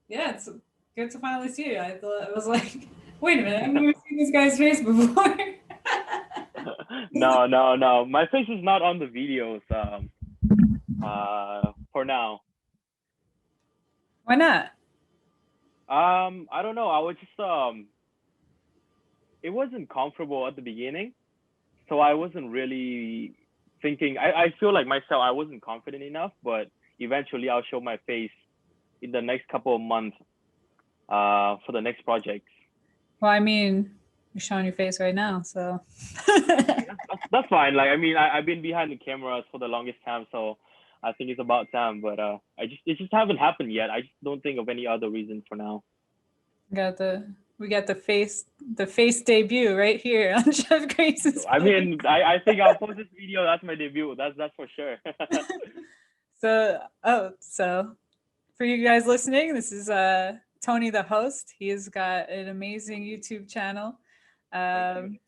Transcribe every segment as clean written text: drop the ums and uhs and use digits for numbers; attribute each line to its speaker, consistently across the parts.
Speaker 1: Yeah, it's good to finally see you. I thought I was like, wait a minute, I've never seen this guy's face before.
Speaker 2: No, no, no. My face is not on the videos. For now.
Speaker 1: Why not?
Speaker 2: I don't know. I was just it wasn't comfortable at the beginning, so I wasn't really thinking. I feel like myself. I wasn't confident enough, but eventually I'll show my face in the next couple of months. For the next projects.
Speaker 1: Well, I mean, you're showing your face right now, so.
Speaker 2: Yeah, that's fine. Like I mean, I've been behind the cameras for the longest time, so I think it's about time. But it just haven't happened yet. I just don't think of any other reason for now.
Speaker 1: got the we got the face debut right here on Chef Grace's
Speaker 2: I
Speaker 1: place.
Speaker 2: mean, I think I'll post this video. That's my debut. That's for sure.
Speaker 1: So for you guys listening, this is Tony the host. He has got an amazing YouTube channel.
Speaker 2: Thank you.
Speaker 1: Um,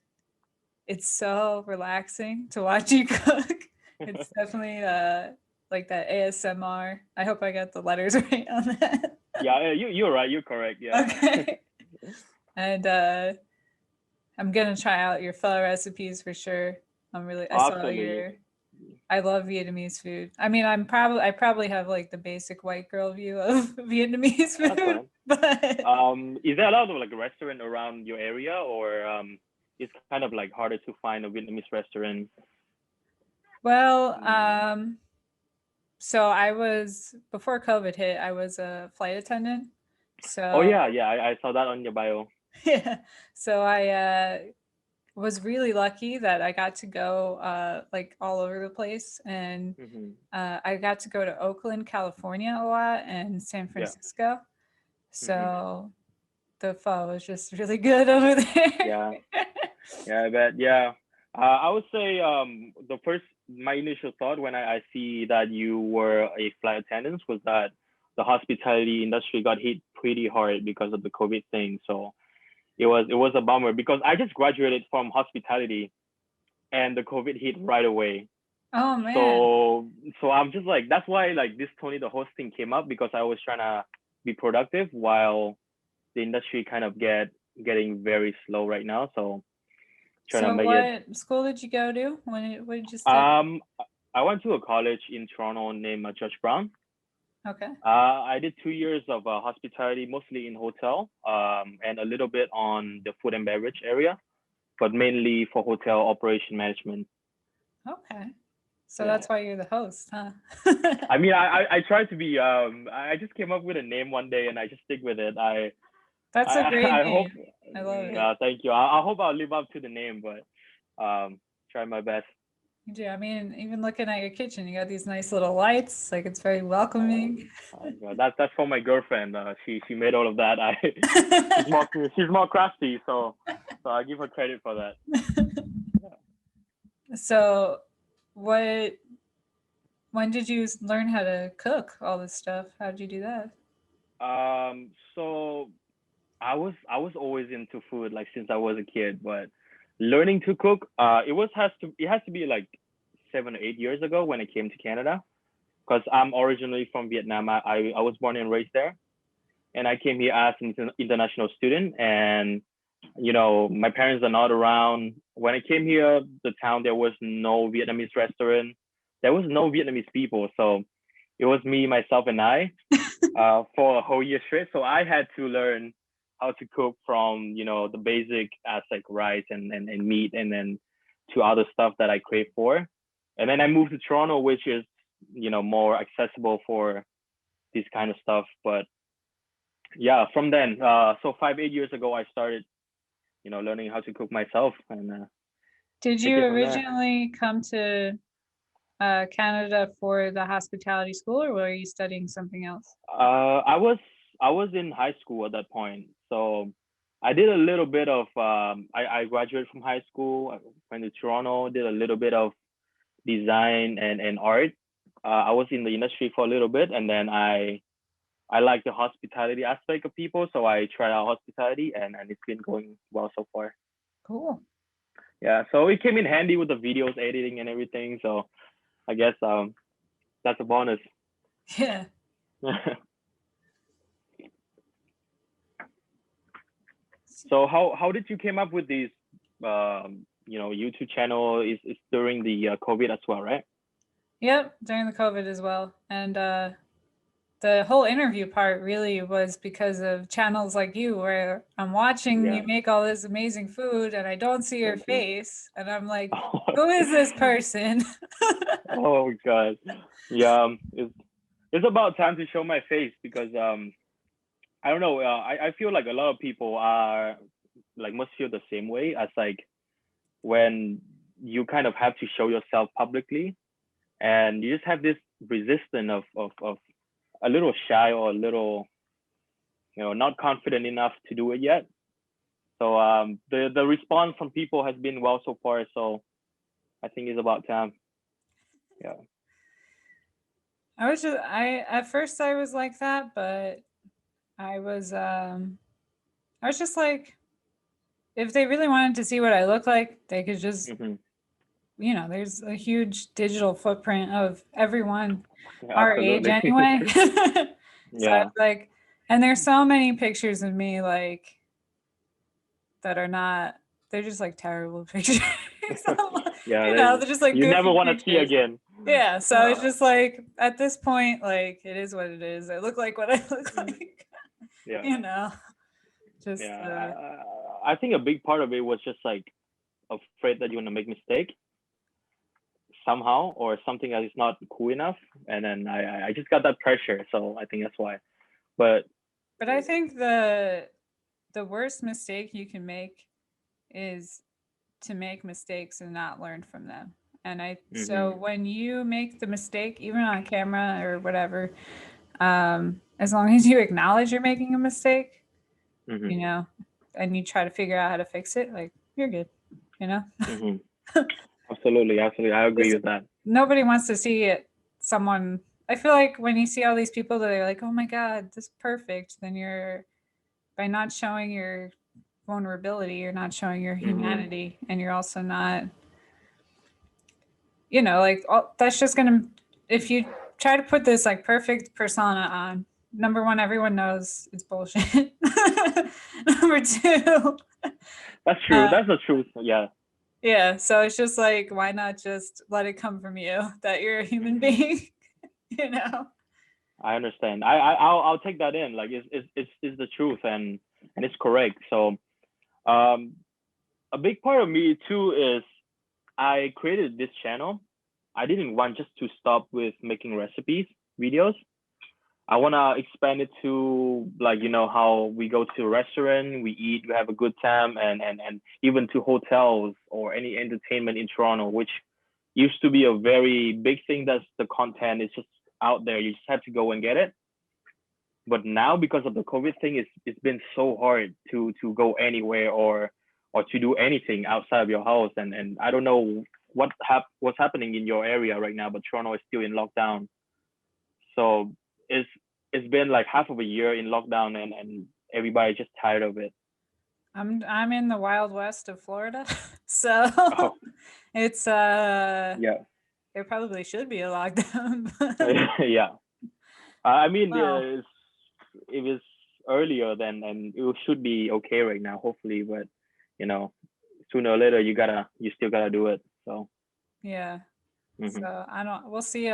Speaker 1: it's so relaxing to watch you cook. It's definitely like that ASMR. I hope I got the letters right on that.
Speaker 2: Yeah, you're right. You're correct. Yeah.
Speaker 1: Okay. And I'm gonna try out your pho recipes for sure. I saw
Speaker 2: Absolutely.
Speaker 1: your I love Vietnamese food. I mean, I probably have like the basic white girl view of Vietnamese
Speaker 2: That's
Speaker 1: food,
Speaker 2: fine.
Speaker 1: but
Speaker 2: Is there a lot of like a restaurant around your area, or it's kind of like harder to find a Vietnamese restaurant?
Speaker 1: well, so I was before COVID hit, I was a flight attendant.
Speaker 2: Oh
Speaker 1: So
Speaker 2: yeah, yeah, I saw that on your bio.
Speaker 1: yeah, so I was really lucky that I got to go like all over the place, and
Speaker 2: Hmm.
Speaker 1: I got to go to Oakland, California a lot, and San
Speaker 2: Yeah.
Speaker 1: Francisco.
Speaker 2: Hmm.
Speaker 1: So the pho was just really good over there.
Speaker 2: Yeah. Yeah, I bet. Yeah. I would say the first my initial thought when I see that you were a flight attendant was that the hospitality industry got hit pretty hard because of the COVID thing. So it was a bummer because I just graduated from hospitality and the COVID hit right away.
Speaker 1: Oh man.
Speaker 2: So I'm just like that's why like this Tony the host thing came up because I was trying to be productive while the industry kind of getting very slow right now. So trying to
Speaker 1: So
Speaker 2: make it.
Speaker 1: what school did you go to? What did you study?
Speaker 2: Um, I went to a college in Toronto named Judge Brown.
Speaker 1: Okay.
Speaker 2: I did 2 years of hospitality, mostly in hotel, and a little bit on the food and beverage area, but mainly for hotel operation management.
Speaker 1: Okay. So
Speaker 2: Yeah.
Speaker 1: that's why you're the host, huh?
Speaker 2: I mean, I tried to be. I just came up with a name one day, and I just stick with it.
Speaker 1: That's a great
Speaker 2: I hope.
Speaker 1: name. I love it.
Speaker 2: Thank you. I hope I'll live up to the name, but try my best.
Speaker 1: You do. I mean, even looking at your kitchen, you got these nice little lights. Like it's very welcoming.
Speaker 2: That's for my girlfriend. She made all of that. I she's more crafty, so I give her credit for that.
Speaker 1: So, what? When did you learn how to cook all this stuff? How did you do that?
Speaker 2: So I was always into food like since I was a kid, but learning to cook, it has to be like 7 or 8 years ago when I came to Canada because I'm originally from Vietnam. I was born and raised there, and I came here as an international student. And my parents are not around. When I came here, the town there was no Vietnamese restaurant, there was no Vietnamese people, so it was me, myself, and I for a whole year straight. So I had to learn how to cook from the basic as like rice and meat, and then to other stuff that I crave for. And then I moved to Toronto, which is more accessible for this kind of stuff. But yeah, from then, so 5 8 years ago, I started learning how to cook myself and
Speaker 1: Did
Speaker 2: take
Speaker 1: you
Speaker 2: it from there.
Speaker 1: originally come to Canada for the hospitality school, or were you studying something else?
Speaker 2: I was in high school at that point, so I did a little bit of I graduated from high school. I went to Toronto, did a little bit of design and art. I was in the industry for a little bit, and then I like the hospitality aspect of people, so I tried out hospitality, and it's been going well so far.
Speaker 1: Cool.
Speaker 2: Yeah, so it came in handy with the videos editing and everything. So I guess that's a bonus.
Speaker 1: Yeah.
Speaker 2: So how did you came up with these YouTube channel is during the COVID as well, right?
Speaker 1: Yep, during the COVID as well. And the whole interview part really was because of channels like you, where I'm watching you
Speaker 2: Yeah.
Speaker 1: make all this amazing food and I don't see your
Speaker 2: Thank you.
Speaker 1: face. And I'm like, who is this person?
Speaker 2: Oh God. Yeah. It's about time to show my face because I don't know. I feel like a lot of people are like must feel the same way as like when you kind of have to show yourself publicly and you just have this resistance of a little shy or a little not confident enough to do it yet. So the response from people has been well so far. So I think it's about time. Yeah.
Speaker 1: I at first I was like that, but I was I was just like, if they really wanted to see what I look like, they could just,
Speaker 2: Hmm.
Speaker 1: there's a huge digital footprint of everyone
Speaker 2: Yeah,
Speaker 1: our age
Speaker 2: absolutely.
Speaker 1: anyway. So I
Speaker 2: Yeah.
Speaker 1: was like, and there's so many pictures of me like that are not, they're just like terrible pictures.
Speaker 2: Yeah.
Speaker 1: They're just like
Speaker 2: You never
Speaker 1: goofy
Speaker 2: want to see
Speaker 1: pictures.
Speaker 2: again.
Speaker 1: Yeah. So it's
Speaker 2: Uh,
Speaker 1: just like at this point, like it is what it is. I look like what I look like,
Speaker 2: yeah.
Speaker 1: you know, just,
Speaker 2: Yeah. I think a big part of it was just like afraid that you're gonna make mistake somehow or something that is not cool enough, and then I just got that pressure. So I think that's why. But
Speaker 1: but I think the worst mistake you can make is to make mistakes and not learn from them. And so
Speaker 2: hmm
Speaker 1: when you make the mistake, even on camera or whatever, as long as you acknowledge you're making a mistake,
Speaker 2: hmm
Speaker 1: you know, and you try to figure out how to fix it, like you're good, you know?
Speaker 2: hmm absolutely, absolutely, I agree
Speaker 1: Because
Speaker 2: with that.
Speaker 1: nobody wants to see it. Someone, I feel like when you see all these people that are like, oh my God, this is perfect, then you're, by not showing your vulnerability, you're not showing your
Speaker 2: Hmm
Speaker 1: humanity, and you're also not, like that's just gonna, if you try to put this like perfect persona on, number one, everyone knows it's bullshit. Number two,
Speaker 2: That's true.
Speaker 1: uh,
Speaker 2: That's the truth. Yeah.
Speaker 1: yeah, so it's just like, why not just let it come from you that you're a human
Speaker 2: hmm
Speaker 1: being, you know?
Speaker 2: I understand. I'll take that in. Like it's the truth and it's correct. So um a big part of me too is I created this channel. I didn't want just to stop with making recipes videos. I want to expand it to like how we go to a restaurant, we eat, we have a good time, and even to hotels or any entertainment in Toronto, which used to be a very big thing. That's the content is just out there. You just have to go and get it. But now because of the COVID thing, it's been so hard to go anywhere or to do anything outside of your house. And I don't know what's happening in your area right now, but Toronto is still in lockdown. So it's it's been like half of a year in lockdown and everybody's just tired of it.
Speaker 1: I'm in the wild west of Florida, so
Speaker 2: Oh
Speaker 1: it's
Speaker 2: yeah.
Speaker 1: there probably should be a lockdown.
Speaker 2: Yeah. I mean
Speaker 1: Well,
Speaker 2: if it's earlier then and it should be okay right now, hopefully, but you know, sooner or later you still gotta do it. So
Speaker 1: yeah.
Speaker 2: hmm
Speaker 1: So I don't. We'll see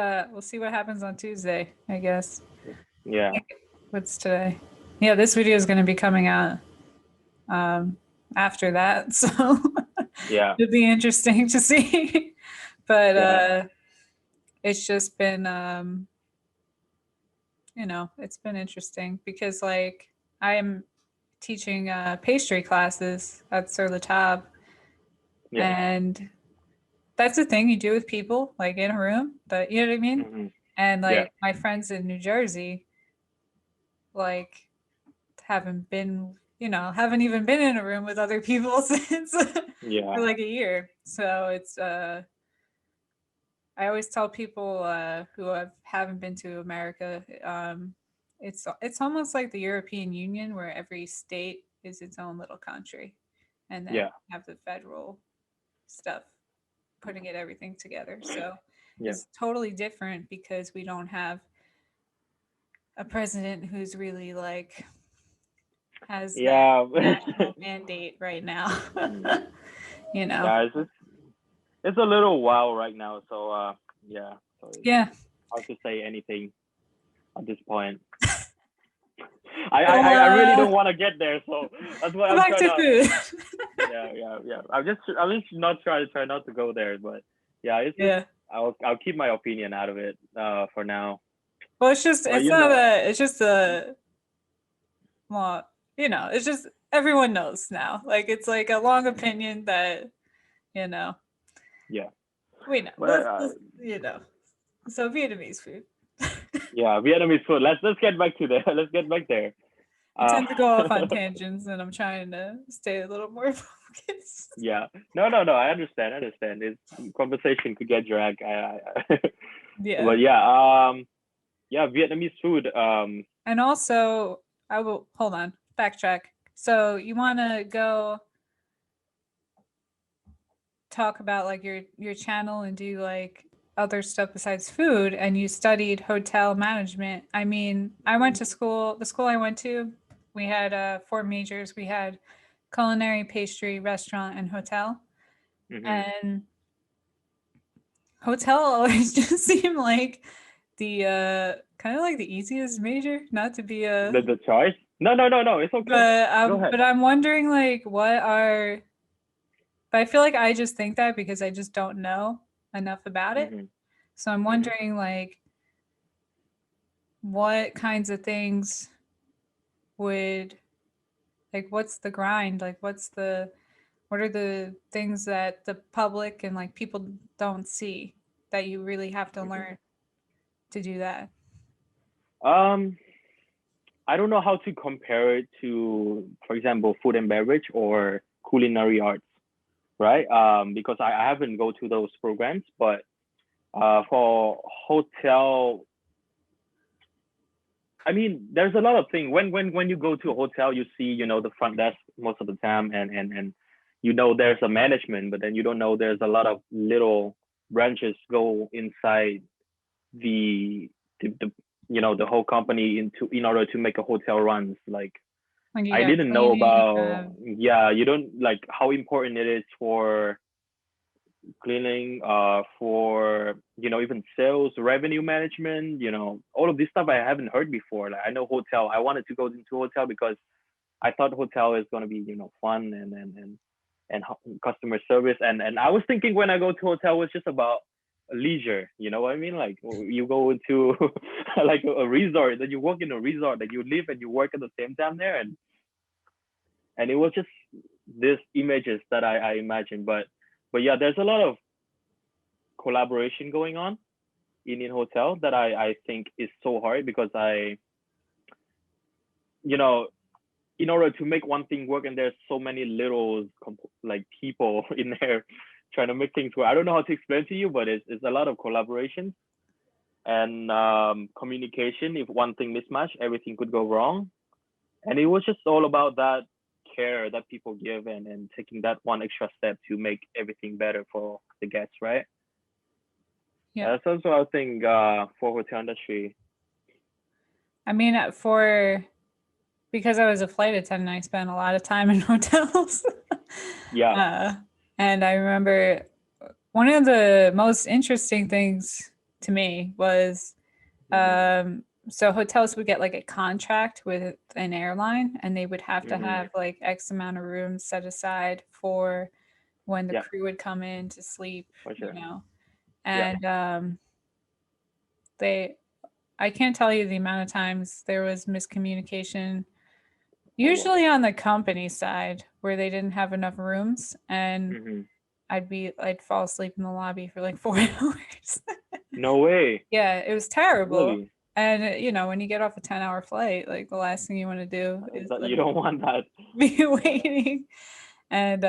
Speaker 1: what happens on Tuesday, I guess.
Speaker 2: yeah.
Speaker 1: What's today? Yeah, this video is going to be coming out um, after that, so
Speaker 2: Yeah.
Speaker 1: it'll be interesting to see. But
Speaker 2: Yeah.
Speaker 1: it's just been, it's been interesting because like I'm teaching pastry classes at Sur La Table,
Speaker 2: Yeah.
Speaker 1: and that's a thing you do with people like in a room. But you know what I mean?
Speaker 2: hmm
Speaker 1: And
Speaker 2: Yeah.
Speaker 1: like my friends in New Jersey, like haven't even been in a room with other people since for
Speaker 2: Yeah.
Speaker 1: like a year. So it's I always tell people haven't been to America, it's almost like the European Union where every state is its own little country, and then
Speaker 2: Yeah.
Speaker 1: have the federal stuff putting it everything together. So
Speaker 2: Yeah.
Speaker 1: it's totally different because we don't have a president who's really like has that
Speaker 2: Yeah.
Speaker 1: national mandate right now.
Speaker 2: Mm.
Speaker 1: You know.
Speaker 2: Yeah, it's a little wild right now. So yeah. So it's
Speaker 1: Yeah.
Speaker 2: hard to say anything at this point.
Speaker 1: So
Speaker 2: I really don't want to get there, so that's why
Speaker 1: go
Speaker 2: I'm
Speaker 1: back
Speaker 2: trying
Speaker 1: to
Speaker 2: to.
Speaker 1: food.
Speaker 2: Yeah. I'm just not try not to go there, but yeah, it's just
Speaker 1: Yeah.
Speaker 2: I'll keep my opinion out of it for now.
Speaker 1: Well, it's just
Speaker 2: But
Speaker 1: it's
Speaker 2: you
Speaker 1: not
Speaker 2: know,
Speaker 1: a it's just a well, it's just everyone knows now. Like it's like a long opinion that, you know,
Speaker 2: yeah.
Speaker 1: we know.
Speaker 2: But
Speaker 1: So Vietnamese food.
Speaker 2: yeah, Vietnamese food. Let's get back to there. Let's get back there.
Speaker 1: I
Speaker 2: Uh,
Speaker 1: tend to go off on tangents and I'm trying to stay a little more focused.
Speaker 2: yeah. No. I understand. This conversation could get dragged.
Speaker 1: Yeah.
Speaker 2: But yeah. Yeah. Vietnamese food.
Speaker 1: And also, I will hold on, backtrack. So you want to go talk about like your channel and do like other stuff besides food, and you studied hotel management. I mean, I went to school, the school I went to, we had four majors. We had culinary, pastry, restaurant, and hotel.
Speaker 2: Mhm.
Speaker 1: And hotel always just seemed like the kind of like the easiest major, not to be a
Speaker 2: The choice? No. It's okay. Go ahead.
Speaker 1: but I'm wondering like but I feel like I just think that because I just don't know enough about it.
Speaker 2: Mhm.
Speaker 1: So I'm
Speaker 2: Mhm.
Speaker 1: wondering like what kinds of things would like what's the grind? Like what are the things that the public and like people don't see that you really have to
Speaker 2: Mhm.
Speaker 1: learn to do that?
Speaker 2: Um, I don't know how to compare it to, for example, food and beverage or culinary arts, right? Because I haven't go to those programs, but for hotel, I mean, there's a lot of things. When you go to a hotel, you see, the front desk most of the time, and there's a management, but then you don't know there's a lot of little branches go inside the the whole company in order to make a hotel runs. Like
Speaker 1: Like you
Speaker 2: I
Speaker 1: got
Speaker 2: didn't know
Speaker 1: cleaning, you
Speaker 2: about,
Speaker 1: have
Speaker 2: yeah, you don't like how important it is for cleaning, for even sales, revenue management, all of this stuff I haven't heard before. Like I know hotel, I wanted to go into hotel because I thought hotel is going to be fun and customer service, and I was thinking when I go to hotel it's just about leisure, you know what I mean? Like you go into like a resort, that you work in a resort, that you live and you work at the same time there, and it was just these images that I imagined. But yeah, there's a lot of collaboration going on in hotel that I think is so hard because you know in order to make one thing work, and there's so many little like people in there trying to make things work. I don't know how to explain to you, but it's a lot of collaboration and communication. If one thing mismatch, everything could go wrong, and it was just all about that care that people give, and taking that one extra step to make everything better for the guests, right?
Speaker 1: yeah.
Speaker 2: That's also I think for hotel industry.
Speaker 1: I mean because I was a flight attendant, I spent a lot of time in hotels.
Speaker 2: Yeah.
Speaker 1: uh, and I remember one of the most interesting things to me was
Speaker 2: Mm-hmm.
Speaker 1: so hotels would get like a contract with an airline and they would have to
Speaker 2: Mm-hmm.
Speaker 1: have like X amount of rooms set aside for when the
Speaker 2: Yeah,
Speaker 1: crew would come in to sleep,
Speaker 2: for sure. Yeah.
Speaker 1: And they I can't tell you the amount of times there was miscommunication,
Speaker 2: Oh well.
Speaker 1: usually on the company side where they didn't have enough rooms and
Speaker 2: Mm-hmm.
Speaker 1: I'd fall asleep in the lobby for like 4 hours.
Speaker 2: No way.
Speaker 1: Yeah, it was terrible.
Speaker 2: Really?
Speaker 1: And when you get off a 10-hour flight, like the last thing you want to do is
Speaker 2: That you
Speaker 1: like
Speaker 2: don't want that.
Speaker 1: be
Speaker 2: Yeah.
Speaker 1: waiting. And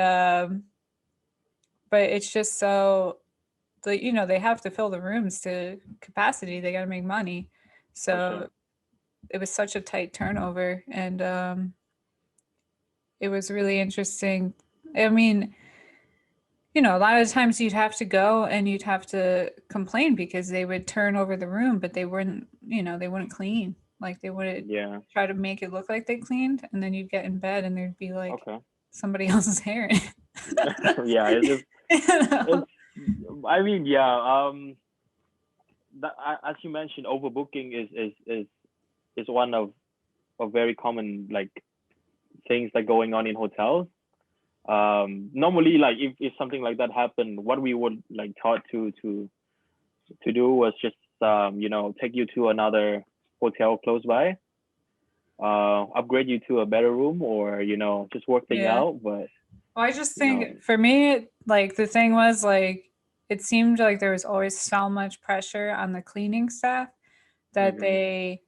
Speaker 1: but it's just so they have to fill the rooms to capacity. They got to make money.
Speaker 2: For
Speaker 1: So
Speaker 2: sure.
Speaker 1: it was such a tight turnover and it was really interesting. I mean, a lot of times you'd have to go and you'd have to complain because they would turn over the room, but they wouldn't clean. Like they wouldn't
Speaker 2: Yeah.
Speaker 1: try to make it look like they cleaned, and then you'd get in bed and there'd be like
Speaker 2: Okay.
Speaker 1: somebody else's hair in
Speaker 2: Yeah. It's just
Speaker 1: it. You know?
Speaker 2: it's. I mean, yeah. That, as you mentioned, overbooking is one of very common like things that going on in hotels. Normally, like if something like that happened, what we would like taught to do was just take you to another hotel close by, upgrade you to a better room, or just work thing
Speaker 1: Yeah.
Speaker 2: out. But
Speaker 1: Well, I just
Speaker 2: you know,
Speaker 1: think for me, like the thing was like it seemed like there was always so much pressure on the cleaning staff that
Speaker 2: hmm
Speaker 1: they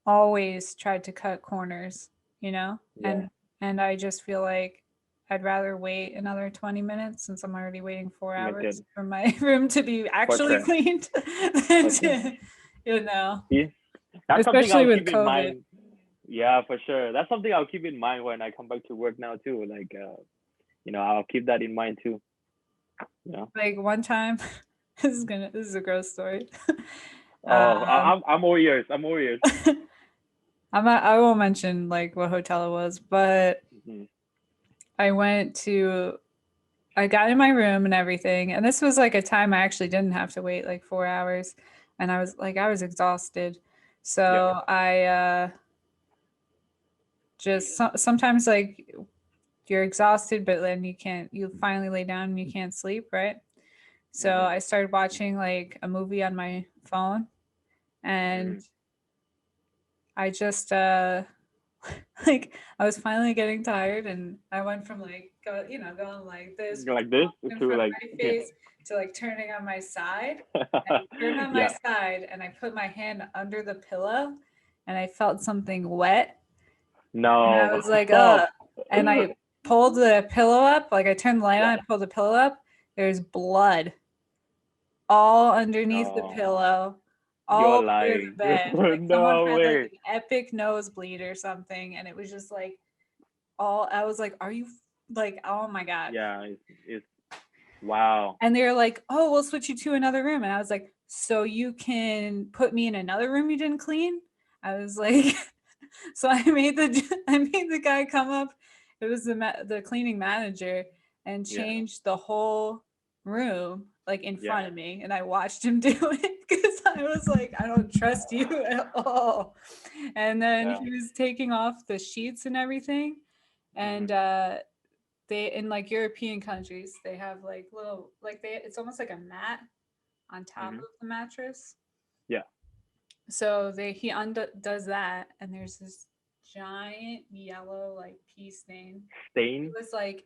Speaker 1: always tried to cut corners, you know?
Speaker 2: yeah,
Speaker 1: And I just feel like I'd rather wait another 20 minutes since I'm already waiting 4 hours
Speaker 2: limited
Speaker 1: for my room to be
Speaker 2: for
Speaker 1: actually
Speaker 2: sure.
Speaker 1: cleaned than
Speaker 2: Okay,
Speaker 1: to, you know,
Speaker 2: see, that's something
Speaker 1: especially
Speaker 2: I'll
Speaker 1: with
Speaker 2: keep in
Speaker 1: COVID.
Speaker 2: mind. Yeah, for sure. That's something I'll keep in mind when I come back to work now too. Like, I'll keep that in mind too. You know.
Speaker 1: Like one time, this is a gross story.
Speaker 2: Oh,
Speaker 1: Um,
Speaker 2: I'm all ears. I'm all ears.
Speaker 1: I won't mention like what hotel it was, but
Speaker 2: hmm
Speaker 1: I went to I got in my room and everything. And this was like a time I actually didn't have to wait like 4 hours. And I was exhausted.
Speaker 2: Yeah.
Speaker 1: So I sometimes like you're exhausted, but then you finally lay down and you can't sleep, right? So
Speaker 2: hmm
Speaker 1: I started watching like a movie on my phone
Speaker 2: hmm
Speaker 1: and I just like I was finally getting tired and I went from like going like this with
Speaker 2: Like
Speaker 1: my
Speaker 2: this
Speaker 1: arm in
Speaker 2: to
Speaker 1: front of
Speaker 2: like,
Speaker 1: my face to like turning on my side. I turned on my
Speaker 2: yeah.
Speaker 1: side and I put my hand under the pillow and I felt something wet and I
Speaker 2: No,
Speaker 1: was like,
Speaker 2: stop.
Speaker 1: and I pulled the pillow up, like I turned the light on,
Speaker 2: Yeah.
Speaker 1: I pulled the pillow up. There's blood all underneath the
Speaker 2: No,
Speaker 1: pillow,
Speaker 2: you're
Speaker 1: all over the
Speaker 2: lying.
Speaker 1: bed. Like someone
Speaker 2: No
Speaker 1: had like
Speaker 2: way.
Speaker 1: an epic nosebleed or something, and it was just like all I was like, "Are you like, oh my god."
Speaker 2: Yeah, it's wow.
Speaker 1: And they're like, "Oh, we'll switch you to another room." And I was like, "So you can put me in another room you didn't clean?" I was like, so I made the guy come up. It was the cleaning manager and
Speaker 2: Yeah,
Speaker 1: changed the whole room like in
Speaker 2: yeah,
Speaker 1: front of me, and I watched him do it because I was like, I don't trust you at all. And then
Speaker 2: yeah.
Speaker 1: he was taking off the sheets and everything,
Speaker 2: hmm
Speaker 1: and they in like European countries they have like little like they it's almost like a mat on top
Speaker 2: hmm
Speaker 1: of the mattress.
Speaker 2: Yeah.
Speaker 1: So he does that, and there's this giant yellow like pea stain.
Speaker 2: Stain.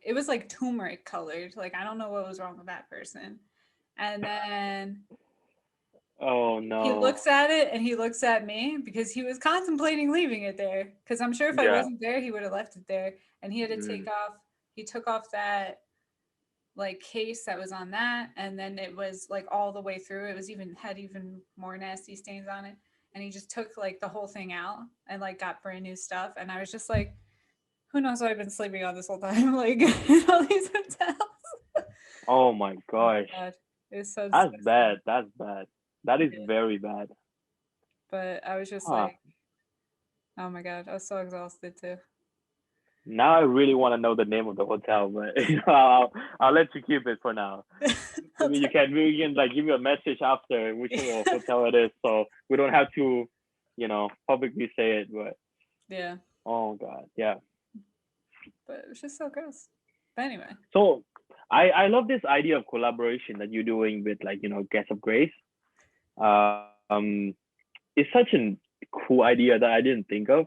Speaker 1: It was like turmeric colored. Like I don't know what was wrong with that person. And then
Speaker 2: Oh
Speaker 1: he
Speaker 2: no.
Speaker 1: looks at it and he looks at me because he was contemplating leaving it there. Because I'm sure if I
Speaker 2: Yeah.
Speaker 1: wasn't there, he would have left it there. And he had to
Speaker 2: Mm.
Speaker 1: he took off that like case that was on that, and then it was like all the way through. It was even had even more nasty stains on it. And he just took like the whole thing out and like got brand new stuff. And I was just like, who knows what I've been sleeping on this whole time? Like in all these hotels.
Speaker 2: Oh my
Speaker 1: Oh my
Speaker 2: gosh.
Speaker 1: god. It was so
Speaker 2: That's
Speaker 1: disgusting.
Speaker 2: bad. That's bad. That is
Speaker 1: Yeah.
Speaker 2: very bad.
Speaker 1: But I was just
Speaker 2: Huh.
Speaker 1: like, oh my god, I was so exhausted too.
Speaker 2: Now I really want to know the name of the hotel, but I'll let you keep it for now. Maybe we can like give you a message after whichever hotel it is, so we don't have to, publicly say it. But
Speaker 1: Yeah,
Speaker 2: oh god, yeah.
Speaker 1: but it was just so gross. But anyway,
Speaker 2: So I love this idea of collaboration that you're doing with like Guest of Grace. Um, it's such a cool idea that I didn't think of.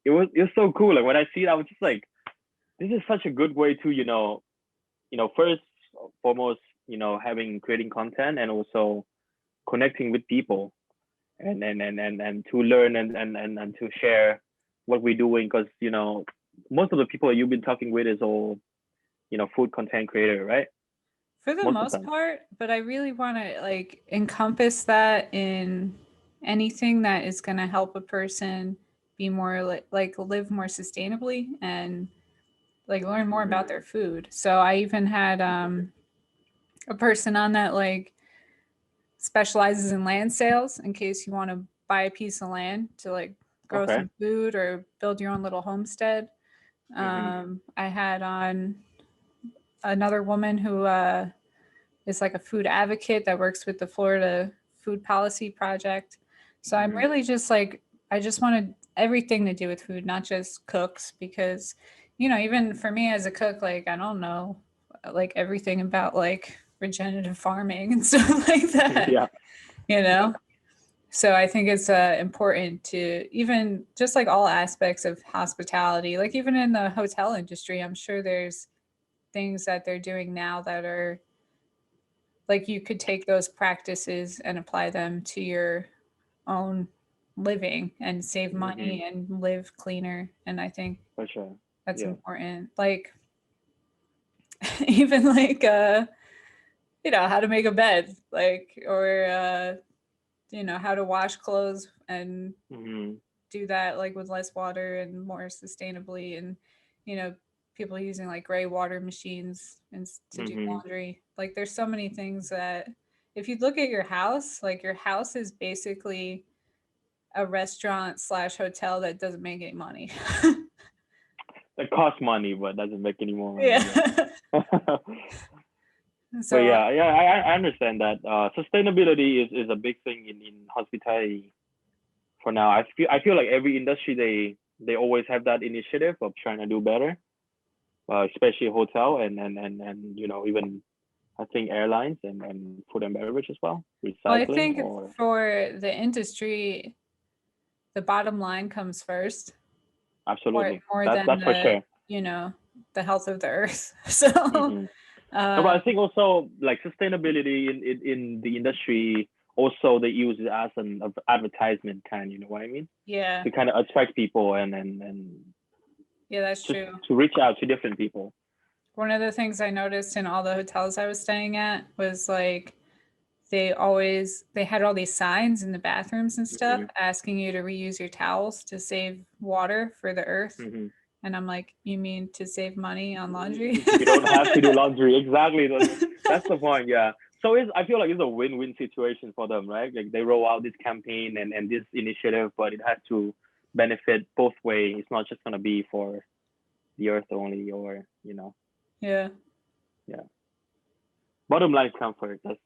Speaker 2: It was so cool. Like when I see it, I was just like, this is such a good way to first foremost having creating content and also connecting with people and to learn and to share what we're doing because most of the people you've been talking with is all food content creator, right?
Speaker 1: for the
Speaker 2: Most of
Speaker 1: most
Speaker 2: them.
Speaker 1: part, but I really want to like encompass that in anything that is going to help a person be more like live more sustainably and like learn more
Speaker 2: hmm
Speaker 1: about their food. So I even had a person on that like specializes in land sales in case you want to buy a piece of land to like grow
Speaker 2: Okay.
Speaker 1: some food or build your own little homestead.
Speaker 2: Mm-hmm.
Speaker 1: I had on another woman who is like a food advocate that works with the Florida Food Policy Project. So I'm
Speaker 2: Mm-hmm.
Speaker 1: really just like, I just wanted everything to do with food, not just cooks, because, even for me as a cook, like, I don't know, like everything about like regenerative farming and stuff like that,
Speaker 2: Yeah.
Speaker 1: you know? So I think it's important to even just like all aspects of hospitality, like even in the hotel industry, I'm sure there's things that they're doing now that are like you could take those practices and apply them to your own living and save
Speaker 2: Mm-hmm.
Speaker 1: money and live cleaner. And I think
Speaker 2: For sure.
Speaker 1: that's
Speaker 2: Yeah.
Speaker 1: important. Like even like how to make a bed, like or how to wash clothes and
Speaker 2: Mm-hmm.
Speaker 1: do that like with less water and more sustainably, and you know people using like gray water machines and to do
Speaker 2: Mm-hmm.
Speaker 1: laundry. Like there's so many things that if you look at your house, like your house is basically a restaurant slash hotel that doesn't make any money.
Speaker 2: It costs money, but doesn't make any more money.
Speaker 1: Yeah.
Speaker 2: Yeah. But
Speaker 1: So
Speaker 2: yeah, yeah, I understand that. Sustainability is a big thing in hospitality for now. I feel like every industry they always have that initiative of trying to do better, especially hotel and even I think airlines and food and beverage as well,
Speaker 1: I
Speaker 2: recycling
Speaker 1: think
Speaker 2: or
Speaker 1: for the industry, the bottom line comes first, more
Speaker 2: absolutely.
Speaker 1: more
Speaker 2: That's
Speaker 1: than
Speaker 2: that's for
Speaker 1: the
Speaker 2: sure.
Speaker 1: the health of the earth. So
Speaker 2: Hmm. No, but
Speaker 1: uh,
Speaker 2: I think also like sustainability in the industry also they use it as an advertisement kind. You know what I mean?
Speaker 1: yeah,
Speaker 2: To kind of attract people and
Speaker 1: yeah, that's
Speaker 2: just
Speaker 1: true.
Speaker 2: to reach out to different people.
Speaker 1: One of the things I noticed in all the hotels I was staying at was like they had all these signs in the bathrooms and stuff
Speaker 2: Hmm.
Speaker 1: asking you to reuse your towels to save water for the earth.
Speaker 2: Hmm.
Speaker 1: And I'm like, you mean to save money on laundry?
Speaker 2: You don't have to do laundry. Exactly. That's the point. Yeah. So I feel like it's a win-win situation for them, right? Like they roll out this campaign and this initiative, but it has to benefit both ways. It's not just gonna be for the earth only, or
Speaker 1: Yeah.
Speaker 2: yeah. Bottom line comfort. That's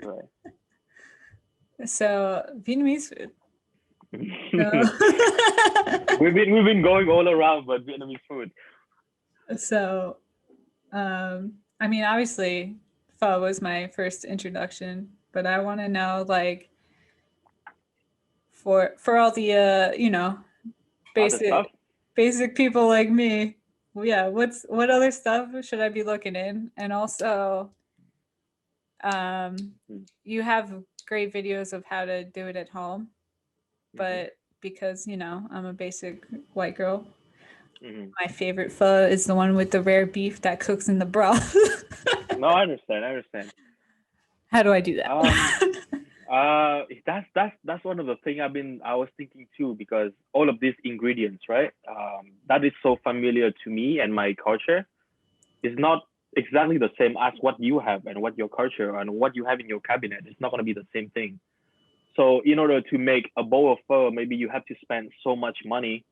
Speaker 2: right.
Speaker 1: So Vietnamese food. So,
Speaker 2: we've been going all around, but Vietnamese food.
Speaker 1: so I mean, obviously, pho was my first introduction, but I want to know, like, for all the
Speaker 2: Other stuff.
Speaker 1: basic basic people like me, well, yeah, what other stuff should I be looking in? And also, um, you have great videos of how to do it at home,
Speaker 2: Mm-hmm.
Speaker 1: but because I'm a basic white girl,
Speaker 2: Mm-hmm.
Speaker 1: my favorite pho is the one with the rare beef that cooks in the broth.
Speaker 2: No, I understand. I understand.
Speaker 1: How do I do that?
Speaker 2: Um, that's one of the thing I was thinking too, because all of these ingredients, right? That is so familiar to me and my culture is not exactly the same as what you have and what your culture and what you have in your cabinet. It's not going to be the same thing. So in order to make a bowl of pho, maybe you have to spend so much money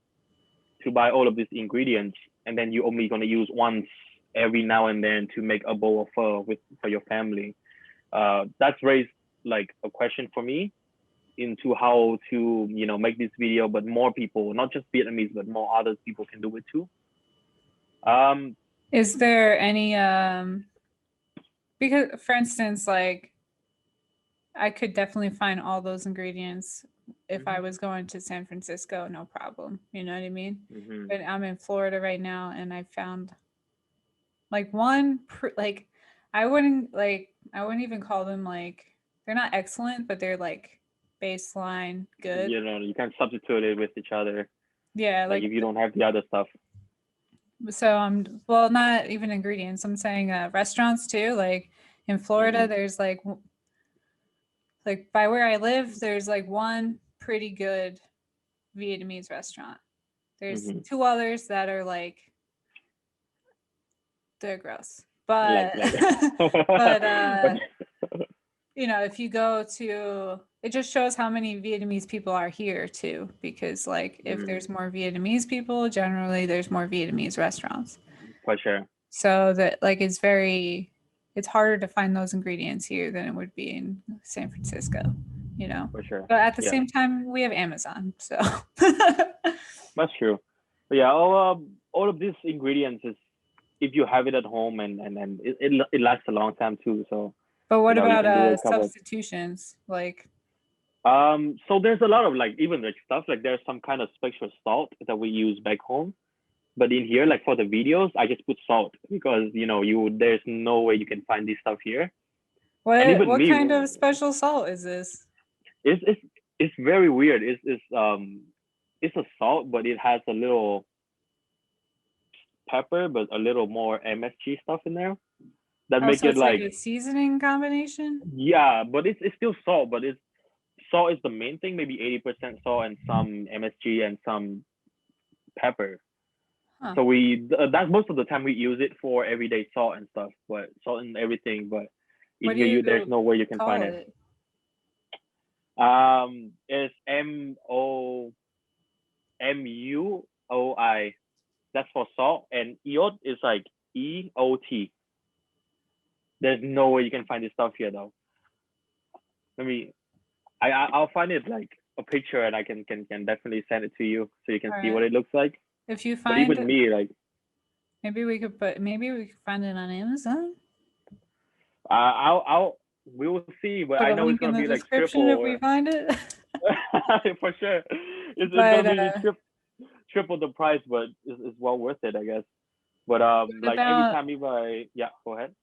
Speaker 2: to buy all of these ingredients, and then you're only going to use once every now and then to make a bowl of pho for your family. That's raised like a question for me into how to make this video, but more people, not just Vietnamese, but more other people can do it too. Um,
Speaker 1: Is there any because for instance, like I could definitely find all those ingredients if I
Speaker 2: mhm,
Speaker 1: was going to San Francisco, no problem. You know what I mean?
Speaker 2: mhm,
Speaker 1: But I'm in Florida right now and I found like like I wouldn't even call them like they're not excellent, but they're like baseline good.
Speaker 2: you can substitute it with each other,
Speaker 1: Yeah,
Speaker 2: like
Speaker 1: like
Speaker 2: if you don't have the other stuff.
Speaker 1: so I'm well, not even ingredients. I'm saying restaurants too. Like in Florida,
Speaker 2: Hmm.
Speaker 1: there's like by where I live, there's like one pretty good Vietnamese restaurant. There's
Speaker 2: Hmm.
Speaker 1: two others that are like they're gross.
Speaker 2: like
Speaker 1: But
Speaker 2: like
Speaker 1: but
Speaker 2: but
Speaker 1: you know, if you go to, it just shows how many Vietnamese people are here too, because like if there's more Vietnamese people, generally there's more Vietnamese restaurants.
Speaker 2: For sure.
Speaker 1: So that like it's harder to find those ingredients here than it would be in San Francisco, you know.
Speaker 2: For sure.
Speaker 1: But at the
Speaker 2: Yeah,
Speaker 1: same time, we have Amazon, so
Speaker 2: that's true. But yeah, all of these ingredients is if you have it at home and it lasts a long time too. So
Speaker 1: But what
Speaker 2: you
Speaker 1: about
Speaker 2: can do a couple.
Speaker 1: substitutions? Like
Speaker 2: So there's a lot of like even like stuff like there's some kind of special salt that we use back home. But in here, like for the videos, I just put salt because there's no way you can find this stuff here. And even
Speaker 1: what
Speaker 2: me,
Speaker 1: kind of special salt is this?
Speaker 2: it's very weird. It's a salt, but it has a little pepper, but a little more MSG stuff in there that
Speaker 1: Oh,
Speaker 2: make
Speaker 1: so
Speaker 2: it
Speaker 1: it's like
Speaker 2: like
Speaker 1: a seasoning combination?
Speaker 2: yeah, but it's still salt, but it's salt is the main thing, maybe 80% salt and some MSG and some pepper.
Speaker 1: Huh.
Speaker 2: So that's most of the time we use it for everyday salt and stuff, but salt and everything. But in
Speaker 1: What do
Speaker 2: here, there's
Speaker 1: you
Speaker 2: no way you can
Speaker 1: call
Speaker 2: find it.
Speaker 1: it?
Speaker 2: It's MOMUOI. That's for salt, and iot is like EOT. There's no way you can find this stuff here though. I'll find it like a picture, and I can definitely send it to you so you can
Speaker 1: All
Speaker 2: see
Speaker 1: right.
Speaker 2: what it looks like.
Speaker 1: If you
Speaker 2: But
Speaker 1: find
Speaker 2: even me, like
Speaker 1: maybe we could find it on Amazon.
Speaker 2: we will see, but
Speaker 1: Put
Speaker 2: I
Speaker 1: a
Speaker 2: know it's
Speaker 1: link in
Speaker 2: gonna
Speaker 1: the
Speaker 2: be like
Speaker 1: description if
Speaker 2: triple
Speaker 1: we find it.
Speaker 2: for sure. It's
Speaker 1: But
Speaker 2: gonna be triple the price, but it's well worth it, I guess. But like every
Speaker 1: about
Speaker 2: time go ahead.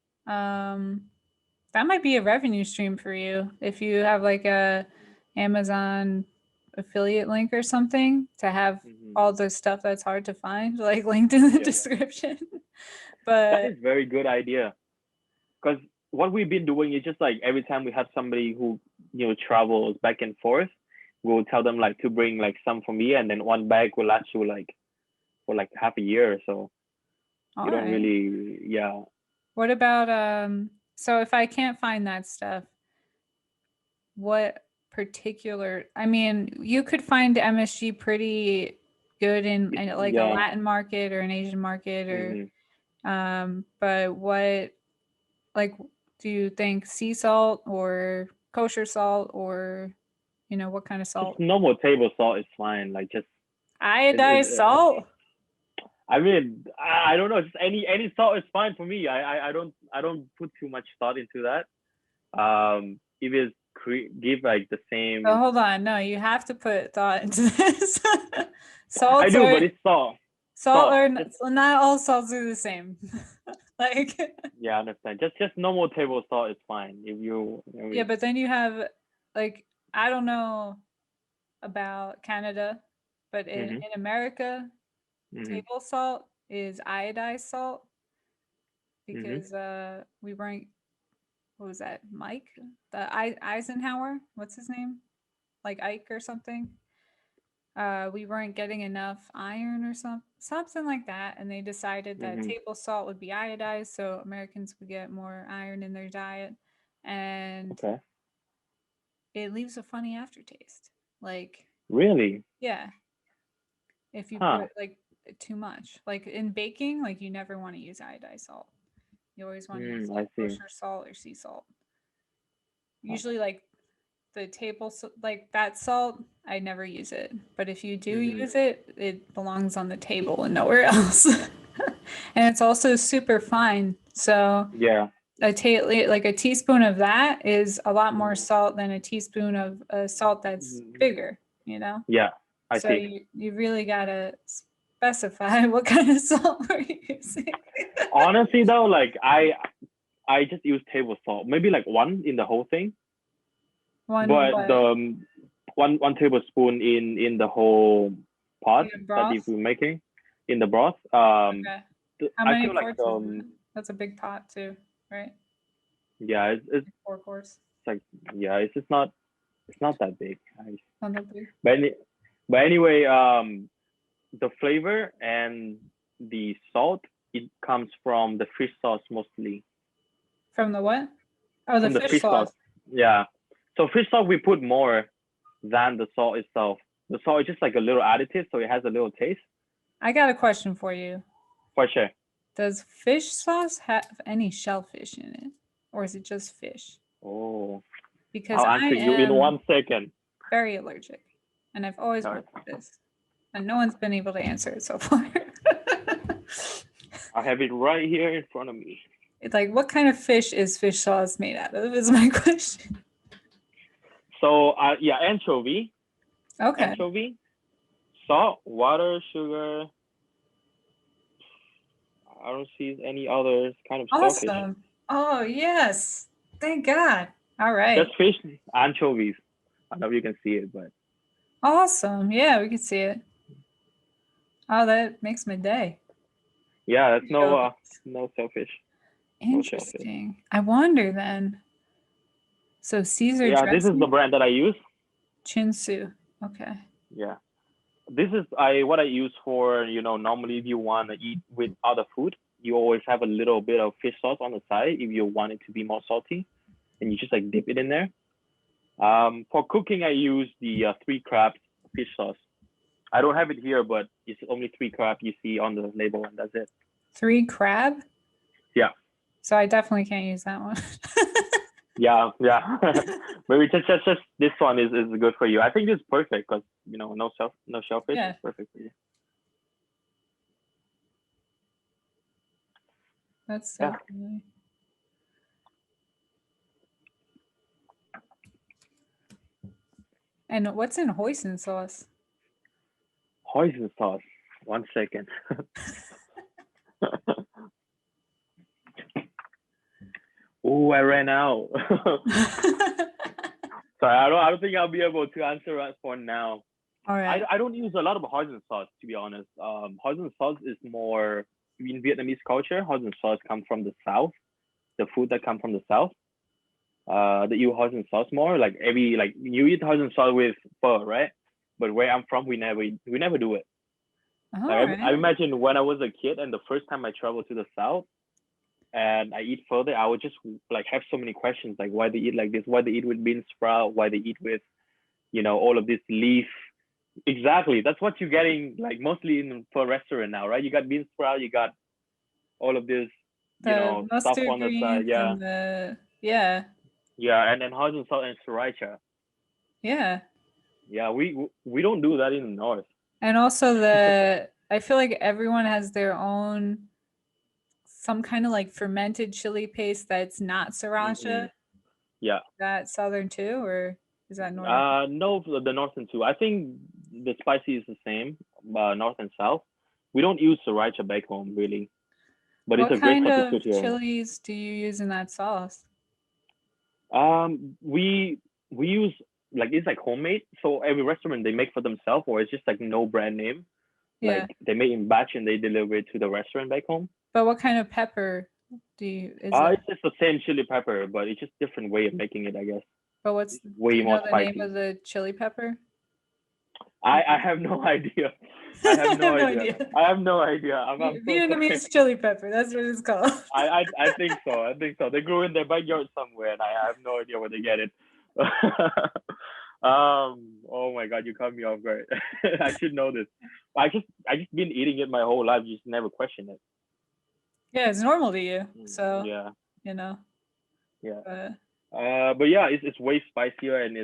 Speaker 1: that might be a revenue stream for you if you have like a Amazon affiliate link or something to have all the stuff that's hard to find, like linked in the description.
Speaker 2: That
Speaker 1: But
Speaker 2: is very good idea. Because what we've been doing is just like every time we have somebody who travels back and forth, we'll tell them like to bring like some for me, and then one bag will last you like for like half a year or so. You don't really, yeah.
Speaker 1: What about so if I can't find that stuff, what particular, I mean, you could find MSG pretty good in like a Latin market or an Asian market or but what, like, do you think sea salt or kosher salt or what kind of
Speaker 2: Just
Speaker 1: salt?
Speaker 2: normal table salt is fine. Like just
Speaker 1: Iodized salt?
Speaker 2: I mean, I don't know. Just any salt is fine for me. I don't put too much thought into that. If it's give like the same.
Speaker 1: Oh, hold on. No, you have to put thought into this. Salts
Speaker 2: I do,
Speaker 1: are
Speaker 2: but it's salt.
Speaker 1: salt are not all salts are the same. Like
Speaker 2: yeah, I understand. Just normal table salt is fine. If you
Speaker 1: yeah, but then you have like I don't know about Canada, but in America, table salt is iodized salt because we weren't, what was that, Mike? The Eisenhower, what's his name? Like Ike or something. We weren't getting enough iron or something like that, and they decided that table salt would be iodized so Americans would get more iron in their diet, and it leaves a funny aftertaste. Like
Speaker 2: really?
Speaker 1: yeah, if you put like too much, like in baking, like you never want to use iodized salt. You always want to use like kosher salt or sea salt. Usually like the like that salt, I never use it, but if you do use it, it belongs on the table and nowhere else. And it's also super fine, so
Speaker 2: yeah,
Speaker 1: like a teaspoon of that is a lot more salt than a teaspoon of salt that's bigger,
Speaker 2: yeah, I
Speaker 1: so
Speaker 2: see.
Speaker 1: you really gotta specify what kind of salt we're using.
Speaker 2: Honestly though, like I just use table salt, maybe like one in the whole thing. But the one tablespoon in the whole pot that if we're making in the broth.
Speaker 1: Okay. How many
Speaker 2: quarts
Speaker 1: quarts is that? That's a big pot too, right?
Speaker 2: Yeah, it's
Speaker 1: 4 quarts.
Speaker 2: It's like it's just not that big.
Speaker 1: Not that big.
Speaker 2: But anyway, the flavor and the salt, it comes from the fish sauce mostly.
Speaker 1: From the what? Oh, the fish sauce.
Speaker 2: Yeah. So fish sauce we put more than the salt itself. The salt is just like a little additive, so it has a little taste.
Speaker 1: I got a question for you.
Speaker 2: For sure.
Speaker 1: Does fish sauce have any shellfish in it, or is it just fish?
Speaker 2: Oh,
Speaker 1: Because
Speaker 2: I'll
Speaker 1: I
Speaker 2: answer you in
Speaker 1: am
Speaker 2: 1 second.
Speaker 1: very allergic, and I've always
Speaker 2: Sorry.
Speaker 1: wondered this, and no one's been able to answer it so far.
Speaker 2: I have it right here in front of me.
Speaker 1: It's like, what kind of fish is fish sauce made out of? Is my question.
Speaker 2: So yeah,
Speaker 1: Okay.
Speaker 2: anchovy, salt, water, sugar. I don't see any other kind of shellfish.
Speaker 1: Awesome. Oh, yes. Thank God. All right.
Speaker 2: Just fish, anchovies. I don't know if you can see it, but
Speaker 1: Awesome. Yeah, we can see it. Oh, that makes my day.
Speaker 2: yeah, that's no shellfish. No shellfish.
Speaker 1: Interesting. I wonder then. So Caesar
Speaker 2: Yeah,
Speaker 1: dressing?
Speaker 2: this is the brand that I use.
Speaker 1: Chinsu. Okay.
Speaker 2: Yeah. This is what I use for, normally if you want to eat with other food, you always have a little bit of fish sauce on the side if you want it to be more salty, and you just like dip it in there. For cooking, I use the 3 crabs fish sauce. I don't have it here, but it's only 3 crab you see on the label, and that's it.
Speaker 1: 3 crab?
Speaker 2: Yeah.
Speaker 1: So I definitely can't use that one.
Speaker 2: Yeah. Maybe just this one is good for you. I think it's perfect because no shellfish
Speaker 1: Yeah.
Speaker 2: is perfect for you.
Speaker 1: That's so funny. And what's in hoisin sauce?
Speaker 2: Hoisin sauce. 1 second. Oh, I ran out. Sorry, I don't think I'll be able to answer that for now.
Speaker 1: All right.
Speaker 2: I don't use a lot of hoisin sauce, to be honest. Hoisin sauce is more in Vietnamese culture. Hoisin sauce comes from the south. The food that comes from the south. That you hoisin sauce more. Like you eat hoisin sauce with pho, right? But where I'm from, we never do it. I imagine when I was a kid and the first time I traveled to the south and I eat pho there, I would just like have so many questions, like why they eat like this, why they eat with bean sprout, why they eat with, all of this leaf. Exactly, that's what you're getting like mostly in pho restaurant now, right? You got bean sprout, you got all of this,
Speaker 1: the
Speaker 2: stuff
Speaker 1: mustard
Speaker 2: on the side,
Speaker 1: greens and yeah.
Speaker 2: Yeah, and then hoisin sauce and sriracha.
Speaker 1: Yeah.
Speaker 2: Yeah, we don't do that in the north.
Speaker 1: And also I feel like everyone has their own some kind of like fermented chili paste that's not sriracha.
Speaker 2: Mm-hmm. Yeah.
Speaker 1: Is that southern too, or is that northern?
Speaker 2: No, the northern too. I think the spicy is the same, north and south. We don't use sriracha back home really, but
Speaker 1: What
Speaker 2: it's a great
Speaker 1: kind of
Speaker 2: substitute here.
Speaker 1: chilies do you use in that sauce?
Speaker 2: We use it's like homemade. So every restaurant they make for themselves, or it's just like no brand name.
Speaker 1: Yeah.
Speaker 2: Like they make in batch and they deliver it to the restaurant back home.
Speaker 1: But what kind of pepper do you?
Speaker 2: It's just the same chili pepper, but it's just different way of making it, I guess.
Speaker 1: But what's
Speaker 2: way more
Speaker 1: the
Speaker 2: spicy.
Speaker 1: name of the chili pepper?
Speaker 2: I have no idea. I have no idea. I have no idea. I'm
Speaker 1: Vietnamese chili pepper. That's what it's called.
Speaker 2: I think so. They grew in their backyard somewhere, and I have no idea where they get it. Oh my God, you caught me off guard. I should know this. I just been eating it my whole life. Just never questioned it.
Speaker 1: Yeah, it's normal to you. So
Speaker 2: yeah,
Speaker 1: Yeah.
Speaker 2: But yeah, it's way spicier and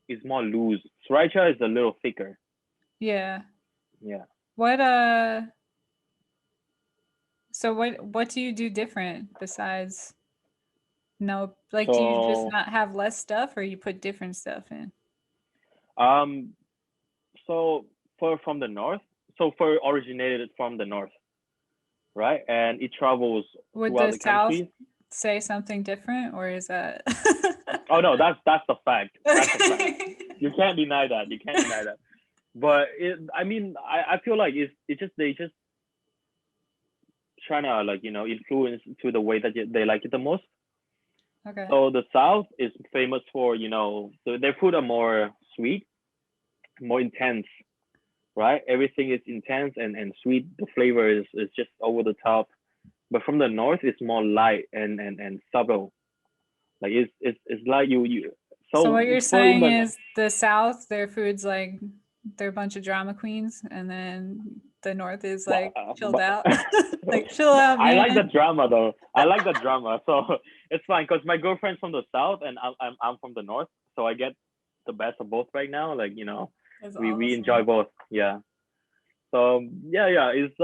Speaker 2: it's more loose. Sriracha is a little thicker.
Speaker 1: Yeah.
Speaker 2: Yeah.
Speaker 1: So what do you do different besides do you just not have less stuff, or you put different stuff in?
Speaker 2: So from the north, pho originated from the north, right? And it travels
Speaker 1: Would
Speaker 2: throughout
Speaker 1: the
Speaker 2: the
Speaker 1: South
Speaker 2: country.
Speaker 1: say something different, or is that?
Speaker 2: Oh no, that's the fact. That's the fact. You can't deny that. But I feel like they just trying to influence to the way that they like it the most.
Speaker 1: Okay.
Speaker 2: So the South is famous for so their food are more sweet, more intense, right? Everything is intense and sweet. The flavor is just over the top. But from the North, it's more light and subtle. Like it's like you.
Speaker 1: So
Speaker 2: So
Speaker 1: what you're
Speaker 2: for in
Speaker 1: saying
Speaker 2: the
Speaker 1: is the South, their food's like they're a bunch of drama queens, and then the North is
Speaker 2: but,
Speaker 1: like chilled
Speaker 2: but,
Speaker 1: out, like chill out,
Speaker 2: I like the
Speaker 1: man.
Speaker 2: drama though. I like the drama, so it's fine because my girlfriend's from the south and I'm from the north, so I get the best of both right now. Like
Speaker 1: That's
Speaker 2: we enjoy
Speaker 1: awesome.
Speaker 2: both. Yeah. So yeah, it's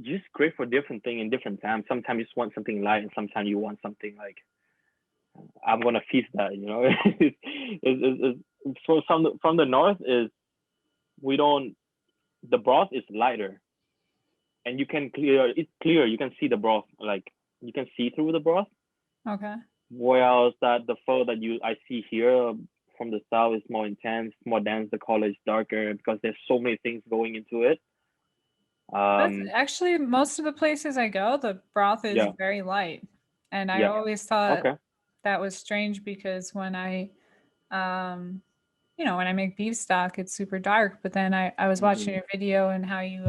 Speaker 2: just great for different thing in different times. Sometimes you just want something light, and sometimes you want something like I'm gonna feast that. So from the north is we don't the broth is lighter and you can clear it's clear you can see the broth like you can see through the broth,
Speaker 1: Okay.
Speaker 2: whereas that the pho that you I see here from the south is more intense, more dense, the color is darker because there's so many things going into it.
Speaker 1: That's
Speaker 2: um
Speaker 1: actually most of the places I go, the broth is
Speaker 2: yeah,
Speaker 1: very light. And I
Speaker 2: yeah,
Speaker 1: always thought
Speaker 2: okay,
Speaker 1: that was strange because when I um when I make beef stock, it's super dark. But then I was watching
Speaker 2: hmm,
Speaker 1: your video and how you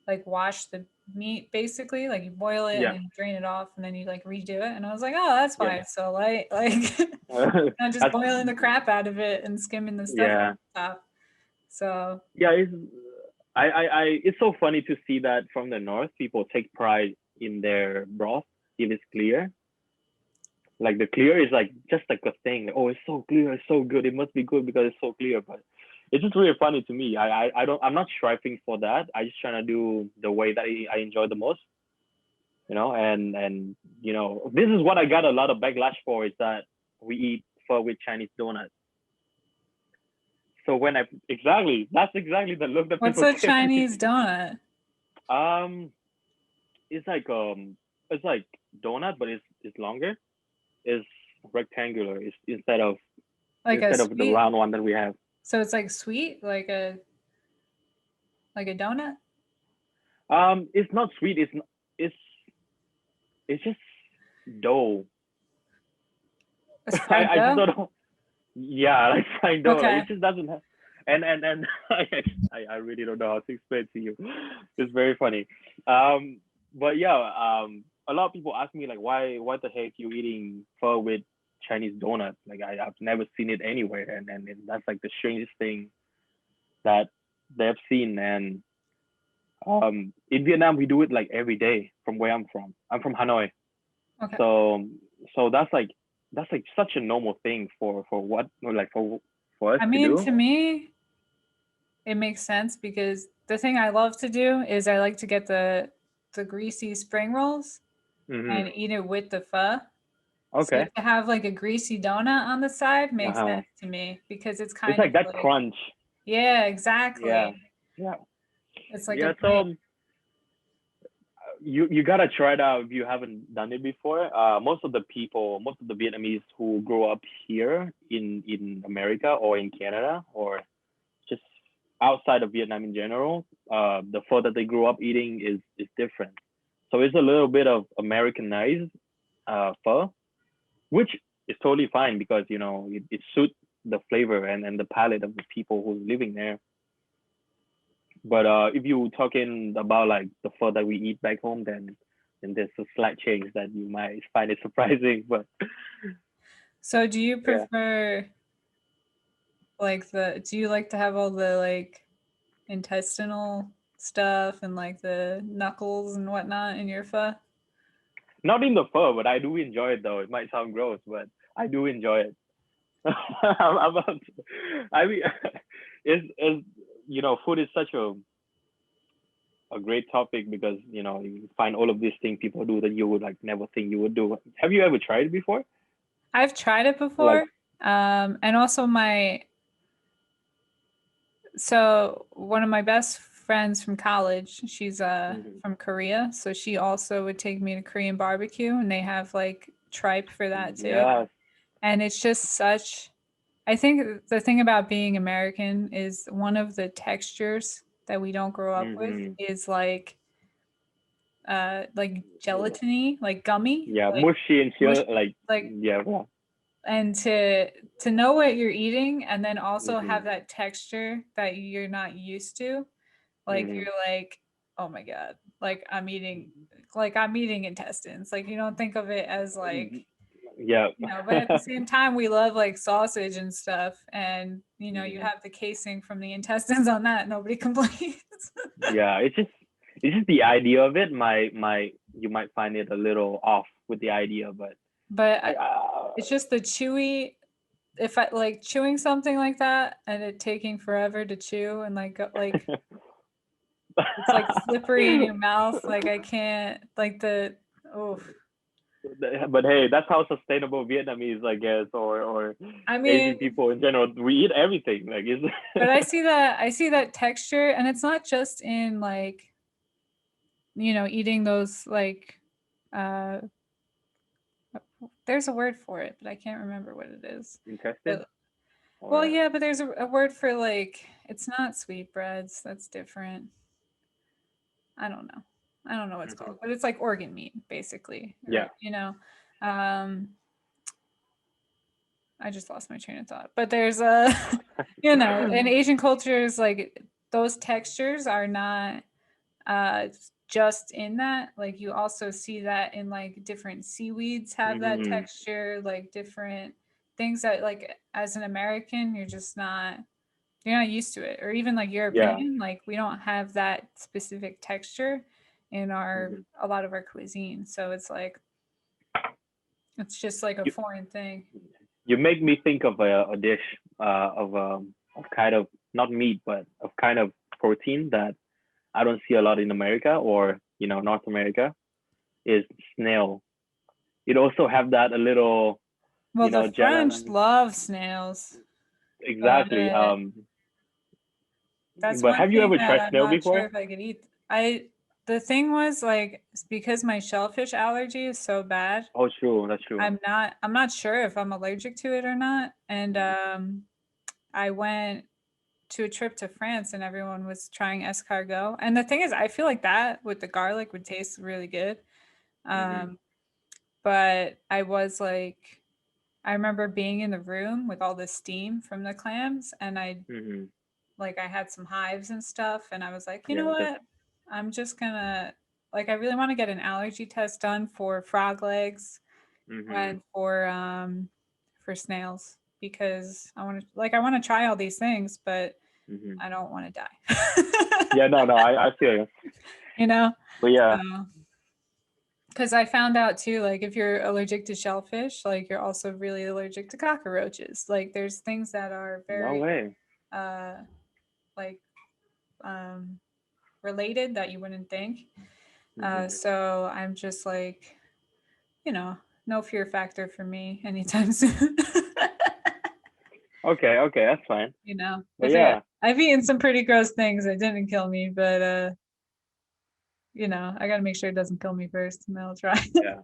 Speaker 1: like wash the meat basically, like you boil it and
Speaker 2: yeah,
Speaker 1: then you drain it off and then you like redo it. And I was like, oh, that's
Speaker 2: yeah.
Speaker 1: why it's so light. Like not just
Speaker 2: That's
Speaker 1: boiling the crap out of it and skimming the stuff off
Speaker 2: yeah,
Speaker 1: the top. So
Speaker 2: yeah, it's so funny to see that from the north people take pride in their broth if it's clear. Like the clear is like just like a thing. Like, oh, it's so clear, it's so good. It must be good because it's so clear. But it's just really funny to me. I don't. I'm not striving for that. I just trying to do the way that I enjoy the most. And this is what I got a lot of backlash for is that we eat pho with Chinese donuts. So when I exactly that's exactly the look that
Speaker 1: what's
Speaker 2: people
Speaker 1: a
Speaker 2: give me.
Speaker 1: Chinese donut?
Speaker 2: Um, it's like donut, but it's longer. It's rectangular. It's
Speaker 1: Like a
Speaker 2: instead of the
Speaker 1: sweet,
Speaker 2: round one that we have.
Speaker 1: so it's like sweet, like a donut?
Speaker 2: It's not sweet. It's it's just dough.
Speaker 1: A spread
Speaker 2: I just
Speaker 1: dough?
Speaker 2: don't know. Yeah, like fine dough. Like
Speaker 1: Okay.
Speaker 2: it just doesn't have. And I really don't know how to explain to you. It's very funny. But yeah, a lot of people ask me like, why, what the heck you eating pho with Chinese donut? Like I've never seen it anywhere, and that's like the strangest thing that they've seen. And in Vietnam we do it like every day from where I'm from. I'm from Hanoi.
Speaker 1: Okay.
Speaker 2: So that's like such a normal thing for what like for us
Speaker 1: I
Speaker 2: to
Speaker 1: mean,
Speaker 2: do.
Speaker 1: to me, it makes sense because the thing I love to do is I like to get the greasy spring rolls
Speaker 2: Hmm.
Speaker 1: and eat it with the pho. So
Speaker 2: Okay.
Speaker 1: to have like a greasy donut on the side makes
Speaker 2: Uh-huh.
Speaker 1: sense to me because it's
Speaker 2: It's
Speaker 1: kind of
Speaker 2: like that
Speaker 1: like,
Speaker 2: crunch.
Speaker 1: yeah,
Speaker 2: Yeah.
Speaker 1: exactly.
Speaker 2: Yeah.
Speaker 1: It's like a
Speaker 2: Yeah. So
Speaker 1: great.
Speaker 2: you gotta try it out if you haven't done it before. Most of the Vietnamese who grow up here in America or in Canada or just outside of Vietnam in general, the food that they grew up eating is different. So it's a little bit of Americanized pho, which is totally fine because it suits the flavor and the palate of the people who's living there. But if you talking about like the food that we eat back home, then there's a slight change that you might find it surprising. But
Speaker 1: So do you
Speaker 2: yeah,
Speaker 1: prefer do you like to have all the like intestinal stuff and like the knuckles and whatnot in your pho?
Speaker 2: not in the pho, but I do enjoy it though. It might sound gross, but I do enjoy it. I mean, is food is such a great topic because you find all of these things people do that you would like never think you would do. Have you ever tried it before?
Speaker 1: I've tried it
Speaker 2: Like,
Speaker 1: before. And also so one of my best friends from college, she's
Speaker 2: mhm.
Speaker 1: from Korea, so she also would take me to Korean barbecue and they have like tripe for that too.
Speaker 2: Yeah.
Speaker 1: And it's just such I think the thing about being American is one of the textures that we don't grow up with
Speaker 2: Hmm.
Speaker 1: is like gelatiny, like gummy,
Speaker 2: Yeah,
Speaker 1: like
Speaker 2: mushy and
Speaker 1: mush
Speaker 2: chill. Like,
Speaker 1: like
Speaker 2: yeah.
Speaker 1: and to know what you're eating and then also
Speaker 2: Hmm.
Speaker 1: have that texture that you're not used to, like
Speaker 2: Hmm.
Speaker 1: you're like oh my God, like I'm eating intestines. Like you don't think of it as like,
Speaker 2: Yeah.
Speaker 1: but at the same time we love like sausage and stuff, and you
Speaker 2: Mhm.
Speaker 1: have the casing from the intestines on that, nobody complains.
Speaker 2: Yeah, it's just the idea of it. You might find it a little off with the idea, but
Speaker 1: But
Speaker 2: I
Speaker 1: it's just the chewy, if I like chewing something like that and it taking forever to chew, and like it's like slippery in your mouth, like I can't, like the, oh,
Speaker 2: but hey, that's how sustainable Vietnamese, I guess, or
Speaker 1: I
Speaker 2: Asian
Speaker 1: mean,
Speaker 2: people in general. We eat everything. Like
Speaker 1: but
Speaker 2: it's
Speaker 1: I see that texture, and it's not just in like, eating those like, uh there's a word for it, but I can't remember what it is.
Speaker 2: intestine
Speaker 1: But, well,
Speaker 2: or
Speaker 1: yeah, but there's a word for like, it's not sweetbreads, that's different. I don't know. I don't know what it's
Speaker 2: Mhm.
Speaker 1: called, but it's like organ meat, basically,
Speaker 2: Yeah.
Speaker 1: right? Um, I just lost my train of thought. But there's a, in Asian cultures, like those textures are not uh just in that. Like you also see that in like different seaweeds have that
Speaker 2: Hmm.
Speaker 1: texture, like different things that like as an American, you're not used to it. Or even like
Speaker 2: Yeah.
Speaker 1: European, like we don't have that specific texture in our
Speaker 2: Hmm.
Speaker 1: a lot of our cuisine. So it's like it's just like a
Speaker 2: You
Speaker 1: foreign thing.
Speaker 2: you make me think of a dish of kind of not meat but of kind of protein that I don't see a lot in America or North America is snail. It also have that a little
Speaker 1: Well, the French
Speaker 2: gelatin.
Speaker 1: love snails, but
Speaker 2: Exactly.
Speaker 1: that's
Speaker 2: But
Speaker 1: one
Speaker 2: have you
Speaker 1: thing
Speaker 2: ever
Speaker 1: that
Speaker 2: tried
Speaker 1: I'm
Speaker 2: snail
Speaker 1: not sure
Speaker 2: before?
Speaker 1: if I could eat. The thing was like because my shellfish allergy is so bad,
Speaker 2: Oh, true. That's true.
Speaker 1: I'm not sure if I'm allergic to it or not. And
Speaker 2: Mhm.
Speaker 1: I went to a trip to France and everyone was trying escargot. And the thing is, I feel like that with the garlic would taste really good.
Speaker 2: Mhm.
Speaker 1: Um, but I remember being in the room with all the steam from the clams, and
Speaker 2: Mhm.
Speaker 1: I had some hives and stuff, and I was like, you know
Speaker 2: Yeah. Just.
Speaker 1: what? I'm just gonna I really want to get an allergy test done for frog legs
Speaker 2: Mhm.
Speaker 1: and for snails, because I want to try all these things, but
Speaker 2: Mhm.
Speaker 1: I don't want to die.
Speaker 2: Yeah. No. No. I feel you.
Speaker 1: you know?
Speaker 2: But yeah.
Speaker 1: So, because I found out too, like if you're allergic to shellfish, like you're also really allergic to cockroaches. Like there's things that are
Speaker 2: No
Speaker 1: very
Speaker 2: way.
Speaker 1: uh like um related that you wouldn't think.
Speaker 2: Mhm.
Speaker 1: So I'm just like, you know, no fear factor for me anytime soon.
Speaker 2: Okay. Okay. That's fine. But
Speaker 1: If it,
Speaker 2: yeah.
Speaker 1: I've eaten some pretty gross things. It didn't kill me, but I got to make sure it doesn't kill me first, and then I'll try.
Speaker 2: Yeah.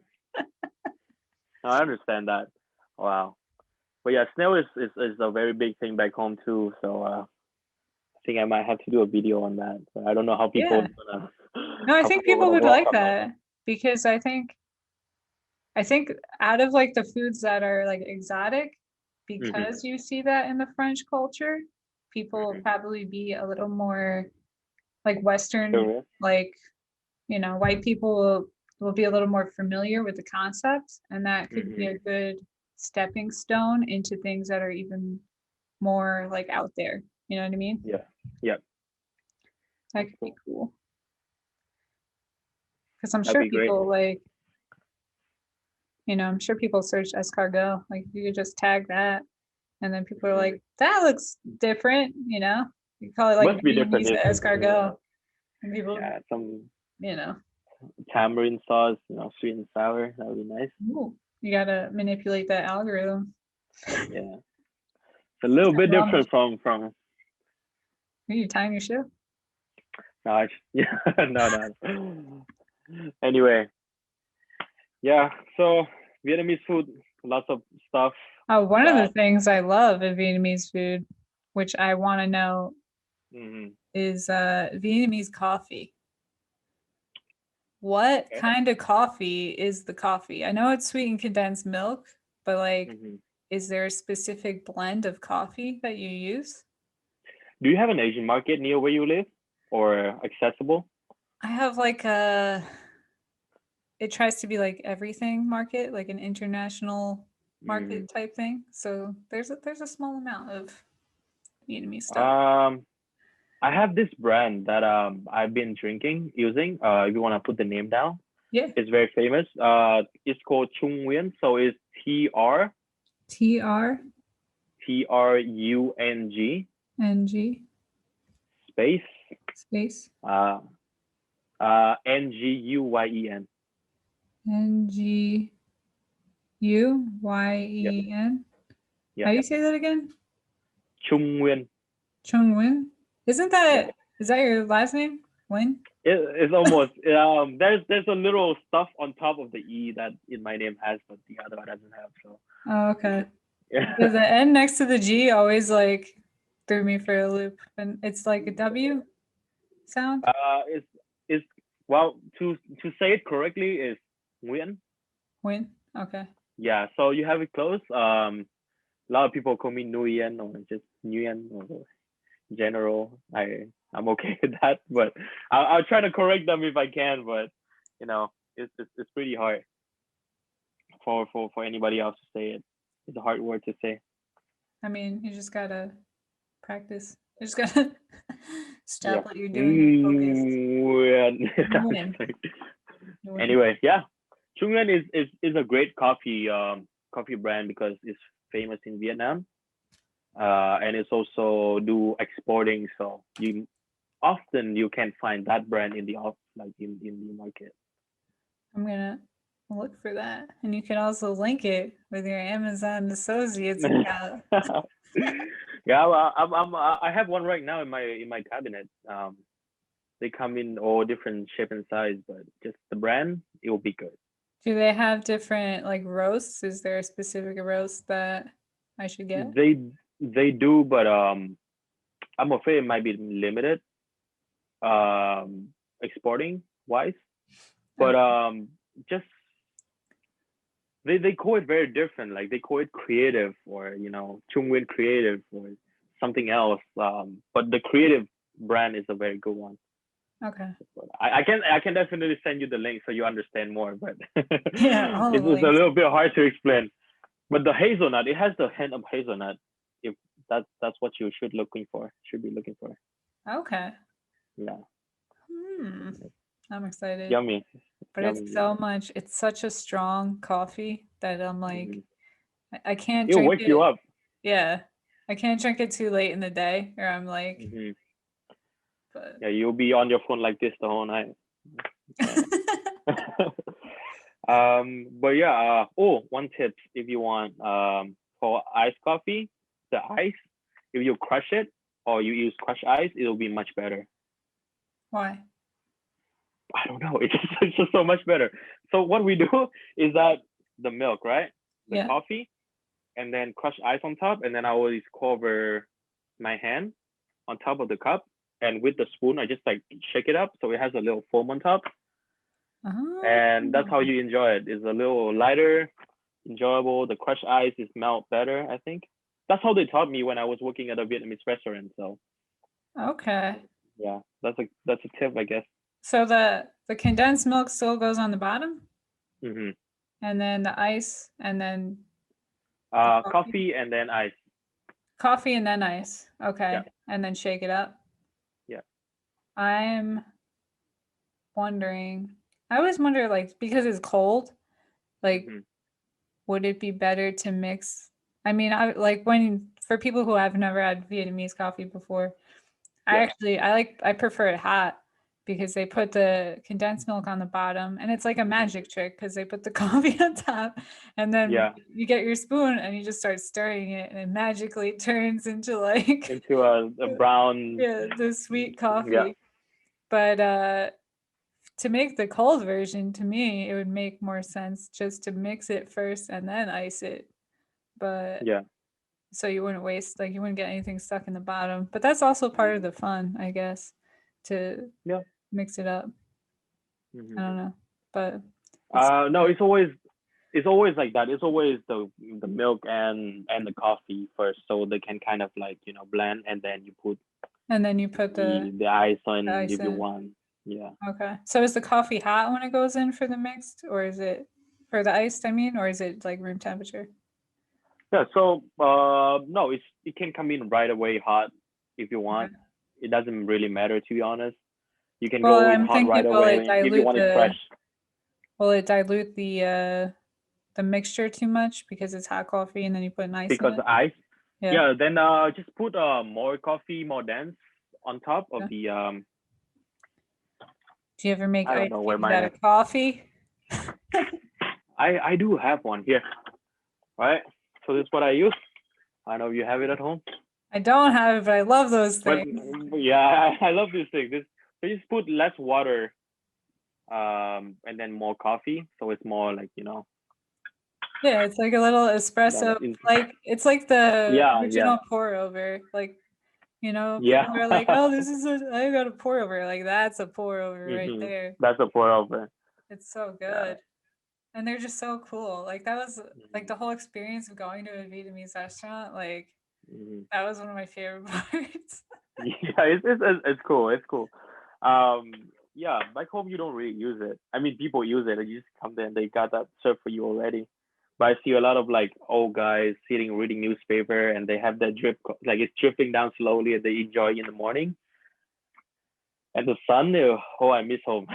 Speaker 2: No, I understand that. Wow. But yeah, snail is a very big thing back home too. So I think I might have to do a video on that. But I don't know how people
Speaker 1: Yeah.
Speaker 2: gonna
Speaker 1: No, I
Speaker 2: how
Speaker 1: think
Speaker 2: people
Speaker 1: people
Speaker 2: gonna
Speaker 1: would like
Speaker 2: welcome it.
Speaker 1: that because I think out of like the foods that are like exotic,
Speaker 2: Mhm.
Speaker 1: because you see that in the French culture, people will
Speaker 2: Mhm.
Speaker 1: probably be a little more like Western,
Speaker 2: Curious.
Speaker 1: like, white people will be a little more familiar with the concept, and that could be
Speaker 2: Mhm.
Speaker 1: a good stepping stone into things that are even more like out there. You know what I mean?
Speaker 2: Yeah. Yeah.
Speaker 1: That
Speaker 2: That's
Speaker 1: could be
Speaker 2: cool.
Speaker 1: cool. Because I'm
Speaker 2: That'd
Speaker 1: sure
Speaker 2: be great.
Speaker 1: people like, I'm sure people search escargot. Like you could just tag that, and then people are
Speaker 2: Mhm.
Speaker 1: like, that looks different. You call it like
Speaker 2: Must be different
Speaker 1: Vietnamese
Speaker 2: if
Speaker 1: escargot, and people,
Speaker 2: yeah some
Speaker 1: you know,
Speaker 2: tamarind sauce, sweet and sour. That would be nice.
Speaker 1: ooh, you gotta manipulate that algorithm.
Speaker 2: Yeah. It's a little bit
Speaker 1: Well,
Speaker 2: different from
Speaker 1: are you tying your shoe?
Speaker 2: no, yeah, no, no. Anyway, yeah. So Vietnamese food, lots of stuff
Speaker 1: Oh, one of the
Speaker 2: that.
Speaker 1: things I love in Vietnamese food, which I want to know,
Speaker 2: Mhm.
Speaker 1: is Vietnamese coffee. What
Speaker 2: Okay.
Speaker 1: kind of coffee is the coffee? I know it's sweetened condensed milk, but like,
Speaker 2: Mhm.
Speaker 1: is there a specific blend of coffee that you use?
Speaker 2: Do you have an Asian market near where you live or accessible?
Speaker 1: I have like a, it tries to be like everything market, like an international
Speaker 2: Mm.
Speaker 1: market type thing. So there's a small amount of Vietnamese stuff.
Speaker 2: Um, I have this brand that I've been drinking using. If you want to put the name down,
Speaker 1: Yeah.
Speaker 2: it's very famous. It's called Trung Nguyen. So it's
Speaker 1: TRNG.
Speaker 2: TRUNG space
Speaker 1: Space
Speaker 2: uh NGUYEN. Yep,
Speaker 1: NGUYEN. How
Speaker 2: yep.
Speaker 1: do you say that again?
Speaker 2: Trung Nguyen.
Speaker 1: Chung Win. Isn't
Speaker 2: Yeah.
Speaker 1: that, is that your last name? Win?
Speaker 2: It's almost there's a little stuff on top of the E that in my name has, but the other one doesn't have. So
Speaker 1: Oh,
Speaker 2: it's
Speaker 1: okay.
Speaker 2: yeah.
Speaker 1: Yeah, the N next to the G always like threw me for a loop, and it's like a W sound.
Speaker 2: It's well to say it correctly is Nguyen.
Speaker 1: Win. Okay.
Speaker 2: Yeah, so you have it close. A lot of people call me Nguyen or just Nguyen or general. I'm okay with that, but I'll try to correct them if I can. But it's pretty hard for anybody else to say it. It's a hard word to say.
Speaker 1: I mean, you just gotta practice. You just gotta
Speaker 2: Yeah.
Speaker 1: stop what you're doing and focus.
Speaker 2: Nguyen.
Speaker 1: Win. Win.
Speaker 2: Anyway, yeah, Trung is a great coffee brand because it's famous in Vietnam. And it's also do exporting, so you can find that brand in the like in the market.
Speaker 1: I'm gonna look for that, and you can also link it with your Amazon Associates account.
Speaker 2: Yeah, well, I have one right now in my cabinet. They come in all different shape and size, but just the brand, it will be good.
Speaker 1: Do they have different like roasts? Is there a specific roast that I should get?
Speaker 2: They they do, but I'm afraid it might be limited exporting wise. But
Speaker 1: Okay.
Speaker 2: just they call it very different. Like they call it creative or Chungwin creative or something else. But the creative brand is a very good one.
Speaker 1: Okay.
Speaker 2: I can definitely send you the link so you understand more. But
Speaker 1: Yeah, all of the
Speaker 2: it's a
Speaker 1: links.
Speaker 2: little bit hard to explain. But the hazelnut, it has the hint of hazelnut. If that's what you should be looking for.
Speaker 1: Okay.
Speaker 2: Yeah,
Speaker 1: Hmm. I'm excited.
Speaker 2: yummy,
Speaker 1: But
Speaker 2: yummy,
Speaker 1: it's so
Speaker 2: yummy.
Speaker 1: much, it's such a strong coffee that I'm like,
Speaker 2: Hmm.
Speaker 1: I can't
Speaker 2: It'll
Speaker 1: drink
Speaker 2: wake you
Speaker 1: it.
Speaker 2: up.
Speaker 1: Yeah. I can't drink it too late in the day or I'm like,
Speaker 2: Hmm.
Speaker 1: but
Speaker 2: Yeah, you'll be on your phone like this the whole night. Yeah. But yeah, one tip if you want for iced coffee, the ice, if you crush it or you use crushed ice, it'll be much better.
Speaker 1: why?
Speaker 2: I don't know, it's just so much better. So what we do is that the milk, right? The
Speaker 1: Yeah.
Speaker 2: coffee, and then crushed ice on top, and then I always cover my hand on top of the cup, and with the spoon, I just like shake it up so it has a little foam on top,
Speaker 1: Oh,
Speaker 2: and that's how you enjoy it. It's a little lighter, enjoyable. The crushed ice is melt better, I think. That's how they taught me when I was working at a Vietnamese restaurant. So
Speaker 1: okay.
Speaker 2: yeah, that's a tip, I guess.
Speaker 1: So the condensed milk still goes on the bottom
Speaker 2: Hmm.
Speaker 1: and then the ice and then the coffee.
Speaker 2: Coffee and then ice.
Speaker 1: Coffee and then ice.
Speaker 2: Yeah,
Speaker 1: Okay. And then shake it up.
Speaker 2: yeah.
Speaker 1: I'm wondering. I always wonder like because it's cold, like
Speaker 2: Hmm.
Speaker 1: would it be better to mix? I mean, I like when for people who have never had Vietnamese coffee before,
Speaker 2: Yeah,
Speaker 1: I prefer it hot because they put the condensed milk on the bottom and it's like a magic trick because they put the coffee on top and then
Speaker 2: yeah.
Speaker 1: you get your spoon and you just start stirring it and it magically turns into like
Speaker 2: Into a brown.
Speaker 1: yeah, the sweet
Speaker 2: Yeah,
Speaker 1: coffee. But to make the cold version, to me, it would make more sense just to mix it first and then ice it. But
Speaker 2: yeah.
Speaker 1: so you wouldn't waste, like, you wouldn't get anything stuck in the bottom. But that's also part of the fun, I guess, to
Speaker 2: Yeah.
Speaker 1: mix it up. I
Speaker 2: Hmm.
Speaker 1: don't know. But it's
Speaker 2: No, it's always like that. It's always the milk and the coffee first, so they can kind of like blend, and then you put
Speaker 1: and then you put
Speaker 2: the ice
Speaker 1: the
Speaker 2: on
Speaker 1: ice
Speaker 2: if you
Speaker 1: in.
Speaker 2: want. Yeah.
Speaker 1: Okay. So is the coffee hot when it goes in for the mixed, or is it for the iced, I mean, or is it like room temperature?
Speaker 2: Yeah. So no, it can come in right away hot if you
Speaker 1: Okay.
Speaker 2: want. It doesn't really matter, to be honest. You can
Speaker 1: Well,
Speaker 2: go in
Speaker 1: I'm
Speaker 2: hot
Speaker 1: thinking,
Speaker 2: right away if you want it fresh.
Speaker 1: will it dilute the mixture too much because it's hot coffee and then you put an ice in
Speaker 2: Because
Speaker 1: it?
Speaker 2: ice.
Speaker 1: Yeah.
Speaker 2: Yeah. Then just put more coffee, more dense on top of
Speaker 1: Yeah.
Speaker 2: the
Speaker 1: Do you ever make
Speaker 2: I don't
Speaker 1: iced
Speaker 2: know where
Speaker 1: teas
Speaker 2: mine
Speaker 1: out
Speaker 2: is.
Speaker 1: of coffee?
Speaker 2: I do have one here. Right. So this is what I use. I know you have it at home.
Speaker 1: I don't have it, but I love those
Speaker 2: But
Speaker 1: things.
Speaker 2: yeah, I love this thing. This so you just put less water, and then more coffee, so it's more like
Speaker 1: Yeah, it's like a little
Speaker 2: that
Speaker 1: espresso.
Speaker 2: is,
Speaker 1: Like it's like the
Speaker 2: yeah, yeah,
Speaker 1: original pour over. Like,
Speaker 2: yeah.
Speaker 1: people are like, "Oh, I got a pour over." Like that's a pour over right
Speaker 2: hmm
Speaker 1: there.
Speaker 2: That's a pour over.
Speaker 1: It's so
Speaker 2: Yeah.
Speaker 1: good. And they're just so cool. Like that was like
Speaker 2: hmm
Speaker 1: the whole experience of going to a Vietnamese restaurant. Like
Speaker 2: hmm
Speaker 1: that was one of my favorite parts.
Speaker 2: Yeah, it's cool. It's cool. Um, yeah, back home you don't really use it. I mean, people use it. You just come there and they got that served for you already. But I see a lot of like old guys sitting reading newspaper and they have that like it's dripping down slowly and they enjoy in the morning. And the sun, oh, I miss home.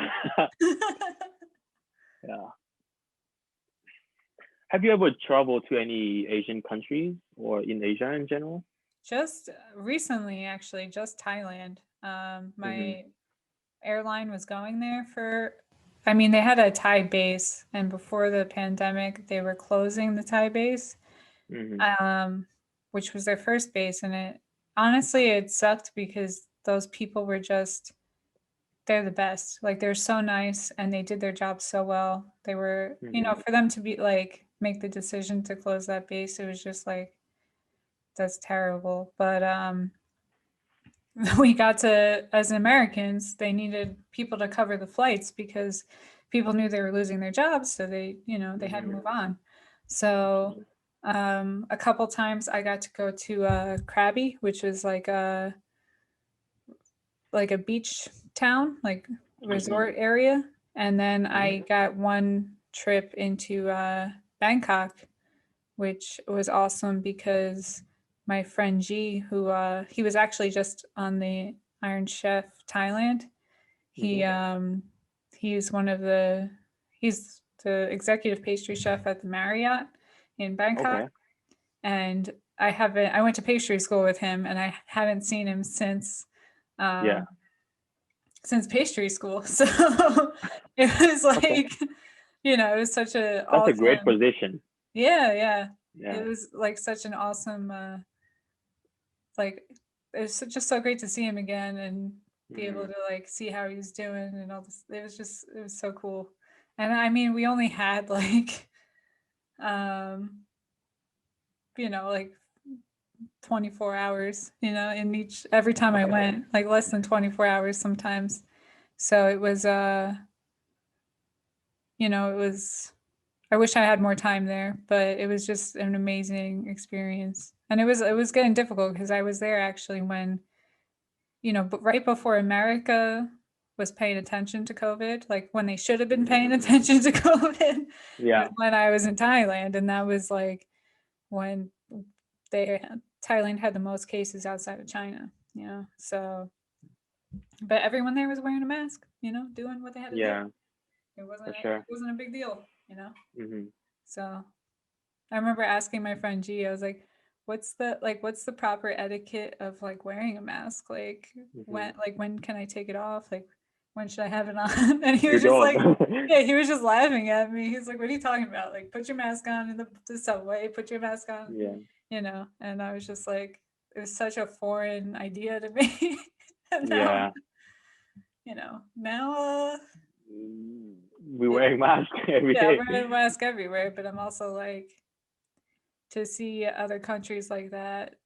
Speaker 2: Yeah. Have you ever traveled to any Asian countries or in Asia in general?
Speaker 1: Just recently, actually, just Thailand.
Speaker 2: Mm-hmm.
Speaker 1: My airline was going there for, I mean, they had a Thai base, and before the pandemic, they were closing the Thai base,
Speaker 2: Mm-hmm.
Speaker 1: um, which was their first base. And it honestly, it sucked because those people were just, they're the best. Like, they're so nice and they did their job so well. They were,
Speaker 2: Mm-hmm.
Speaker 1: for them to be like, make the decision to close that base, it was just like, that's terrible. But, we got to, as Americans, they needed people to cover the flights because people knew they were losing their jobs, so they had to
Speaker 2: Mm-hmm.
Speaker 1: move on. So a couple times I got to go to Krabi, which is like a beach town, like
Speaker 2: Mm-hmm.
Speaker 1: resort area, and then
Speaker 2: Mm-hmm.
Speaker 1: I got one trip into Bangkok, which was awesome because my friend G, who he was actually just on the Iron Chef Thailand.
Speaker 2: Mm-hmm.
Speaker 1: He's one of the he's the executive pastry chef at the Marriott in Bangkok,
Speaker 2: Okay.
Speaker 1: and I went to pastry school with him, and I haven't seen him
Speaker 2: Yeah.
Speaker 1: um, since pastry school. So it was
Speaker 2: Okay.
Speaker 1: like it was such a
Speaker 2: That's a great
Speaker 1: awesome.
Speaker 2: position.
Speaker 1: Yeah, yeah.
Speaker 2: Yeah.
Speaker 1: It was like such an awesome like it was just so great to see him again and be able
Speaker 2: Mm-hmm.
Speaker 1: to like see how he was doing and all this. It was so cool. And I mean, we only had like um like 24 hours, in each every time I
Speaker 2: Okay.
Speaker 1: went, like less than 24 hours sometimes. So it was it was I wish I had more time there, but it was just an amazing experience. And it was getting difficult because I was there actually when, but right before America was paying attention to COVID, like when they should have been paying
Speaker 2: Mm-hmm.
Speaker 1: attention to COVID, was
Speaker 2: Yeah.
Speaker 1: when I was in Thailand, and that was like when Thailand had the most cases outside of China, So, but everyone there was wearing a mask, doing what they had to do.
Speaker 2: Yeah.
Speaker 1: It wasn't
Speaker 2: For
Speaker 1: it
Speaker 2: sure.
Speaker 1: wasn't a big deal.
Speaker 2: Mm-hmm.
Speaker 1: So I remember asking my friend G, I was like, what's the proper etiquette of like wearing a mask? Like
Speaker 2: Mm-hmm.
Speaker 1: when can I take it off? Like when should I have it on? And he
Speaker 2: You
Speaker 1: was just
Speaker 2: don't.
Speaker 1: like, yeah, he was just laughing at me. He's like, what are you talking about? Like put your mask on in the subway, put your mask on,
Speaker 2: Yeah.
Speaker 1: and I was just like, it was such a foreign idea to me. And now,
Speaker 2: Yeah.
Speaker 1: now
Speaker 2: We
Speaker 1: it,
Speaker 2: wearing masks every
Speaker 1: yeah, I'm
Speaker 2: day.
Speaker 1: wearing a mask everywhere, but I'm also like, to see other countries like that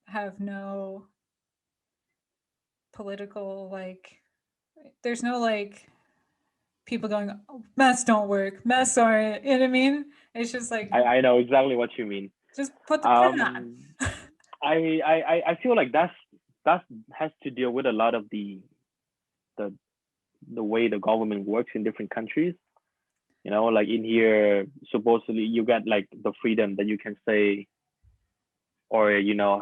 Speaker 1: have no political, like, there's no like people going, oh, masks don't work, masks aren't, you know what I mean? It's just like,
Speaker 2: I know exactly what you mean.
Speaker 1: just put it on.
Speaker 2: Um, I feel like that has to deal with a lot of the the way the government works in different countries. You know, like in here, supposedly you got like the freedom that you can say or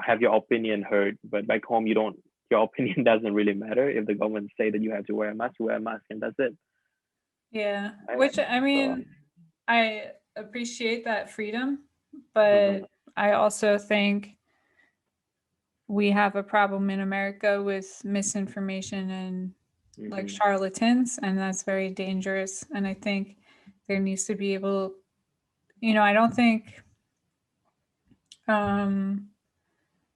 Speaker 2: have your opinion heard, but back home you don't. Your opinion doesn't really matter. If the government say that you have to wear a mask, you wear a mask, and that's it.
Speaker 1: Yeah,
Speaker 2: Right?
Speaker 1: which I
Speaker 2: So,
Speaker 1: mean, I appreciate that freedom,
Speaker 2: mhm,
Speaker 1: but I also think we have a problem in America with misinformation and like
Speaker 2: mhm,
Speaker 1: charlatans, and that's very dangerous. And I think there needs to be able, I don't think, um,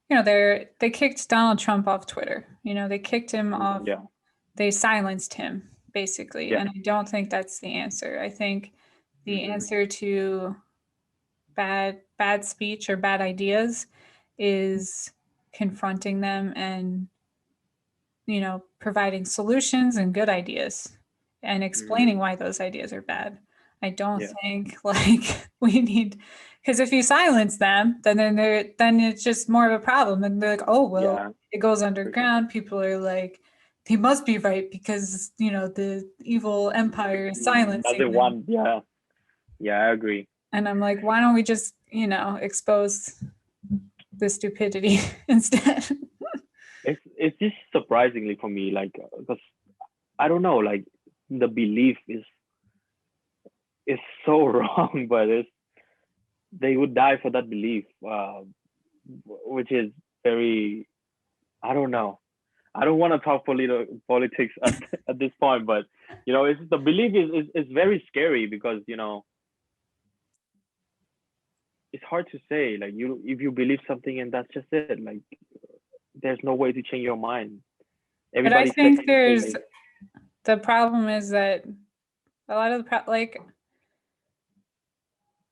Speaker 1: they kicked Donald Trump off Twitter. They kicked him off.
Speaker 2: yeah,
Speaker 1: They silenced him basically,
Speaker 2: yeah,
Speaker 1: and I don't think that's the answer. I think the
Speaker 2: mhm,
Speaker 1: answer to bad speech or bad ideas is confronting them and providing solutions and good ideas and
Speaker 2: mhm,
Speaker 1: explaining why those ideas are bad. I don't
Speaker 2: yeah,
Speaker 1: think like we need, because if you silence them, then it's just more of a problem. And they're like, oh well,
Speaker 2: yeah,
Speaker 1: it goes
Speaker 2: for sure.
Speaker 1: underground. People are like, he must be right because the evil empire is silencing
Speaker 2: Doesn't
Speaker 1: them.
Speaker 2: want, yeah, yeah, I agree.
Speaker 1: And I'm like, why don't we just expose the stupidity instead?
Speaker 2: It's just surprisingly for me, like, because I don't know, like the belief is so wrong, but they would die for that belief, which is very, I don't know. I don't want to talk politics at this point, but it's the belief is very scary because it's hard to say. Like if you believe something and that's just it. Like there's no way to change your mind.
Speaker 1: But I
Speaker 2: Everybody says
Speaker 1: think
Speaker 2: the same
Speaker 1: there's
Speaker 2: thing.
Speaker 1: the problem is that a lot of like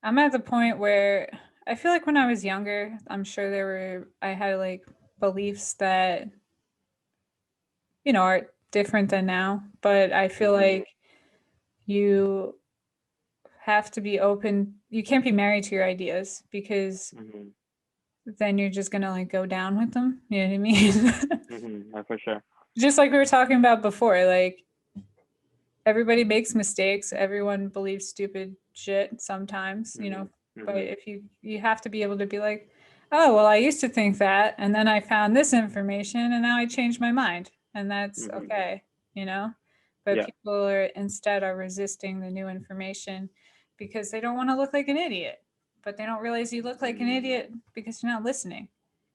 Speaker 1: I'm at the point where I feel like when I was younger, I'm sure I had like beliefs that are different than now, but I feel
Speaker 2: Mm-hmm,
Speaker 1: like you have to be open. You can't be married to your ideas because
Speaker 2: mm-hmm,
Speaker 1: then you're just gonna like go down with them. You know what I mean?
Speaker 2: mm-hmm, for sure.
Speaker 1: Just like we were talking about before, like everybody makes mistakes. Everyone believes stupid shit sometimes,
Speaker 2: Mm-hmm,
Speaker 1: but
Speaker 2: mm-hmm,
Speaker 1: if you have to be able to be like, oh, well, I used to think that, and then I found this information, and now I changed my mind, and that's
Speaker 2: mm-hmm.
Speaker 1: okay, you know. But
Speaker 2: Yeah.
Speaker 1: people are resisting the new information because they don't want to look like an idiot, but they don't realize you look like an
Speaker 2: Mm,
Speaker 1: idiot because you're not listening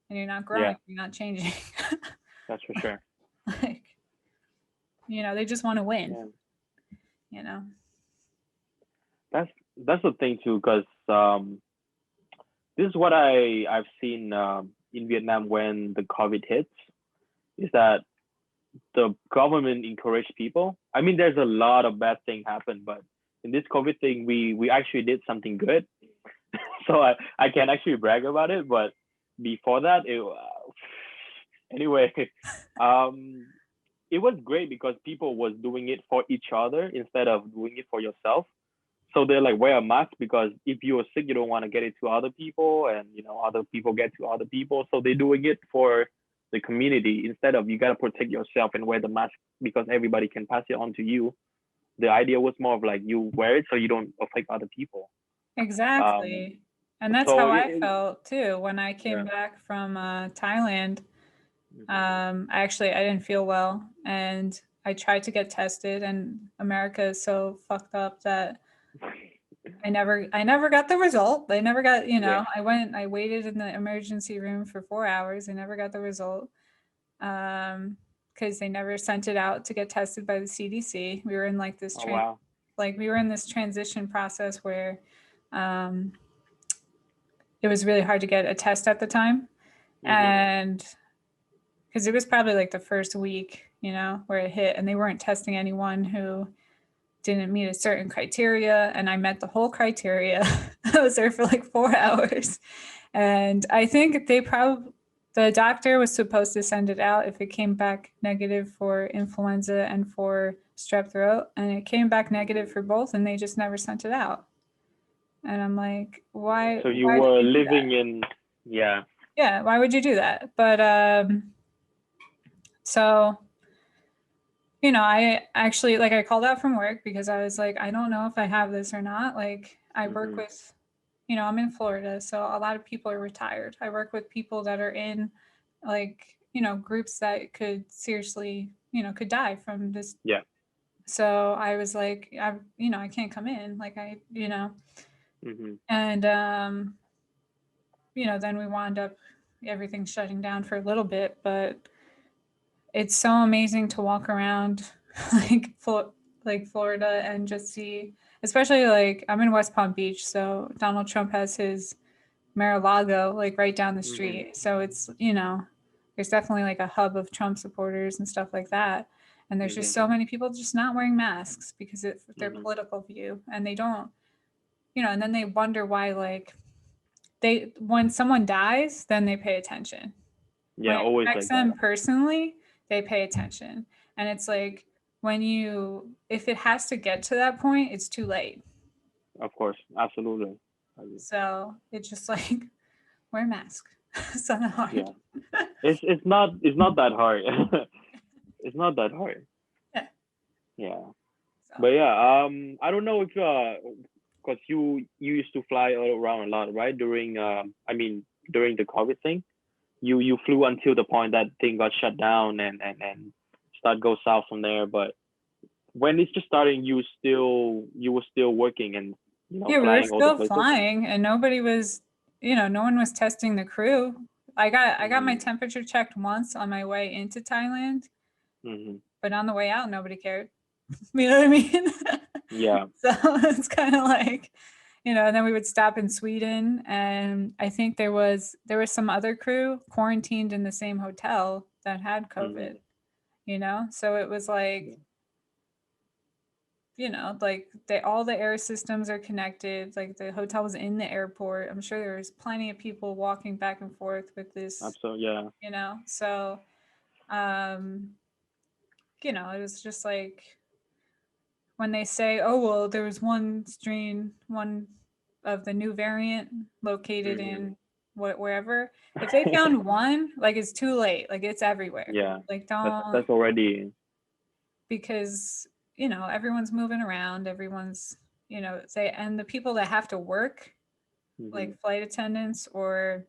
Speaker 1: and you're not
Speaker 2: yeah,
Speaker 1: growing, you're not changing.
Speaker 2: that's for sure.
Speaker 1: Like, they just want to win,
Speaker 2: Yeah.
Speaker 1: you know.
Speaker 2: That's that's the thing too, because this is what I've seen in Vietnam when the COVID hits, is that the government encouraged people. I mean, there's a lot of bad thing happen, but in this COVID thing, we actually did something good. So I can actually brag about it. But before that, anyway, um, it was great because people was doing it for each other instead of doing it for yourself. So they're like, wear a mask because if you're sick, you don't want to get it to other people, and other people get to other people. So they're doing it for the community instead of you gotta protect yourself and wear the mask because everybody can pass it on to you. The idea was more of like you wear it so you don't affect other people. Um,
Speaker 1: Exactly. And that's
Speaker 2: so
Speaker 1: how I felt too when I came
Speaker 2: yeah.
Speaker 1: back from Thailand.
Speaker 2: Mm-hmm.
Speaker 1: I didn't feel well, and I tried to get tested, and America is so fucked up that I never got the result. They never got,
Speaker 2: Yeah.
Speaker 1: I waited in the emergency room for 4 hours. I never got the result. Because they never sent it out to get tested by the CDC. We were in like
Speaker 2: Oh wow.
Speaker 1: we were in this transition process where um, it was really hard to get a test at the time,
Speaker 2: Mm-hmm.
Speaker 1: and because it was probably like the first week, where it hit, and they weren't testing anyone who didn't meet a certain criteria, and I met the whole criteria. I was there for like 4 hours, and I think the doctor was supposed to send it out if it came back negative for influenza and for strep throat, and it came back negative for both, and they just never sent it out. And I'm like, why?
Speaker 2: So you
Speaker 1: Why did
Speaker 2: were
Speaker 1: you do
Speaker 2: living
Speaker 1: that?
Speaker 2: in, yeah.
Speaker 1: Yeah, why would you do that? But so I actually like I called out from work because I was like, I don't know if I have this or not. Like I work
Speaker 2: Mm-hmm.
Speaker 1: with, I'm in Florida, so a lot of people are retired. I work with people that are in like, groups that could seriously, could die from this.
Speaker 2: Yeah.
Speaker 1: So I was like, I can't come in. Like
Speaker 2: Mm-hmm.
Speaker 1: and then we wound up everything shutting down for a little bit, but it's so amazing to walk around like like Florida and just see, especially like I'm in West Palm Beach, so Donald Trump has his Mar-a-Lago like right down the
Speaker 2: Mm-hmm.
Speaker 1: street. So it's, there's definitely like a hub of Trump supporters and stuff like that. And there's just
Speaker 2: Mm-hmm.
Speaker 1: so many people just not wearing masks because of their
Speaker 2: Mm-hmm.
Speaker 1: political view, and they don't, and then they wonder why like when someone dies, then they pay attention. When
Speaker 2: Yeah,
Speaker 1: it
Speaker 2: always
Speaker 1: affects
Speaker 2: like that.
Speaker 1: them personally, they pay attention. And it's like if it has to get to that point, it's too late.
Speaker 2: Of course, absolutely.
Speaker 1: So it's just like wear a mask. It's not hard.
Speaker 2: Yeah, it's not that hard. It's not that hard.
Speaker 1: Yeah.
Speaker 2: Yeah, but
Speaker 1: So
Speaker 2: yeah, I don't know if cause you used to fly all around a lot, right? I mean, during the COVID thing, you flew until the point that thing got shut down and start go south from there. But when it's just starting, you were still working and
Speaker 1: yeah, we were
Speaker 2: flying all the
Speaker 1: still
Speaker 2: places.
Speaker 1: flying and nobody was, no one was testing the crew. I got my
Speaker 2: Mm-hmm.
Speaker 1: temperature checked once on my way into Thailand,
Speaker 2: Mm-hmm.
Speaker 1: but on the way out, nobody cared. You know what I mean?
Speaker 2: Yeah.
Speaker 1: So it's kind of like, and then we would stop in Sweden, and I think there was some other crew quarantined in the same hotel that had
Speaker 2: Mm-hmm.
Speaker 1: COVID, So it was like, like all the air systems are connected. Like the hotel was in the airport. I'm sure there was plenty of people walking back and forth with this,
Speaker 2: Absolutely. Yeah.
Speaker 1: So um, it was just like when they say, "Oh well, there was one of the new variant located
Speaker 2: Mm-hmm.
Speaker 1: in wherever." If they found one, like it's too late. Like it's everywhere.
Speaker 2: Yeah.
Speaker 1: Like
Speaker 2: That's
Speaker 1: don't
Speaker 2: that's already.
Speaker 1: because everyone's moving around. Everyone's say and the people that have to work,
Speaker 2: Mm-hmm.
Speaker 1: like flight attendants or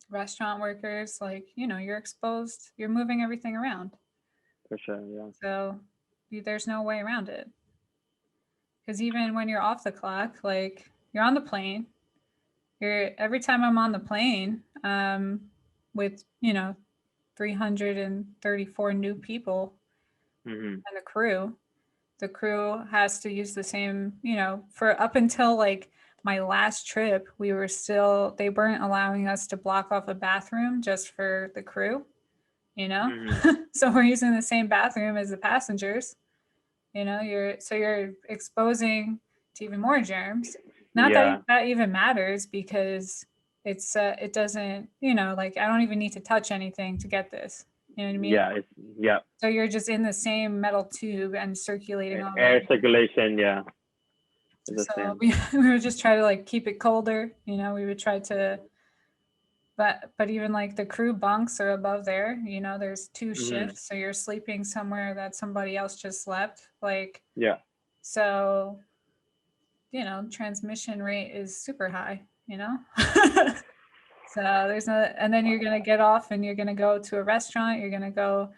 Speaker 1: restaurant workers, like you're exposed. You're moving everything around,
Speaker 2: For sure. Yeah.
Speaker 1: so there's no way around it. Because even when you're off the clock, like you're on the plane, every time I'm on the plane, with 334 new people
Speaker 2: Mm-hmm.
Speaker 1: and the crew has to use the same, for up until like my last trip, they weren't allowing us to block off a bathroom just for the crew, you know?
Speaker 2: Mm-hmm.
Speaker 1: So we're using the same bathroom as the passengers. You're exposing to even more germs. Not that
Speaker 2: Yeah.
Speaker 1: that even matters because it doesn't, like I don't even need to touch anything to get this. You know what I mean?
Speaker 2: Yeah. Yeah.
Speaker 1: So you're just in the same metal tube and circulating all
Speaker 2: Air
Speaker 1: over.
Speaker 2: circulation. Yeah. It's the
Speaker 1: So
Speaker 2: same.
Speaker 1: we would just try to like keep it colder. We would try to, but even like the crew bunks are above there. There's two
Speaker 2: Mm-hmm.
Speaker 1: shifts, so you're sleeping somewhere that somebody else just slept. Like
Speaker 2: Yeah.
Speaker 1: so, transmission rate is super high. So there's no, and then you're gonna get off and you're gonna go to a restaurant. You're gonna go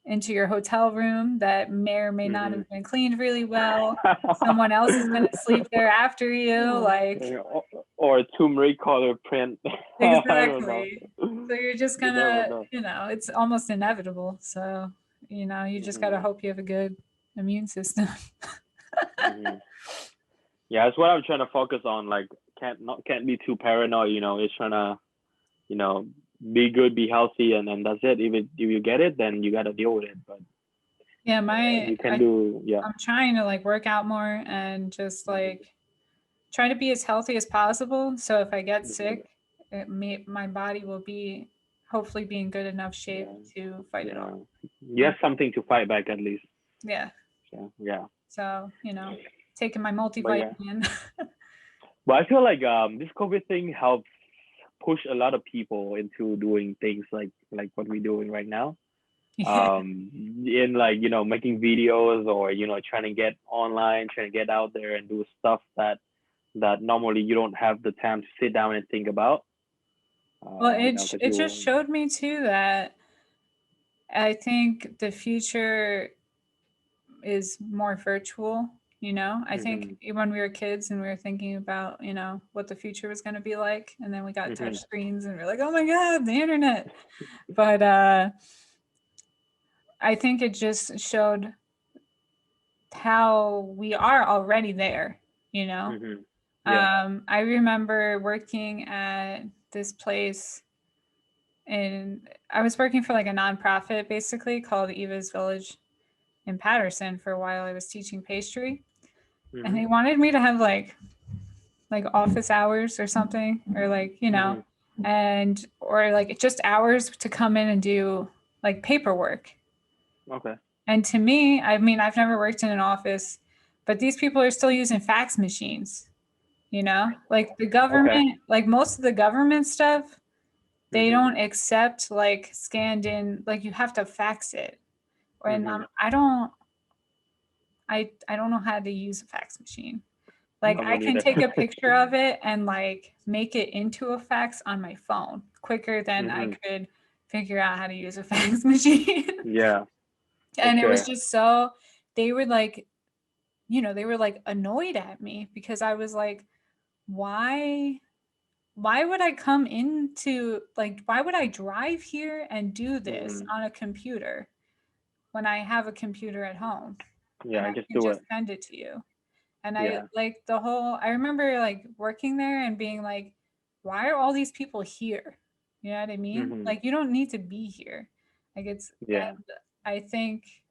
Speaker 1: into your hotel room that may or may not
Speaker 2: Mm-hmm.
Speaker 1: have been cleaned really well. Someone else is gonna sleep there after you. Like
Speaker 2: Or a turmeric color print. I don't know.
Speaker 1: exactly. So you're just
Speaker 2: You never
Speaker 1: gonna,
Speaker 2: know.
Speaker 1: it's almost inevitable. So you just gotta
Speaker 2: Mm-hmm.
Speaker 1: hope you have a good immune system.
Speaker 2: Mm-hmm. Yeah, that's what I'm trying to focus on. Like, can't be too paranoid. It's trying to, you know, be good, be healthy, and then that's it. If you get it, then you gotta deal with it. But
Speaker 1: Yeah,
Speaker 2: you can do, yeah.
Speaker 1: I'm trying to like work out more and just like try to be as healthy as possible. So if I get
Speaker 2: Mm-hmm.
Speaker 1: sick, my body will be hopefully be in good enough shape
Speaker 2: Yeah,
Speaker 1: to fight it off.
Speaker 2: yeah. You have something to fight back at least.
Speaker 1: Yeah.
Speaker 2: So, yeah,
Speaker 1: So, taking my
Speaker 2: but yeah.
Speaker 1: multivitamin.
Speaker 2: But I feel like this COVID thing helps push a lot of people into doing things like what we're doing right now. in like, making videos, or trying to get online, trying to get out there and do stuff that normally you don't have the time to sit down and think about.
Speaker 1: Well,
Speaker 2: Because
Speaker 1: it just showed me too that I think the future is more virtual. I think
Speaker 2: Mhm,
Speaker 1: when we were kids and we were thinking about, what the future was going to be like, and then we got touch
Speaker 2: mhm,
Speaker 1: screens and we're like, oh my God, the internet. But I think it just showed how we are already there, you know?
Speaker 2: mhm. Yeah.
Speaker 1: I remember working at this place, and I was working for like a nonprofit basically called Eva's Village in Patterson for a while. I was teaching pastry, and
Speaker 2: Mhm,
Speaker 1: they wanted me to have like office hours or something, or like,
Speaker 2: mhm.
Speaker 1: and or like just hours to come in and do like paperwork.
Speaker 2: Okay.
Speaker 1: And to me, I mean, I've never worked in an office, but these people are still using fax machines, like the
Speaker 2: Okay.
Speaker 1: government, like most of the government stuff, they
Speaker 2: Mhm,
Speaker 1: don't accept like scanned in, like you have to fax it. And
Speaker 2: mhm.
Speaker 1: I don't know how to use a fax machine. Like
Speaker 2: No, me
Speaker 1: I can
Speaker 2: neither.
Speaker 1: take a picture of it and like make it into a fax on my phone quicker than I
Speaker 2: Mhm.
Speaker 1: could figure out how to use a fax machine.
Speaker 2: Yeah, for
Speaker 1: And it was
Speaker 2: sure.
Speaker 1: just so, they were like, they were like annoyed at me because I was like, why would I come into, like, why would I drive here and do this
Speaker 2: Mhm.
Speaker 1: on a computer when I have a computer at home and
Speaker 2: Yeah,
Speaker 1: I
Speaker 2: just
Speaker 1: can
Speaker 2: do
Speaker 1: just
Speaker 2: it.
Speaker 1: send it to you? And I
Speaker 2: Yeah.
Speaker 1: like I remember like working there and being like, why are all these people here? You know what I mean?
Speaker 2: Mhm.
Speaker 1: Like, you don't need to be here. Like,
Speaker 2: Yeah.
Speaker 1: and I think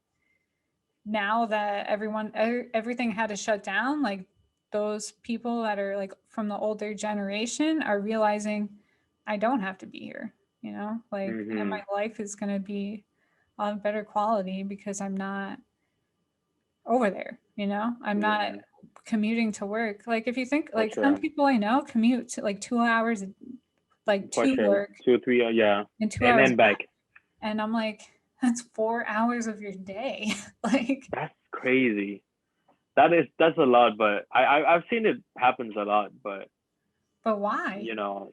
Speaker 1: now that everything had to shut down, like those people that are like from the older generation are realizing I don't have to be here, like, and my
Speaker 2: Mhm.
Speaker 1: life is going to be on better quality because I'm not over there, I'm not
Speaker 2: Yeah,
Speaker 1: commuting to work. Like, if you think,
Speaker 2: for
Speaker 1: like, some
Speaker 2: sure.
Speaker 1: people I know commute to like 2 hours, like
Speaker 2: For
Speaker 1: to
Speaker 2: sure.
Speaker 1: work
Speaker 2: 2 3, yeah.
Speaker 1: and two
Speaker 2: And
Speaker 1: hours
Speaker 2: then back.
Speaker 1: back, and I'm like, that's 4 hours of your day. Like,
Speaker 2: That's crazy. That's a lot, but I've seen it happens a lot, but
Speaker 1: but why?
Speaker 2: you know,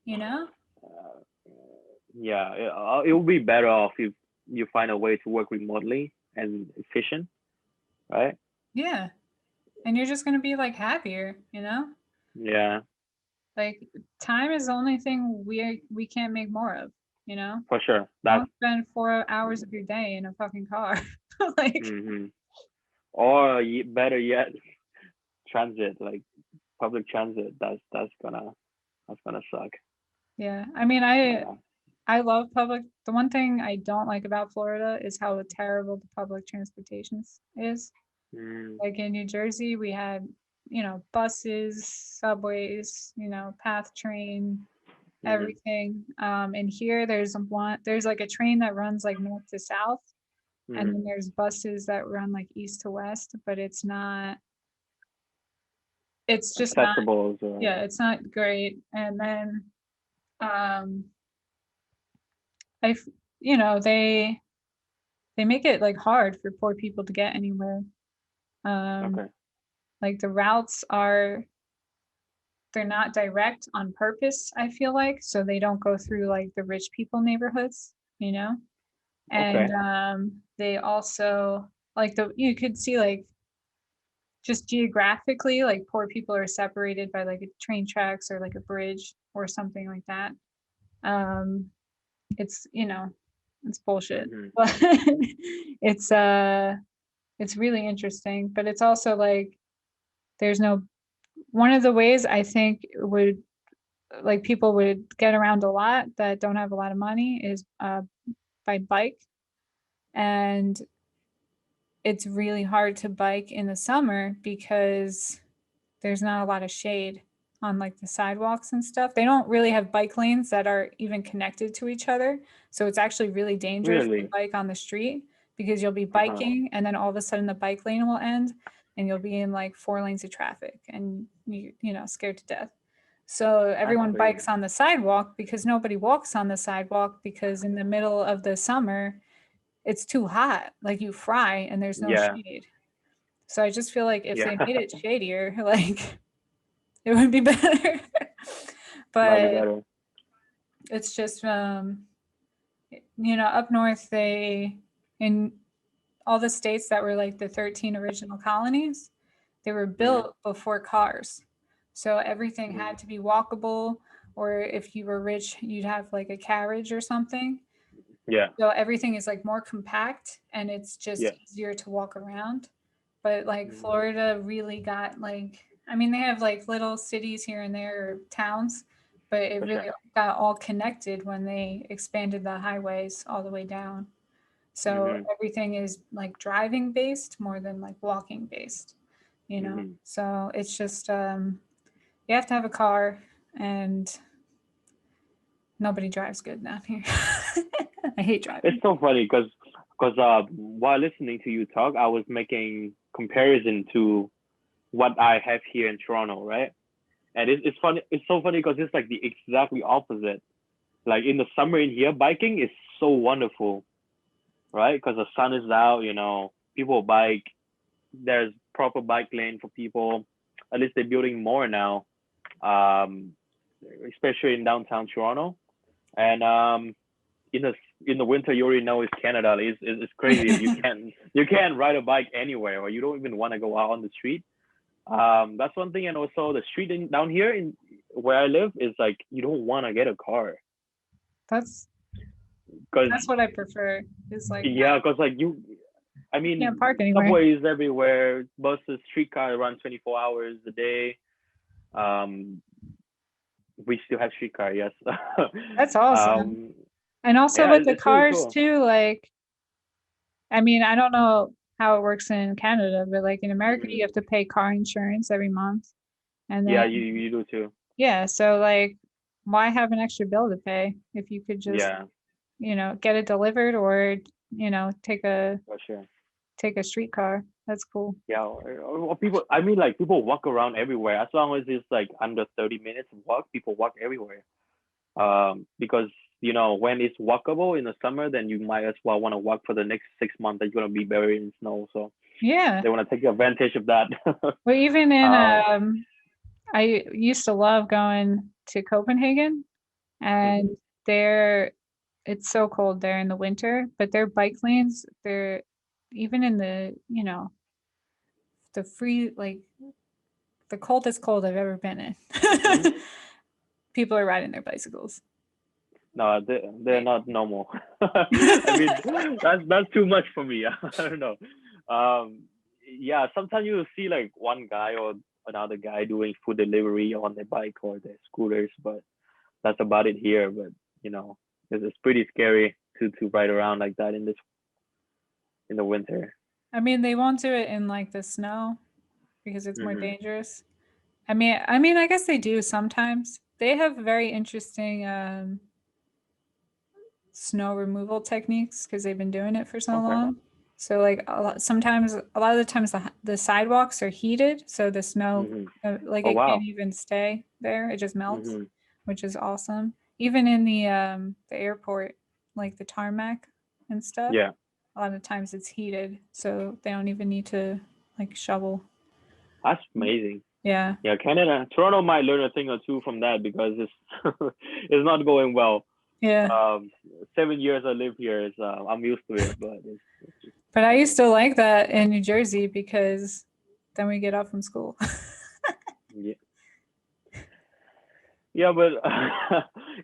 Speaker 1: you know
Speaker 2: uh, yeah, it will be better off if you find a way to work remotely and efficient, right?
Speaker 1: Yeah. And you're just going to be like happier,
Speaker 2: Yeah,
Speaker 1: Like, time is the only thing we can't make more of,
Speaker 2: for sure. That's
Speaker 1: Don't spend 4 hours of your day in a fucking car. Like,
Speaker 2: hmm or better yet, transit, like public transit. That's gonna suck.
Speaker 1: yeah. I mean, I
Speaker 2: Yeah.
Speaker 1: I love public. The one thing I don't like about Florida is how terrible the public transportation is.
Speaker 2: Mm,
Speaker 1: Like in New Jersey, we had, buses, subways, path train,
Speaker 2: hmm
Speaker 1: everything. And here there's like a train that runs like north to south, and
Speaker 2: hmm
Speaker 1: then there's buses that run like east to west, but it's just not,
Speaker 2: Accessible as
Speaker 1: yeah, it's not great. And then um I f- they make it like hard for poor people to get anywhere. Um
Speaker 2: okay.
Speaker 1: like the routes are, they're not direct on purpose, I feel like, so they don't go through like the rich people neighborhoods, and
Speaker 2: Okay.
Speaker 1: they also, like, you could see like just geographically, like poor people are separated by like a train tracks or like a bridge or something like that. um it's it's bullshit,
Speaker 2: hmm
Speaker 1: but it's it's really interesting. But it's also like, there's no, one of the ways I think would, like, people would get around a lot that don't have a lot of money is by bike. And it's really hard to bike in the summer because there's not a lot of shade on like the sidewalks and stuff. They don't really have bike lanes that are even connected to each other. So it's actually really dangerous to
Speaker 2: Really?
Speaker 1: bike on the street because you'll be
Speaker 2: Uh-huh.
Speaker 1: biking and then all of a sudden the bike lane will end and you'll be in like 4 lanes of traffic and scared to death. So
Speaker 2: That's
Speaker 1: everyone
Speaker 2: crazy.
Speaker 1: bikes on the sidewalk because nobody walks on the sidewalk because in the middle of the summer, it's too hot. Like you fry and there's no
Speaker 2: Yeah,
Speaker 1: shade. So I just feel like if
Speaker 2: yeah,
Speaker 1: they made it shadier, like it would be better.
Speaker 2: might be
Speaker 1: But
Speaker 2: better.
Speaker 1: it's just up north they in all the states that were like the 13 original colonies, they were
Speaker 2: Hmm.
Speaker 1: built before cars. So everything
Speaker 2: Hmm.
Speaker 1: had to be walkable, or if you were rich, you'd have like a carriage or something.
Speaker 2: Yeah,
Speaker 1: So everything is like more compact and it's just
Speaker 2: yeah.
Speaker 1: easier to walk around. But like
Speaker 2: Hmm.
Speaker 1: Florida really got like, I mean, they have like little cities here and there, or towns, but it
Speaker 2: For
Speaker 1: really
Speaker 2: sure.
Speaker 1: got all connected when they expanded the highways all the way down. So
Speaker 2: Hmm.
Speaker 1: everything is like driving based more than like walking based,
Speaker 2: Hmm.
Speaker 1: So it's just you have to have a car, and nobody drives good down here. I hate
Speaker 2: It's
Speaker 1: driving.
Speaker 2: so funny because while listening to you talk, I was making comparison to what I have here in Toronto, right? And it's funny. It's so funny because it's like the exactly opposite. Like in the summer in here, biking is so wonderful, right? Because the sun is out, people bike. There's proper bike lane for people. At least they're building more now, um, especially in downtown Toronto. And in the in the winter, you already know it's Canada. It's crazy. You can't ride a bike anywhere, or you don't even want to go out on the street. That's one thing, and also the street down here in where I live is like you don't want to get a car
Speaker 1: That's
Speaker 2: because
Speaker 1: that's what I prefer. Is like
Speaker 2: yeah, because like I
Speaker 1: can't
Speaker 2: mean,
Speaker 1: park anywhere.
Speaker 2: subways everywhere, buses, streetcar run 24 hours a day. Um, we still have streetcar, yes.
Speaker 1: That's awesome.
Speaker 2: um,
Speaker 1: And also
Speaker 2: yeah,
Speaker 1: with the
Speaker 2: it's really
Speaker 1: cars
Speaker 2: cool.
Speaker 1: too, like I mean, I don't know how it works in Canada, but like in America,
Speaker 2: Hmm.
Speaker 1: you have to pay car insurance every month. And
Speaker 2: Yeah,
Speaker 1: then,
Speaker 2: you do too.
Speaker 1: yeah, so like, why have an extra bill to pay if you could just,
Speaker 2: Yeah,
Speaker 1: get it delivered, or,
Speaker 2: for sure.
Speaker 1: take a streetcar? That's cool.
Speaker 2: Yeah, or people. I mean, like people walk around everywhere as long as it's like under 30 minutes walk. People walk everywhere. Because when it's walkable in the summer, then you might as well want to walk for the next 6 months that you're gonna be buried in snow. So
Speaker 1: Yeah.
Speaker 2: they want to take advantage of that.
Speaker 1: Well, even in,
Speaker 2: um,
Speaker 1: I used to love going to Copenhagen, and
Speaker 2: mhm.
Speaker 1: there, it's so cold there in the winter, but their bike lanes, they're even in the free, like the coldest cold I've ever been in.
Speaker 2: Mhm.
Speaker 1: People are riding their bicycles.
Speaker 2: No, they're
Speaker 1: Right.
Speaker 2: not normal. I mean, that's too much for me. I don't know. Um, yeah, sometimes you see like one guy or another guy doing food delivery on their bike or their scooters, but that's about it here. But it's pretty scary to ride around like that in the winter.
Speaker 1: I mean, they won't do it in like the snow because it's more
Speaker 2: Hmm.
Speaker 1: dangerous. I mean, I guess they do sometimes. They have very interesting snow removal techniques because they've been doing it for so
Speaker 2: Okay.
Speaker 1: long. So like a lot of the times the sidewalks are heated, so the snow
Speaker 2: Hmm.
Speaker 1: like
Speaker 2: Oh
Speaker 1: it can't
Speaker 2: wow.
Speaker 1: even stay there; it just melts,
Speaker 2: Hmm.
Speaker 1: which is awesome. Even in the airport, like the tarmac and stuff,
Speaker 2: Yeah,
Speaker 1: a lot of times it's heated, so they don't even need to like shovel.
Speaker 2: that's amazing.
Speaker 1: Yeah,
Speaker 2: Yeah, Canada, Toronto might learn a thing or two from that because it's it's not going well.
Speaker 1: yeah.
Speaker 2: 7 years I live here is I'm used to it, but it's just
Speaker 1: But I
Speaker 2: not
Speaker 1: used
Speaker 2: going
Speaker 1: to
Speaker 2: well.
Speaker 1: like that in New Jersey because then we get off from school.
Speaker 2: Yeah, yeah, but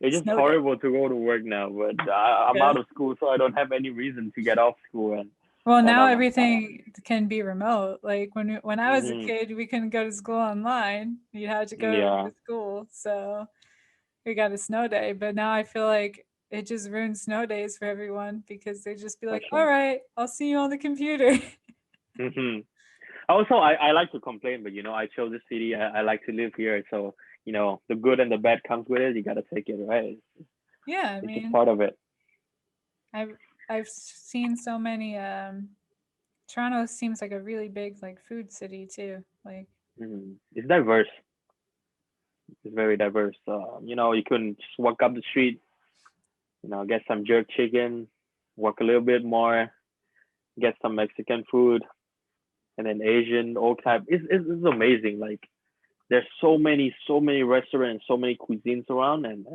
Speaker 2: it's just
Speaker 1: Snow day.
Speaker 2: horrible to go to work now. But I'm
Speaker 1: Yeah.
Speaker 2: out of school, so I don't have any reason to get off school, and
Speaker 1: Well,
Speaker 2: and
Speaker 1: now
Speaker 2: I'm
Speaker 1: everything can be remote. Like when I was a
Speaker 2: hmm
Speaker 1: kid, we couldn't go to school online. You had to go
Speaker 2: yeah,
Speaker 1: to school. So we got a snow day. But now I feel like it just ruins snow days for everyone because they just be
Speaker 2: for
Speaker 1: like, all
Speaker 2: sure.
Speaker 1: right, I'll see you on the computer.
Speaker 2: Hmm. Also, I like to complain, but I chose this city. I like to live here, so the good and the bad comes with it. You gotta take it, right?
Speaker 1: Yeah, I
Speaker 2: It's just
Speaker 1: mean,
Speaker 2: part of it.
Speaker 1: I've I've seen so many Toronto seems like a really big like food city too. Like
Speaker 2: It's diverse. It's very diverse. You know, you can just walk up the street, you know, get some jerk chicken, walk a little bit more, get some Mexican food, and then Asian, all type. It's amazing. Like there's so many restaurants, so many cuisines around, and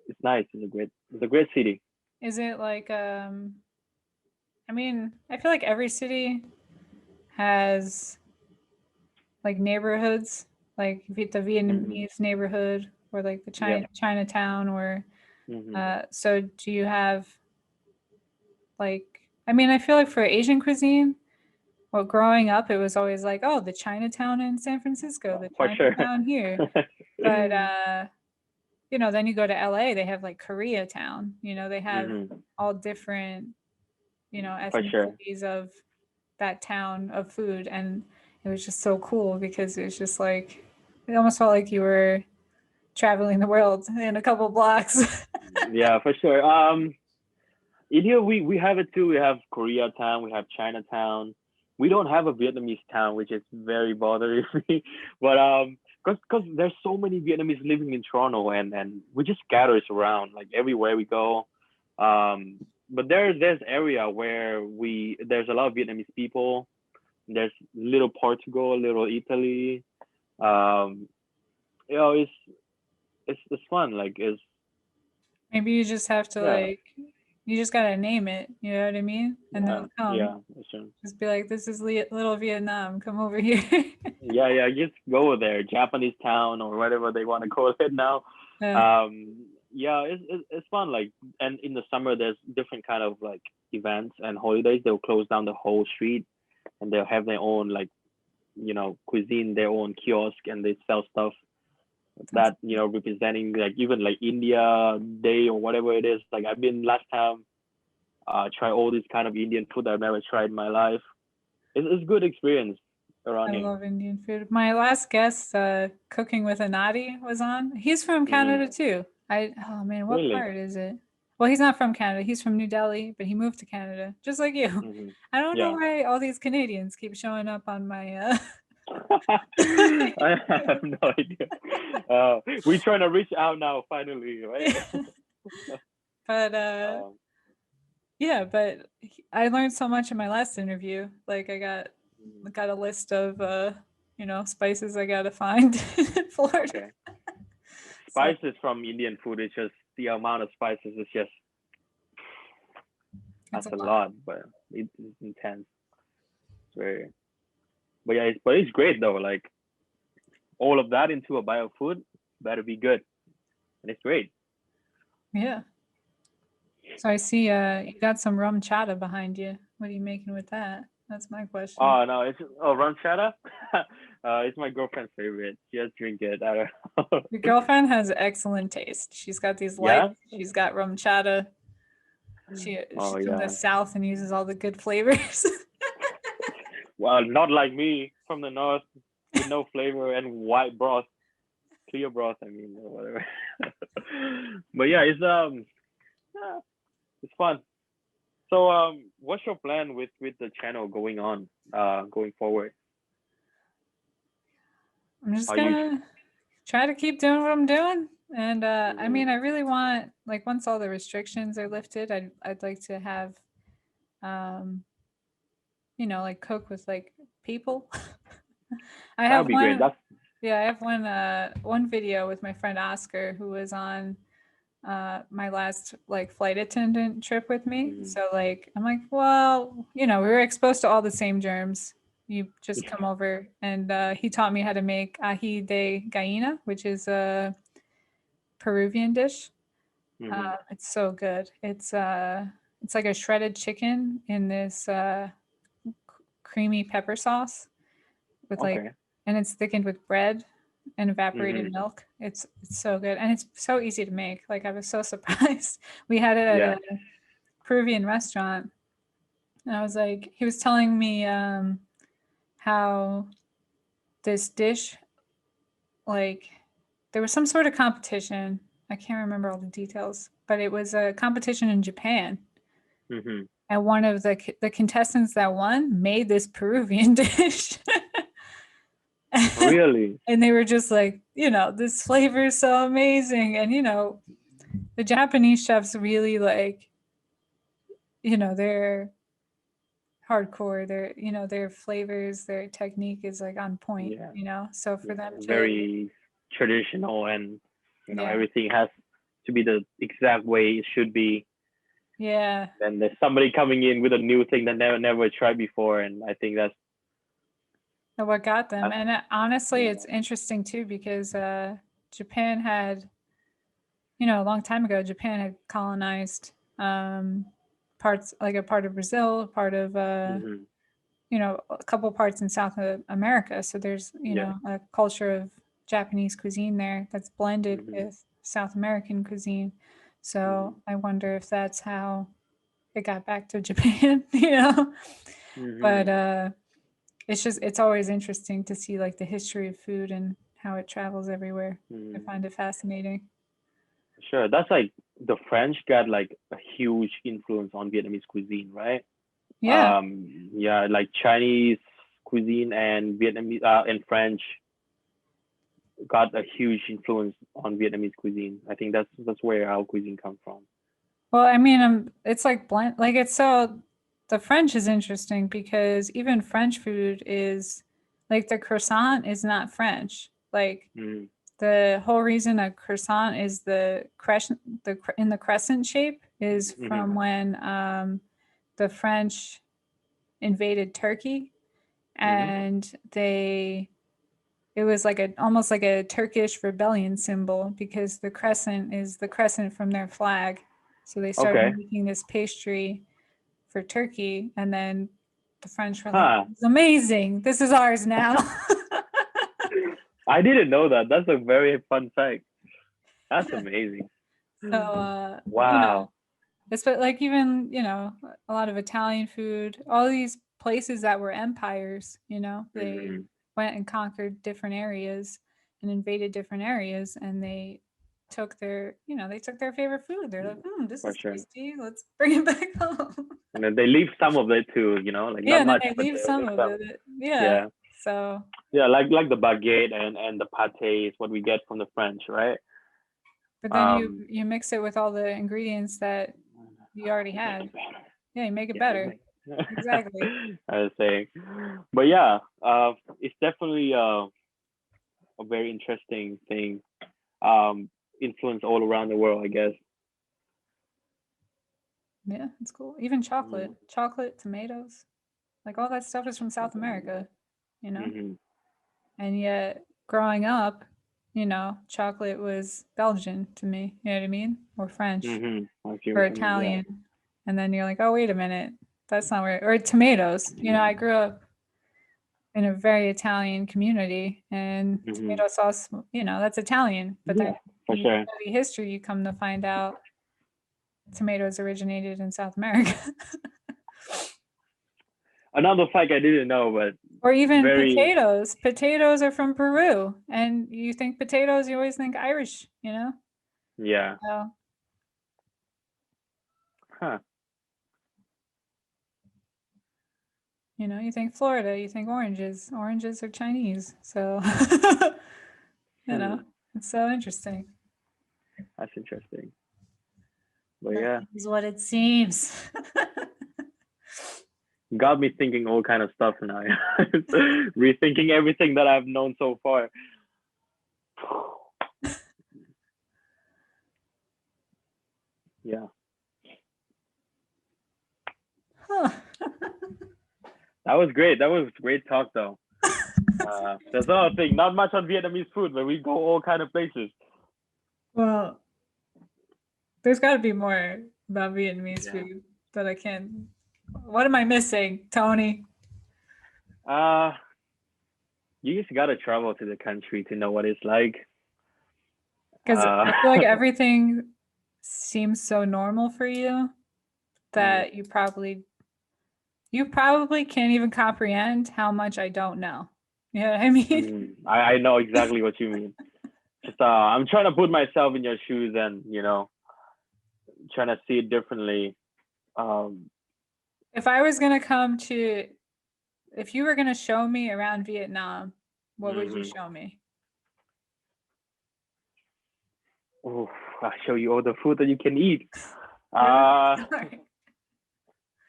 Speaker 2: it's nice. It's a great city.
Speaker 1: Is it like I mean, I feel like every city has like neighborhoods, like the
Speaker 2: Hmm.
Speaker 1: Vietnamese neighborhood or like the
Speaker 2: Yep.
Speaker 1: Chinatown or
Speaker 2: Hmm.
Speaker 1: so do you have like I mean, I feel like for Asian cuisine, well, growing up it was always like, oh, the Chinatown in San Francisco, the
Speaker 2: For sure.
Speaker 1: Chinatown here. But you know, then you go to LA, they have like Koreatown, you know, they have
Speaker 2: Hmm.
Speaker 1: all different, you know,
Speaker 2: For sure.
Speaker 1: ethnicities of that town of food. And it was just so cool because it was just like, it almost felt like you were traveling the world in a couple blocks.
Speaker 2: Yeah, for sure. In here we have it too. We have Koreatown, we have Chinatown. We don't have a Vietnamese town, which is very bothering me. But cause there's so many Vietnamese living in Toronto, and we just scatters around like everywhere we go. Um, but there's area where we there's a lot of Vietnamese people. There's little Portugal, little Italy. Um, you know, it's fun. Like it's
Speaker 1: Maybe you just have to
Speaker 2: yeah,
Speaker 1: like, you just got to name it, you know what I mean? And
Speaker 2: yeah,
Speaker 1: they'll come.
Speaker 2: yeah. For sure.
Speaker 1: Just be like, this is Little Vietnam, come over here.
Speaker 2: Yeah, yeah, just go there, Japanese town or whatever they want to call it now.
Speaker 1: Yeah,
Speaker 2: Yeah, it's fun. Like, and in the summer, there's different kind of like events and holidays. They'll close down the whole street, and they'll have their own like cuisine, their own kiosk, and they sell stuff
Speaker 1: that's
Speaker 2: that representing like even like India Day or whatever it is. Like I've been last time, try all this kind of Indian food I've never tried in my life. It's good experience
Speaker 1: I
Speaker 2: around here.
Speaker 1: love Indian food. My last guest, Cooking with Anadi, was on. He's from
Speaker 2: Hmm.
Speaker 1: Canada too. Oh man, what
Speaker 2: Really?
Speaker 1: part is it? Well, he's not from Canada. He's from New Delhi, but he moved to Canada, just like you.
Speaker 2: Hmm.
Speaker 1: I don't know
Speaker 2: Yeah.
Speaker 1: why all these Canadians keep showing up on my.
Speaker 2: I have no idea. We're trying to reach out now, finally, right?
Speaker 1: But
Speaker 2: um,
Speaker 1: yeah, but I learned so much in my last interview. Like
Speaker 2: mm,
Speaker 1: got a list of spices I gotta find in Florida.
Speaker 2: okay.
Speaker 1: So
Speaker 2: Spices from Indian food is just the amount of spices is just
Speaker 1: it's
Speaker 2: that's
Speaker 1: a
Speaker 2: a
Speaker 1: lot.
Speaker 2: lot, but it's intense. It's very, but yeah, it's great though. Like all of that into a bio food better be good, and it's great.
Speaker 1: Yeah. So I see you got some rum chata behind you. What are you making with that? That's my question.
Speaker 2: Oh no, it's rum chata. It's my girlfriend's favorite. She just drink it. I don't know.
Speaker 1: Your girlfriend has excellent taste. She's got these lights.
Speaker 2: Yeah.
Speaker 1: She's got rum chata.
Speaker 2: Oh
Speaker 1: She's from the
Speaker 2: yeah.
Speaker 1: south and uses all the good flavors.
Speaker 2: Well, not like me from the north with no flavor and white broth, clear broth. I mean, or whatever. But yeah, yeah, it's fun. So what's your plan with the channel going on, going forward?
Speaker 1: I'm just
Speaker 2: Are you?
Speaker 1: gonna try to keep doing what I'm doing. And I
Speaker 2: Mm-hmm.
Speaker 1: mean, I really want like once all the restrictions are lifted, I'd like to have um, like cook with like people. I
Speaker 2: That would
Speaker 1: have
Speaker 2: be great.
Speaker 1: one
Speaker 2: That's
Speaker 1: Yeah, I have one video with my friend Oscar who was on my last like flight attendant trip with me.
Speaker 2: mm-hmm.
Speaker 1: So like I'm like, well, we were exposed to all the same germs. You just come over and he taught me how to make ají de gallina, which is a Peruvian dish.
Speaker 2: Mm-hmm.
Speaker 1: It's so good. It's like a shredded chicken in this creamy pepper sauce with like,
Speaker 2: Okay.
Speaker 1: and it's thickened with bread and evaporated
Speaker 2: Mm-hmm.
Speaker 1: milk. It's so good and it's so easy to make. Like I was so surprised. We had it at
Speaker 2: Yeah.
Speaker 1: a Peruvian restaurant, and I was like, he was telling me how this dish, like, there was some sort of competition. I can't remember all the details, but it was a competition in Japan.
Speaker 2: Mm-hmm.
Speaker 1: And one of the contestants that won made this Peruvian dish.
Speaker 2: Really?
Speaker 1: And they were just like, this flavor is so amazing. And, the Japanese chefs really like, they're hardcore. Their flavors, their technique is like on point,
Speaker 2: Yeah.
Speaker 1: So for
Speaker 2: Yeah.
Speaker 1: them to,
Speaker 2: Very traditional, and
Speaker 1: yeah,
Speaker 2: everything has to be the exact way it should be.
Speaker 1: yeah.
Speaker 2: Then there's somebody coming in with a new thing that never tried before, and I think
Speaker 1: What got them.
Speaker 2: that's
Speaker 1: And honestly,
Speaker 2: yeah.
Speaker 1: it's interesting too because Japan had, a long time ago, Japan had colonized parts, like a part of Brazil, part of,
Speaker 2: Hmm.
Speaker 1: a couple parts in South America. So there's,
Speaker 2: Yeah.
Speaker 1: a culture of Japanese cuisine there that's blended
Speaker 2: Hmm.
Speaker 1: with South American cuisine. So I wonder if that's how it got back to Japan, But
Speaker 2: Hmm.
Speaker 1: it's always interesting to see like the history of food and how it travels everywhere. I
Speaker 2: Hmm.
Speaker 1: find it fascinating.
Speaker 2: Sure, that's like the French got like a huge influence on Vietnamese cuisine, right?
Speaker 1: Yeah.
Speaker 2: Yeah, like Chinese cuisine and Vietnamese and French got a huge influence on Vietnamese cuisine. I think that's where our cuisine comes from.
Speaker 1: Well, I mean, it's like blend, like it's so. The French is interesting because even French food is like the croissant is not French. Like
Speaker 2: Mm-hmm.
Speaker 1: the whole reason a croissant is the crescent, in the crescent shape is
Speaker 2: Mm-hmm.
Speaker 1: from when the French invaded Turkey,
Speaker 2: Mm-hmm.
Speaker 1: and it was like almost like a Turkish rebellion symbol because the crescent is the crescent from their flag. So they started
Speaker 2: Okay.
Speaker 1: making this pastry for Turkey, and then the French were like,
Speaker 2: Huh.
Speaker 1: "It's amazing! This is ours now."
Speaker 2: I didn't know that. That's a very fun fact. That's amazing.
Speaker 1: So,
Speaker 2: Wow.
Speaker 1: it's but like even a lot of Italian food, all these places that were empires, they
Speaker 2: Mm-hmm.
Speaker 1: went and conquered different areas and invaded different areas, and they took their favorite food. They're like, this
Speaker 2: For
Speaker 1: is
Speaker 2: sure.
Speaker 1: tasty. Let's bring it back home.
Speaker 2: And then they leave some of it too, like
Speaker 1: Yeah,
Speaker 2: not
Speaker 1: and then
Speaker 2: much,
Speaker 1: they
Speaker 2: but
Speaker 1: leave
Speaker 2: they
Speaker 1: some
Speaker 2: leave
Speaker 1: of
Speaker 2: some.
Speaker 1: it. Yeah.
Speaker 2: Yeah.
Speaker 1: So
Speaker 2: Yeah, like the baguette and the pate is what we get from the French, right?
Speaker 1: but then you
Speaker 2: Um,
Speaker 1: you mix it with all the ingredients that you already
Speaker 2: make
Speaker 1: had.
Speaker 2: it better.
Speaker 1: Yeah, you make it
Speaker 2: Yeah, we
Speaker 1: better.
Speaker 2: make.
Speaker 1: Exactly.
Speaker 2: I was saying, but yeah, it's definitely a very interesting thing. Influence all around the world, I guess.
Speaker 1: Yeah, it's cool. Even chocolate,
Speaker 2: Mm-hmm.
Speaker 1: tomatoes, like all that stuff is from South America, you know?
Speaker 2: Mm-hmm.
Speaker 1: And yet growing up, chocolate was Belgian to me, you know what I mean? Or French
Speaker 2: I see
Speaker 1: or
Speaker 2: what you mean. Yeah.
Speaker 1: Italian. And then you're like, oh, wait a minute. That's not where, or tomatoes. I grew up in a very Italian community, and
Speaker 2: Mm-hmm.
Speaker 1: tomato sauce, that's Italian. But then
Speaker 2: Yeah, for
Speaker 1: you
Speaker 2: sure.
Speaker 1: study history, you come to find out tomatoes originated in South America.
Speaker 2: Another fact I didn't know, but
Speaker 1: Or even
Speaker 2: very
Speaker 1: potatoes. Potatoes are from Peru. And you think potatoes, you always think Irish,
Speaker 2: yeah.
Speaker 1: So,
Speaker 2: Huh.
Speaker 1: you think Florida, you think oranges. Oranges are Chinese. So, you know,
Speaker 2: Hmm.
Speaker 1: it's so interesting.
Speaker 2: That's interesting. But yeah,
Speaker 1: Nothing is what it seems.
Speaker 2: got me thinking all kind of stuff now. Rethinking everything that I've known so far. Yeah,
Speaker 1: Huh.
Speaker 2: that was great. That was great talk though. There's another thing, not much on Vietnamese food, but we go all kind of places.
Speaker 1: Well, there's got to be more about Vietnamese
Speaker 2: Yeah.
Speaker 1: food that I can't. What am I missing, Tony?
Speaker 2: Uh, you just gotta travel to the country to know what it's like.
Speaker 1: Because
Speaker 2: Uh,
Speaker 1: I feel like everything seems so normal for you
Speaker 2: mm,
Speaker 1: that you probably can't even comprehend how much I don't know. You know what I mean?
Speaker 2: I know exactly what you mean. Just, I'm trying to put myself in your shoes and trying to see it differently. Um,
Speaker 1: If I was gonna come to, if you were gonna show me around Vietnam, what would you show me?
Speaker 2: Oh, I'll show you all the food that you can eat.
Speaker 1: Really?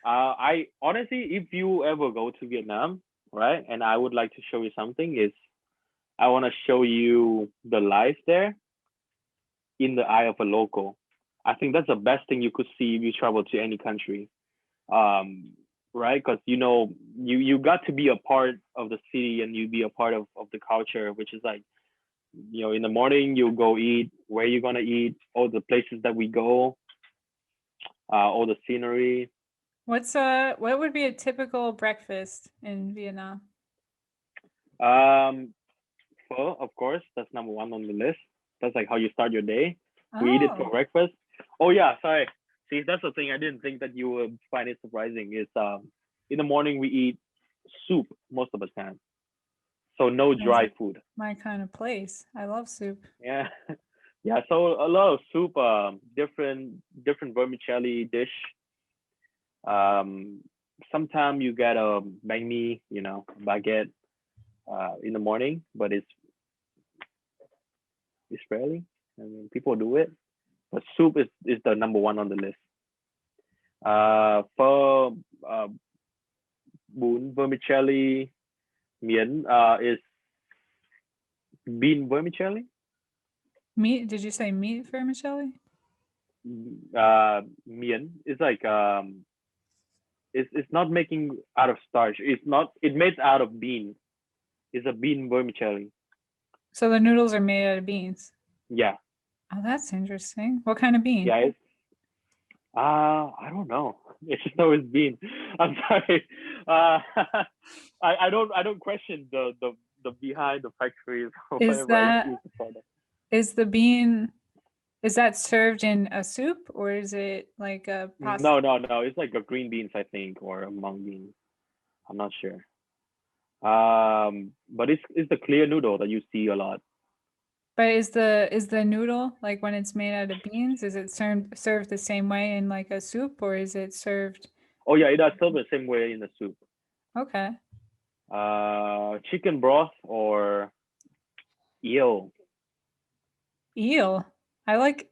Speaker 2: Uh, I honestly, if you ever go to Vietnam, right, and I would like to show you something, is I want to show you the life there in the eye of a local. I think that's the best thing you could see if you travel to any country. Um, right? Because you got to be a part of the city and you be a part of the culture, which is like, in the morning you go eat, where you gonna eat, all the places that we go, all the scenery.
Speaker 1: What would be a typical breakfast in Vietnam?
Speaker 2: Um, Pho, of course, that's number one on the list. That's like how you start your day. We eat it for
Speaker 1: Oh,
Speaker 2: breakfast. Oh yeah, sorry. See, that's the thing I didn't think that you would find it surprising is in the morning we eat soup most of the time. So no
Speaker 1: sounds
Speaker 2: dry
Speaker 1: like
Speaker 2: food.
Speaker 1: my kind of place. I love soup.
Speaker 2: Yeah. Yeah, so a lot of soup, different vermicelli dish. Um, Sometimes you get a banh mi, baguette, in the morning, but it's rarely. I mean, people do it, but soup is the number one on the list. For bún vermicelli, miến is bean vermicelli.
Speaker 1: Meat? Did you say meat vermicelli?
Speaker 2: Miến is like it's not making out of starch. It made out of bean. It's a bean vermicelli.
Speaker 1: So the noodles are made out of beans.
Speaker 2: Yeah,
Speaker 1: Oh, that's interesting. What kind of bean?
Speaker 2: yeah. I don't know. I just know it's bean. I'm sorry. I don't question the behind the factories or
Speaker 1: Is
Speaker 2: whatever. It's
Speaker 1: that
Speaker 2: the product.
Speaker 1: is the bean is that served in a soup or is it like a pasta?
Speaker 2: No, no, no. It's like a green beans, I think, or a mung bean. I'm not sure. But it's the clear noodle that you see a lot.
Speaker 1: But is the noodle like when it's made out of beans, is it served the same way in like a soup or is it served?
Speaker 2: Oh yeah, it does serve the same way in the soup.
Speaker 1: Okay.
Speaker 2: Chicken broth or eel.
Speaker 1: Eel. I like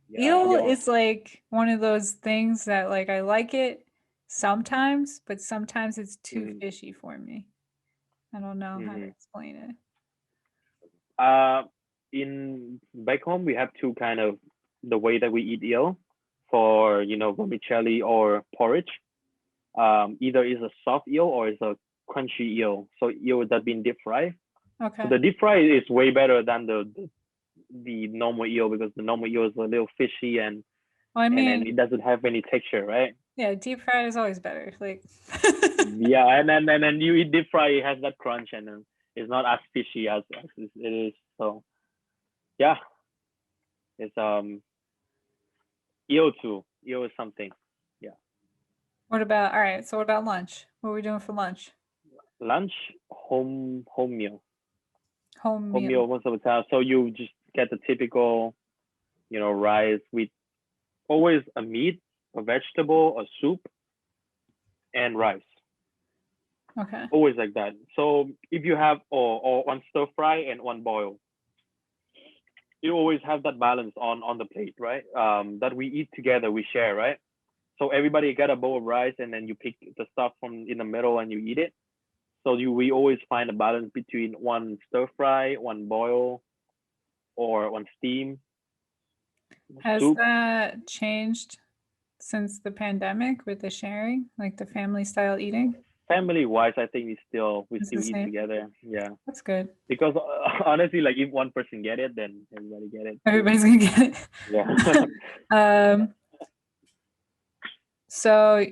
Speaker 2: Yeah,
Speaker 1: eel
Speaker 2: eel.
Speaker 1: is like one of those things that like I like it sometimes, but sometimes it's too
Speaker 2: Mm-hmm.
Speaker 1: fishy for me. I don't know how to
Speaker 2: Mm-hmm.
Speaker 1: explain it.
Speaker 2: Uh, in back home, we have two kind of the way that we eat eel for vermicelli or porridge. Either is a soft eel or is a crunchy eel. So eel that been deep fried. So
Speaker 1: Okay.
Speaker 2: the deep fry is way better than the normal eel because the normal eel is a little fishy
Speaker 1: Well, I
Speaker 2: and then
Speaker 1: mean,
Speaker 2: it doesn't have any texture, right?
Speaker 1: yeah, deep fried is always better. Like,
Speaker 2: Yeah, and then you eat deep fry, it has that crunch and then it's not as fishy as it is. So yeah, it's eel too. Eel is something. Yeah.
Speaker 1: what about, all right, so what about lunch? What are we doing for lunch?
Speaker 2: Lunch, home meal.
Speaker 1: Home
Speaker 2: Home
Speaker 1: meal.
Speaker 2: meal most of the time. So you just get the typical, rice with always a meat, a vegetable, a soup, and rice.
Speaker 1: Okay.
Speaker 2: Always like that. So if you have or one stir fry and one boil, you always have that balance on the plate, right? That we eat together, we share, right? So everybody get a bowl of rice and then you pick the stuff from in the middle and you eat it. So we always find a balance between one stir fry, one boil, or one steam
Speaker 1: Has
Speaker 2: soup.
Speaker 1: that changed since the pandemic with the sharing, like the family style eating?
Speaker 2: Family wise, I think we
Speaker 1: Is
Speaker 2: still
Speaker 1: the
Speaker 2: eat
Speaker 1: same.
Speaker 2: together. Yeah,
Speaker 1: That's good.
Speaker 2: because honestly, like if one person get it, then everybody get it too.
Speaker 1: Everybody's gonna get
Speaker 2: Yeah.
Speaker 1: it. So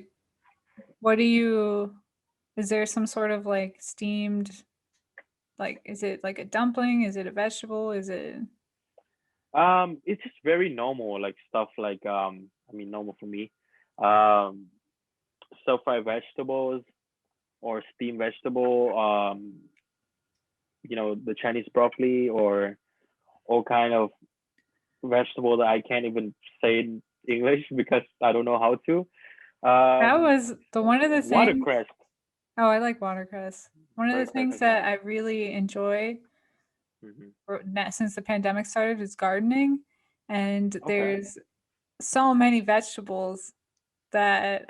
Speaker 1: what do you, is there some sort of like steamed, like, is it like a dumpling? Is it a vegetable? Is it,
Speaker 2: It's just very normal, like stuff like I mean normal for me. Um, Stir fry vegetables or steamed vegetable. The Chinese broccoli or all kind of vegetable that I can't even say in English because I don't know how to.
Speaker 1: that
Speaker 2: Um,
Speaker 1: was the one of the things.
Speaker 2: Watercress.
Speaker 1: Oh, I like watercress. One of the
Speaker 2: Perfect.
Speaker 1: things that I really enjoy
Speaker 2: Hmm.
Speaker 1: since the pandemic started is gardening, and
Speaker 2: Okay.
Speaker 1: there's so many vegetables that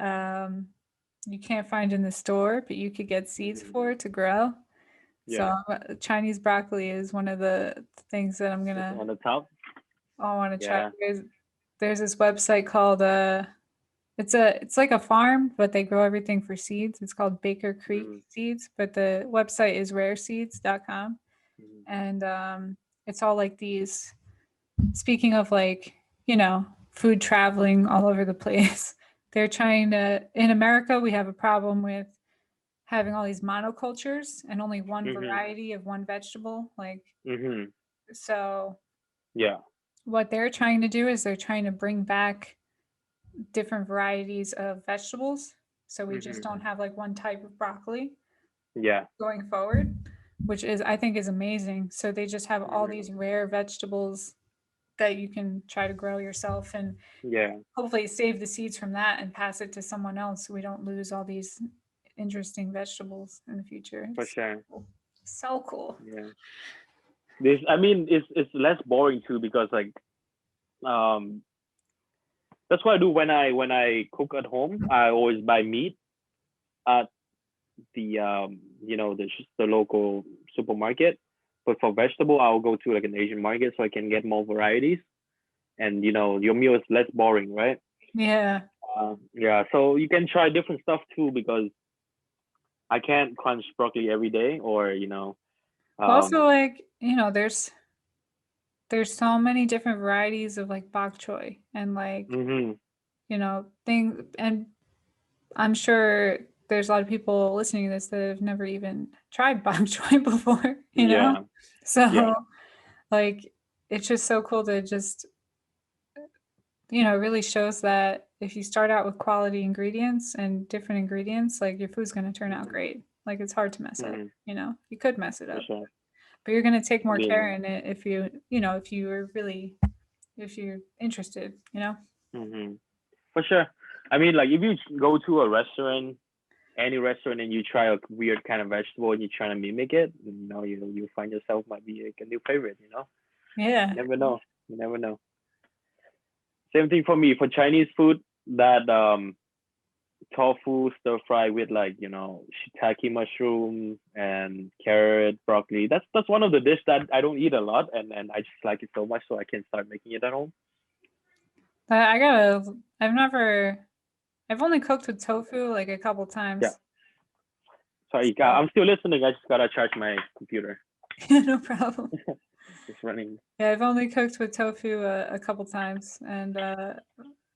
Speaker 1: you can't find in the store, but you could get seeds
Speaker 2: Hmm.
Speaker 1: for to grow. So
Speaker 2: Yeah.
Speaker 1: Chinese broccoli is one of the things that
Speaker 2: It's on the top.
Speaker 1: I want to try.
Speaker 2: Yeah.
Speaker 1: There's this website called it's like a farm, but they grow everything for seeds. It's called Baker Creek
Speaker 2: Hmm.
Speaker 1: Seeds, but the website is rareseeds.com.
Speaker 2: Hmm.
Speaker 1: And it's all like these, speaking of like, food traveling all over the place. They're trying to, in America, we have a problem with having all these monocultures and only one
Speaker 2: Hmm.
Speaker 1: variety of one vegetable. Like,
Speaker 2: Hmm.
Speaker 1: so
Speaker 2: Yeah.
Speaker 1: what they're trying to do is they're trying to bring back different varieties of vegetables. So we just
Speaker 2: Hmm.
Speaker 1: don't have like one type of broccoli
Speaker 2: Yeah.
Speaker 1: going forward, which is, I think, is amazing. So they just have all
Speaker 2: Hmm.
Speaker 1: these rare vegetables that you can try to grow yourself and
Speaker 2: Yeah.
Speaker 1: hopefully save the seeds from that and pass it to someone else so we don't lose all these interesting vegetables in the future.
Speaker 2: For
Speaker 1: It's
Speaker 2: sure.
Speaker 1: so cool.
Speaker 2: Yeah. This, I mean, it's less boring too because like um that's what I do when I cook at home. I always buy meat at the the local supermarket. But for vegetable, I'll go to like an Asian market so I can get more varieties. And your meal is less boring, right?
Speaker 1: Yeah.
Speaker 2: Yeah, so you can try different stuff too because I can't crunch broccoli every day, or
Speaker 1: Also,
Speaker 2: um,
Speaker 1: like, there's so many different varieties of like bok choy and like,
Speaker 2: hmm
Speaker 1: things. And I'm sure there's a lot of people listening to this that have never even tried bok choy before,
Speaker 2: yeah, yeah,
Speaker 1: So, like, it's just so cool to just, it really shows that if you start out with quality ingredients and different ingredients, like your food's going to turn out
Speaker 2: hmm
Speaker 1: great. Like, it's hard to mess up,
Speaker 2: hmm
Speaker 1: you could mess it
Speaker 2: for
Speaker 1: up,
Speaker 2: sure.
Speaker 1: but you're going to take
Speaker 2: I
Speaker 1: more care
Speaker 2: mean,
Speaker 1: in it if you're interested,
Speaker 2: hmm for sure. I mean, like if you go to a restaurant, any restaurant, and you try a weird kind of vegetable and you're trying to mimic it, you find yourself might be like a new favorite.
Speaker 1: Yeah.
Speaker 2: You never know. You never know. Same thing for me for Chinese food. That tofu stir fry with like shiitake mushroom and carrot broccoli. That's one of the dish that I don't eat a lot, and I just like it so much, so I can start making it at home.
Speaker 1: But I've only cooked with tofu like a couple
Speaker 2: Yeah.
Speaker 1: times.
Speaker 2: Sorry,
Speaker 1: So,
Speaker 2: I'm still listening. I just gotta charge my computer.
Speaker 1: no problem.
Speaker 2: It's running.
Speaker 1: Yeah, I've only cooked with tofu a couple times, and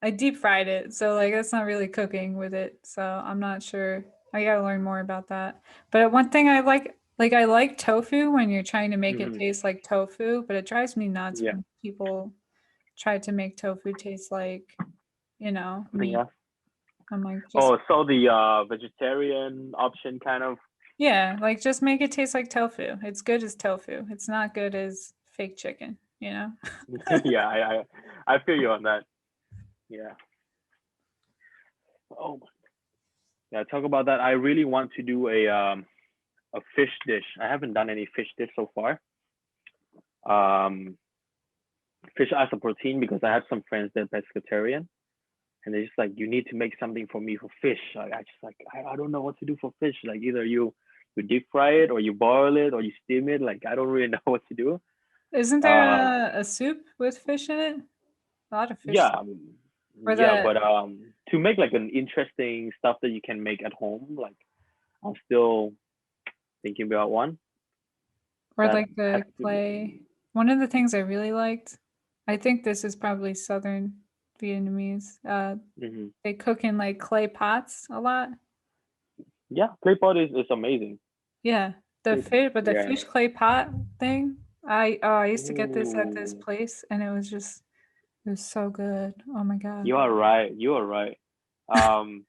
Speaker 1: I deep fried it. So like that's not really cooking with it. So I'm not sure. I gotta learn more about that. But one thing I like tofu when you're trying to make it
Speaker 2: Hmm.
Speaker 1: taste like tofu, but it drives me nuts
Speaker 2: Yeah.
Speaker 1: when people try to make tofu taste like,
Speaker 2: Something
Speaker 1: meat.
Speaker 2: else.
Speaker 1: I'm like, just
Speaker 2: Oh, so the vegetarian option kind of.
Speaker 1: yeah, like just make it taste like tofu. It's good as tofu. It's not good as fake chicken.
Speaker 2: Yeah, I feel you on that. Yeah. Oh, yeah. Talk about that. I really want to do a fish dish. I haven't done any fish dish so far. Um, Fish as a protein because I have some friends that are pescatarian, and they're just like, you need to make something for me for fish. I just like I don't know what to do for fish. Like either you deep fry it or you boil it or you steam it. Like I don't really know what to do.
Speaker 1: Isn't there
Speaker 2: Um,
Speaker 1: a soup with fish in it? A lot of fish
Speaker 2: yeah,
Speaker 1: soup. Or
Speaker 2: yeah,
Speaker 1: the
Speaker 2: but to make like an interesting stuff that you can make at home, like I'm still thinking about one
Speaker 1: or
Speaker 2: that
Speaker 1: like
Speaker 2: has
Speaker 1: the
Speaker 2: to.
Speaker 1: clay. One of the things I really liked, I think this is probably Southern Vietnamese.
Speaker 2: Hmm.
Speaker 1: They cook in like clay pots a lot.
Speaker 2: Yeah, clay pot is amazing.
Speaker 1: Yeah,
Speaker 2: Clay pot.
Speaker 1: the
Speaker 2: Yeah.
Speaker 1: fish clay pot thing. I used to get this at this
Speaker 2: Ooh,
Speaker 1: place, and it was so good. Oh my god.
Speaker 2: you are right. You are right. Um,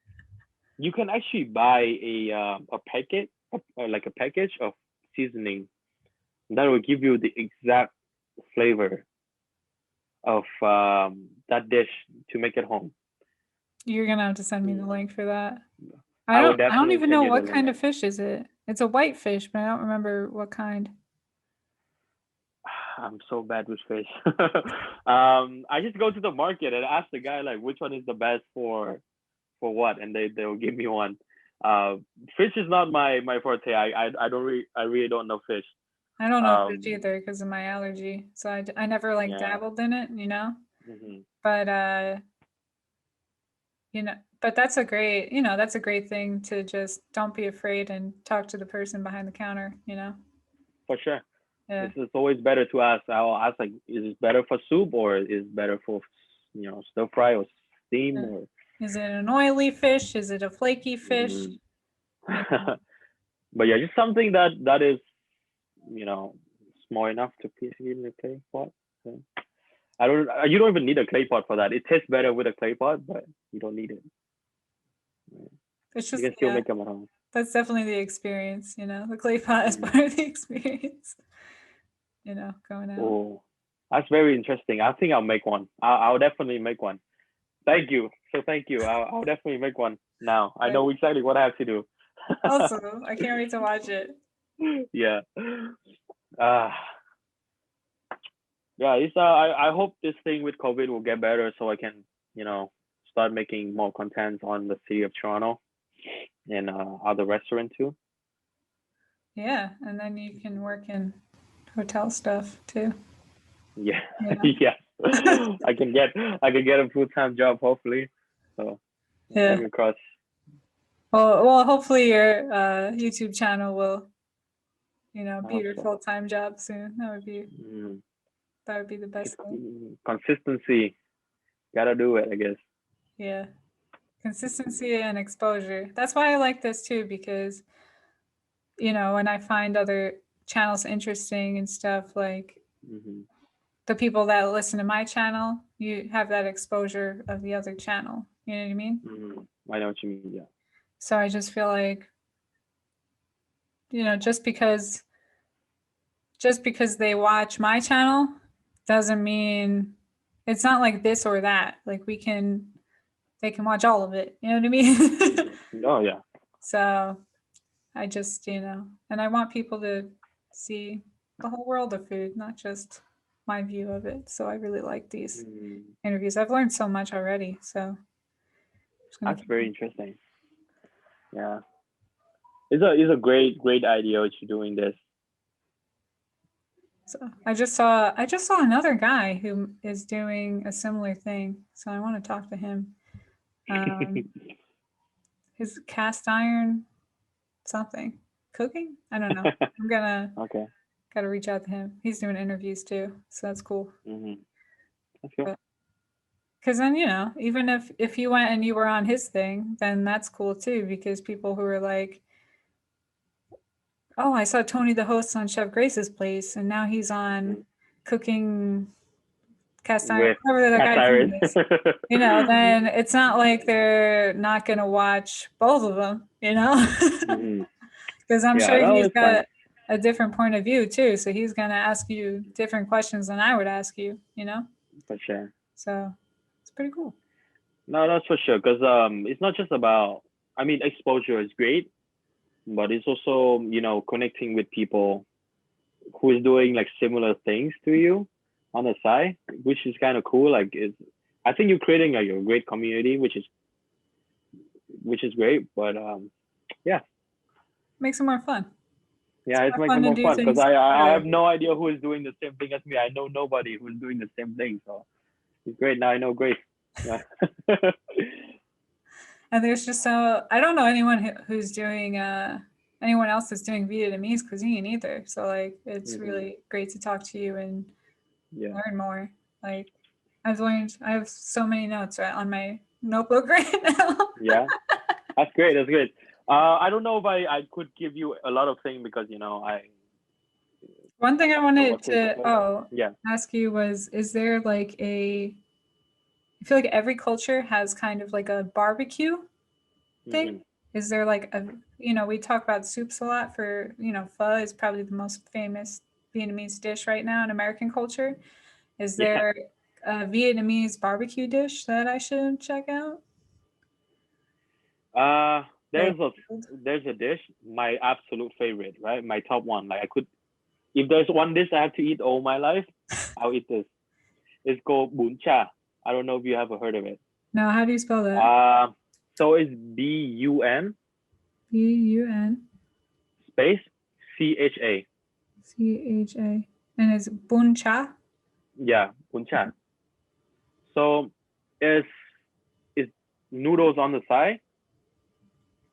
Speaker 2: you can actually buy a packet, like a package of seasoning that will give you the exact flavor of that dish to make it home.
Speaker 1: You're gonna have to send me the
Speaker 2: Mm.
Speaker 1: link for that.
Speaker 2: I would
Speaker 1: I don't
Speaker 2: definitely
Speaker 1: even
Speaker 2: take
Speaker 1: know
Speaker 2: you to
Speaker 1: what
Speaker 2: learn
Speaker 1: kind
Speaker 2: that.
Speaker 1: of fish is it. It's a white fish, but I don't remember what kind.
Speaker 2: I'm so bad with fish. I just go to the market and ask the guy like which one is the best for what, and they'll give me one. Uh, Fish is not my forte. I don't really I really don't know fish.
Speaker 1: I don't know fish
Speaker 2: Um,
Speaker 1: either because of my allergy. So I never like
Speaker 2: yeah.
Speaker 1: dabbled in it, you know?
Speaker 2: Hmm.
Speaker 1: But but that's a great, that's a great thing to just don't be afraid and talk to the person behind the counter, you know?
Speaker 2: For sure.
Speaker 1: Yeah.
Speaker 2: It's always better to ask. I'll ask like, is it better for soup or is it better for stir fry or steam
Speaker 1: Yeah.
Speaker 2: or
Speaker 1: Is it an oily fish? Is it a flaky fish?
Speaker 2: mm.
Speaker 1: You know?
Speaker 2: But yeah, just something that is you know small enough to piece it in the clay pot. So, I don't. You don't even need a clay pot for that. It tastes better with a clay pot, but you don't need it.
Speaker 1: It's
Speaker 2: You
Speaker 1: just,
Speaker 2: can still
Speaker 1: yeah,
Speaker 2: make them at home.
Speaker 1: that's definitely the experience, the clay pot is
Speaker 2: Mm.
Speaker 1: part of the experience, going out.
Speaker 2: Oh, that's very interesting. I think I'll make one. I'll definitely make one. Thank you. So thank you. I'll definitely make one now. I
Speaker 1: But
Speaker 2: know exactly what I have to do.
Speaker 1: also, I can't wait to watch it.
Speaker 2: Yeah. Uh, yeah. I hope this thing with COVID will get better so I can, start making more content on the city of Toronto and other restaurant too.
Speaker 1: Yeah, and then you can work in hotel stuff too,
Speaker 2: Yeah.
Speaker 1: you know?
Speaker 2: Yeah. I can get a full-time job hopefully. So
Speaker 1: Yeah.
Speaker 2: fingers crossed.
Speaker 1: Well, hopefully your YouTube channel will,
Speaker 2: I
Speaker 1: be
Speaker 2: hope
Speaker 1: your
Speaker 2: so.
Speaker 1: full-time job soon.
Speaker 2: Mm.
Speaker 1: That would be the
Speaker 2: It's
Speaker 1: best thing.
Speaker 2: consistency. Gotta do it, I guess.
Speaker 1: Yeah. Consistency and exposure. That's why I like this too, because, when I find other channels interesting and stuff, like
Speaker 2: Hmm.
Speaker 1: the people that listen to my channel, you have that exposure of the other channel. You know what I mean?
Speaker 2: Hmm. I know what you mean. Yeah.
Speaker 1: So I just feel like, just because they watch my channel doesn't mean it's not like this or that. Like they can watch all of it. You know what I mean?
Speaker 2: Oh yeah.
Speaker 1: So I just, and I want people to see the whole world of food, not just my view of it. So I really like these
Speaker 2: Mm.
Speaker 1: interviews. I've learned so much already. So I'm just gonna
Speaker 2: That's
Speaker 1: keep
Speaker 2: very
Speaker 1: going.
Speaker 2: interesting. Yeah. It's a great idea what you're doing this.
Speaker 1: So I just saw another guy who is doing a similar thing. So I want to talk to him. Um, his cast iron something cooking. I don't know. I'm gonna
Speaker 2: Okay.
Speaker 1: gotta reach out to him. He's doing interviews too, so that's cool.
Speaker 2: Hmm. That's good.
Speaker 1: But because then even if you went and you were on his thing, then that's cool too. Because people who are like, oh, I saw Tony the host on Chef Grace's place, and now he's on
Speaker 2: Hmm.
Speaker 1: cooking cast iron,
Speaker 2: With
Speaker 1: whatever that
Speaker 2: cast
Speaker 1: guy's name
Speaker 2: iron.
Speaker 1: is. Then it's not like they're not gonna watch both of them.
Speaker 2: Hmm.
Speaker 1: Because I'm
Speaker 2: Yeah,
Speaker 1: sure
Speaker 2: no,
Speaker 1: he's
Speaker 2: it's fine.
Speaker 1: got a different point of view too. So he's gonna ask you different questions than I would ask you.
Speaker 2: For sure.
Speaker 1: So it's pretty cool.
Speaker 2: No, that's for sure. Because it's not just about. I mean, exposure is great, but it's also connecting with people who is doing like similar things to you on the side, which is kind of cool. Like, I think you're creating like a great community, which is great. But yeah,
Speaker 1: Makes it more fun. It's
Speaker 2: yeah, it's
Speaker 1: more
Speaker 2: making
Speaker 1: fun
Speaker 2: it
Speaker 1: to
Speaker 2: more
Speaker 1: do
Speaker 2: fun because
Speaker 1: things
Speaker 2: I
Speaker 1: together.
Speaker 2: have no idea who is doing the same thing as me. I know nobody who's doing the same thing. So it's great. Now I know Grace. Yeah.
Speaker 1: And there's just so I don't know anyone who's doing anyone else that's doing Vietnamese cuisine either. So like it's
Speaker 2: Hmm.
Speaker 1: really great to talk to you and
Speaker 2: Yeah.
Speaker 1: learn more. Like I have so many notes right on my notebook right now.
Speaker 2: Yeah. That's great. That's great. I don't know if I could give you a lot of things because I
Speaker 1: One thing I
Speaker 2: don't
Speaker 1: wanted
Speaker 2: want to,
Speaker 1: to
Speaker 2: but yeah.
Speaker 1: ask you was, is there like I feel like every culture has kind of like a barbecue thing.
Speaker 2: Hmm.
Speaker 1: Is there like we talk about soups a lot for, pho is probably the most famous Vietnamese dish right now in American culture. Is
Speaker 2: Yeah.
Speaker 1: there a Vietnamese barbecue dish that I should check out?
Speaker 2: there's a dish, my absolute favorite, right? My top one. Like I could, if there's one dish I have to eat all my life, I'll eat this. It's called bún cha. I don't know if you ever heard of it.
Speaker 1: No, how do you spell that?
Speaker 2: So it's BUN
Speaker 1: BUN
Speaker 2: space CHA.
Speaker 1: CHA. And it's bun cha?
Speaker 2: Yeah, bún cha. So it's noodles on the side,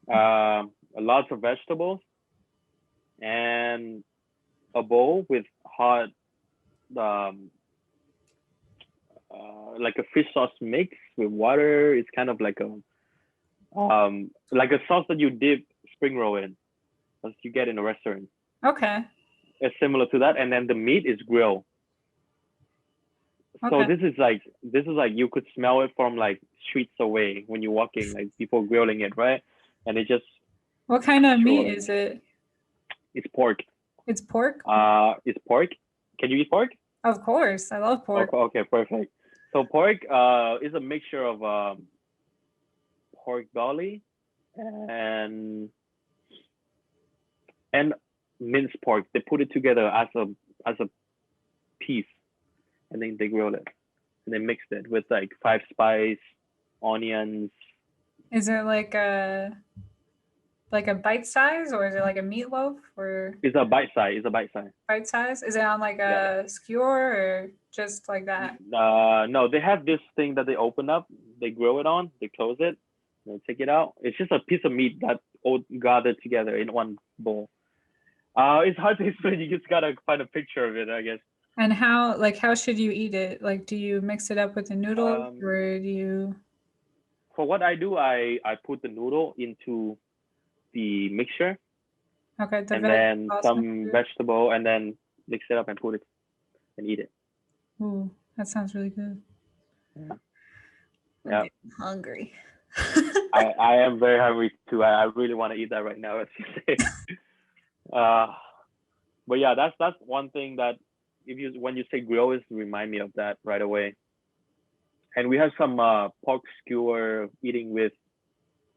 Speaker 2: lots of vegetables, and a bowl with hot, like a fish sauce mix with water. It's kind of like a sauce that you dip spring roll in, as you get in a restaurant.
Speaker 1: Okay.
Speaker 2: It's similar to that, and then the meat is grilled. So
Speaker 1: Okay.
Speaker 2: this is like you could smell it from like streets away when you're walking, like people grilling it, right? And it just
Speaker 1: What kind of meat is it?
Speaker 2: it's pork.
Speaker 1: It's pork?
Speaker 2: It's pork. Can you eat pork?
Speaker 1: Of course. I love pork.
Speaker 2: Okay, perfect. So pork is a mixture of pork belly and minced pork. They put it together as a piece, and then they grill it, and they mixed it with like 5 spice, onions.
Speaker 1: Is it like a bite size, or is it like a meatloaf, or
Speaker 2: It's a bite size.
Speaker 1: bite size? Is it on like a skewer or just like that?
Speaker 2: No, they have this thing that they open up, they grill it on, they close it, they take it out. It's just a piece of meat that all gathered together in one bowl. It's hard to explain. You just gotta find a picture of it, I guess.
Speaker 1: And how should you eat it? Like, do you mix it up with the noodle, or do you?
Speaker 2: For what I do, I put the noodle into the mixture.
Speaker 1: Okay.
Speaker 2: And then some vegetable, and then mix it up and put it and eat it.
Speaker 1: Ooh, that sounds really good.
Speaker 2: Yeah.
Speaker 1: I'm hungry.
Speaker 2: I am very hungry too. I really want to eat that right now, as you say. But yeah, that's one thing that when you say grill, is remind me of that right away. And we have some pork skewer eating with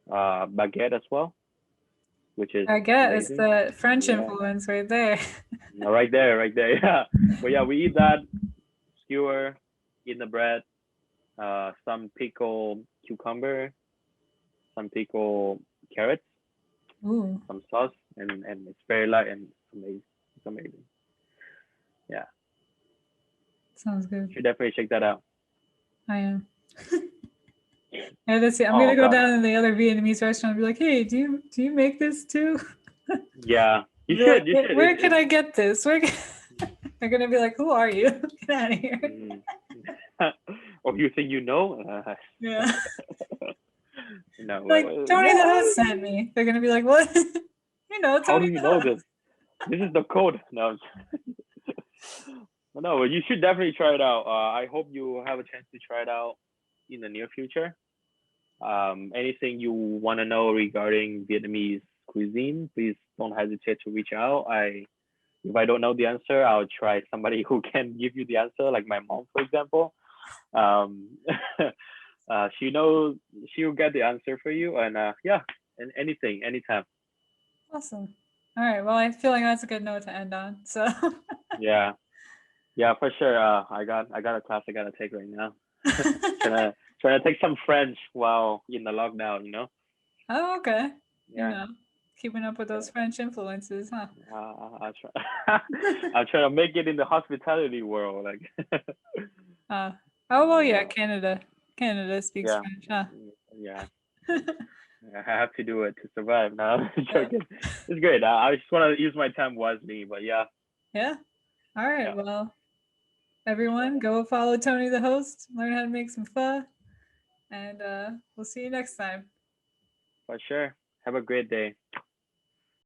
Speaker 2: baguette as well, which is
Speaker 1: baguette is
Speaker 2: amazing.
Speaker 1: the French influence right there.
Speaker 2: Right there, yeah. But yeah, we eat that skewer in the bread, some pickled cucumber, some pickled carrots,
Speaker 1: Ooh.
Speaker 2: some sauce, and it's very light and amazing. It's amazing. Yeah.
Speaker 1: Sounds good.
Speaker 2: You should definitely check that out.
Speaker 1: I am. Yeah, that's it. I'm gonna go down in the other Vietnamese restaurant and be like, "Hey, do you make this too?"
Speaker 2: Yeah, you should. You should.
Speaker 1: Where can I get this? They're gonna be like, "Who are you? Get out of here!"
Speaker 2: Or you think you know?
Speaker 1: Yeah.
Speaker 2: No.
Speaker 1: Like Tony the host sent me. They're gonna be like, "What?" Tony.
Speaker 2: How do you know this? This is the code. No. No, you should definitely try it out. I hope you have a chance to try it out in the near future. Anything you want to know regarding Vietnamese cuisine, please don't hesitate to reach out. If I don't know the answer, I'll try somebody who can give you the answer, like my mom, for example. She'll get the answer for you, and and anytime.
Speaker 1: Awesome. All right. Well, I feel like that's a good note to end on. So.
Speaker 2: Yeah, for sure. I got a class I gotta take right now. trying to take some French while in the lockdown, you know.
Speaker 1: Oh, okay.
Speaker 2: Yeah.
Speaker 1: Keeping up with those French influences, huh?
Speaker 2: I'll try. I'm trying to make it in the hospitality world, like.
Speaker 1: Oh well, yeah. Canada speaks French, huh?
Speaker 2: Yeah. I have to do it to survive now. Joking. It's great. I just want to use my time wisely, but yeah.
Speaker 1: Yeah. All right. Yeah. Well, everyone, go follow Tony the host. Learn how to make some pho, and we'll see you next time.
Speaker 2: For sure. Have a great day.